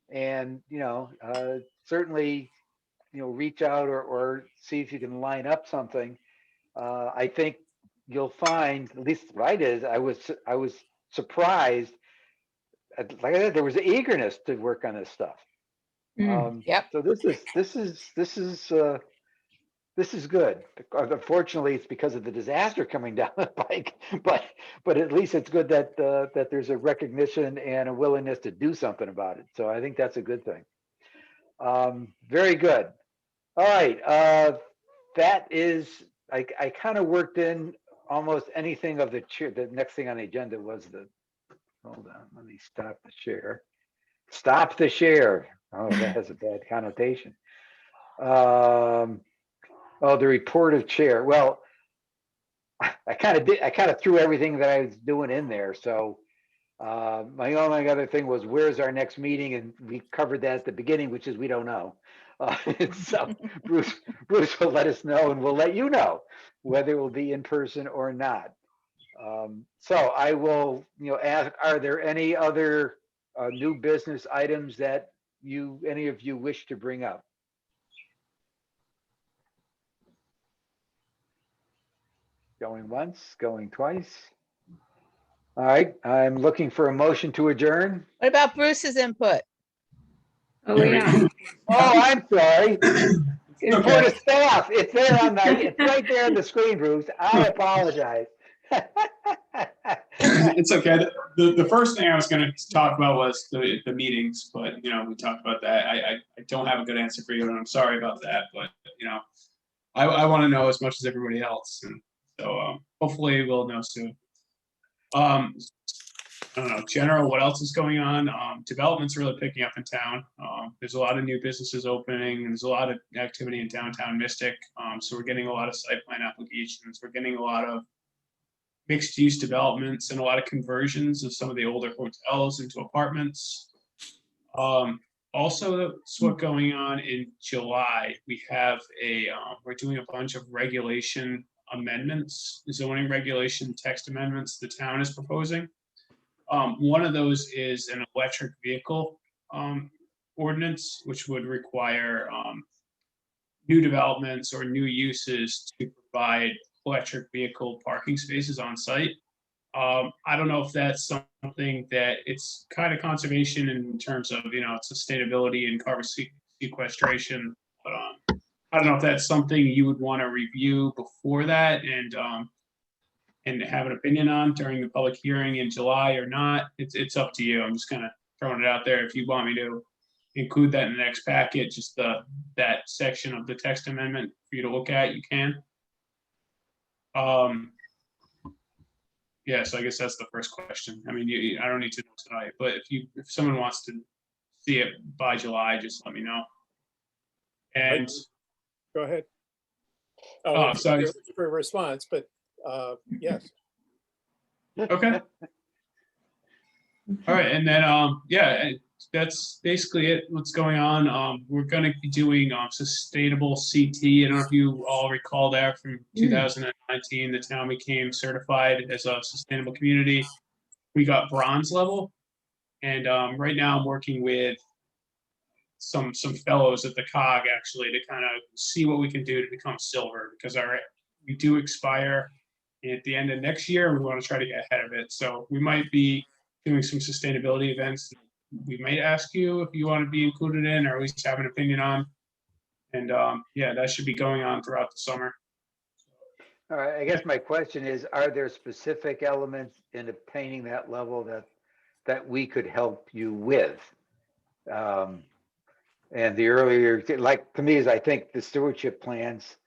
Speaker 1: and certainly, reach out or see if you can line up something. I think you'll find, at least what I did, I was surprised. Like I said, there was eagerness to work on this stuff.
Speaker 3: Yep.
Speaker 1: So this is good. Unfortunately, it's because of the disaster coming down the pike, but at least it's good that that there's a recognition and a willingness to do something about it. So I think that's a good thing. Very good. All right. That is, I kind of worked in almost anything of the chair. The next thing on the agenda was hold on, let me stop the share. Stop the share. Oh, that has a bad connotation. The report of chair. Well, I kind of threw everything that I was doing in there. So my only other thing was, where's our next meeting? And we covered that at the beginning, which is we don't know. So Bruce will let us know, and we'll let you know whether it will be in person or not. So I will, ask, are there any other new business items that any of you wish to bring up? Going once, going twice. All right, I'm looking for a motion to adjourn.
Speaker 3: What about Bruce's input?
Speaker 6: Oh, yeah.
Speaker 1: Oh, I'm sorry. It's for
Speaker 2: Okay.
Speaker 1: the staff. It's there it's right there on the screen, Bruce. I apologize.
Speaker 2: It's okay. The first thing I was going to talk about was the meetings, but we talked about that. I don't have a good answer for you, and I'm sorry about that. But I want to know as much as everybody else, and so hopefully we'll know soon. I don't know, general, what else is going on? Development's really picking up in town. There's a lot of new businesses opening, and there's a lot of activity in downtown Mystic. So we're getting a lot of site plan applications. We're getting a lot of mixed use developments and a lot of conversions of some of the older hotels into apartments. Also, that's what's going on in July. We have we're doing a bunch of regulation amendments, zoning regulation text amendments the town is proposing. One of those is an electric vehicle ordinance, which would require new developments or new uses to provide electric vehicle parking spaces on site. I don't know if that's something that it's kind of conservation in terms of, sustainability and carbon sequestration. But I don't know if that's something you would want to review before that and have an opinion on during the public hearing in July or not. It's up to you. I'm just kind of throwing it out there. If you want me to include that in the next packet, just that section of the text amendment for you to look at, you can. Yeah, so I guess that's the first question. I mean, I don't need to know tonight, but if someone wants to see it by July, just let me know. And
Speaker 5: Go ahead.
Speaker 2: Oh, sorry.
Speaker 5: For a response, but yes.
Speaker 2: okay. All right, and then yeah, that's basically it. What's going on? We're going to be doing sustainable CT. I don't know if you all recall that from 2019, the town became certified as a sustainable community. We got bronze level, and right now I'm working with some fellows at the COG actually to kind of see what we can do to become silver, because we do expire at the end of next year. We want to try to get ahead of it, so we might be doing some sustainability events. We might ask you if you want to be included in, or at least have an opinion on. And yeah, that should be going on throughout the summer.
Speaker 1: All right, I guess my question is, are there specific elements in obtaining that level that we could help you with? And the earlier, like to me, is I think the stewardship plans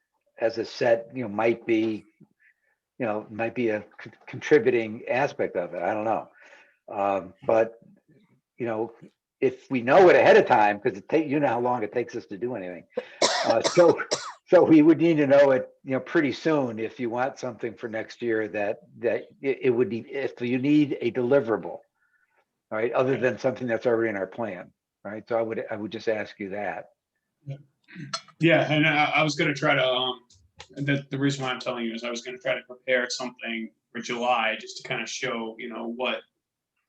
Speaker 1: as a set, might be a contributing aspect of it. I don't know. But if we know it ahead of time, because how long it takes us to do anything. So we would need to know it, pretty soon if you want something for next year that it would need, if you need a deliverable, right, other than something that's already in our plan, right? So I would just ask you that.
Speaker 2: Yeah, and I was going to try to, the reason why I'm telling you is I was going to try to prepare something for July just to kind of show, what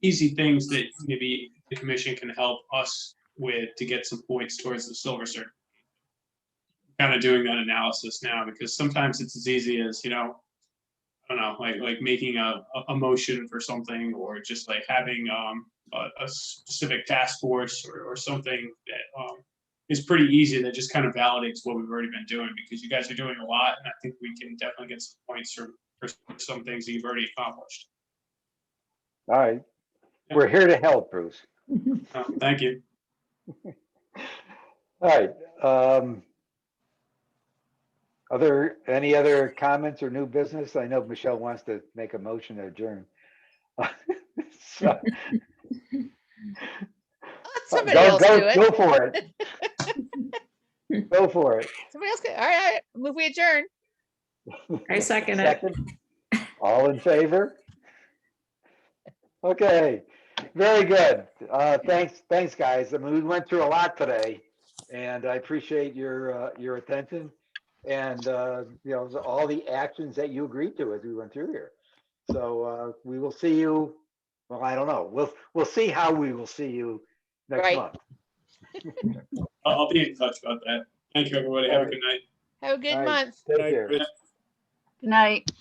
Speaker 2: easy things that maybe the commission can help us with to get some points towards the silver certificate. Kind of doing that analysis now, because sometimes it's as easy as, I don't know, like making a motion for something, or just like having a specific task force or something that is pretty easy, that just kind of validates what we've already been doing, because you guys are doing a lot, and I think we can definitely get some points for some things that you've already accomplished.
Speaker 1: All right. We're here to help, Bruce.
Speaker 2: Thank you.
Speaker 1: All right. Are there any other comments or new business? I know Michelle wants to make a motion to adjourn. So,
Speaker 3: Let somebody else do it.
Speaker 1: Go for it. Go for it.
Speaker 3: Somebody else. All right. Move we adjourn.
Speaker 6: I second it.
Speaker 1: Second. All in favor? Okay. Very good. Thanks, guys. I mean, we went through a lot today, and I appreciate your attention and all the actions that you agreed to as we went through here. So we will see you. Well, I don't know. We'll see how we will see you next month.
Speaker 2: I'll be in touch about that. Thank you, everybody. Have a good night.
Speaker 3: Have a good month.
Speaker 1: Take care.
Speaker 4: Good night.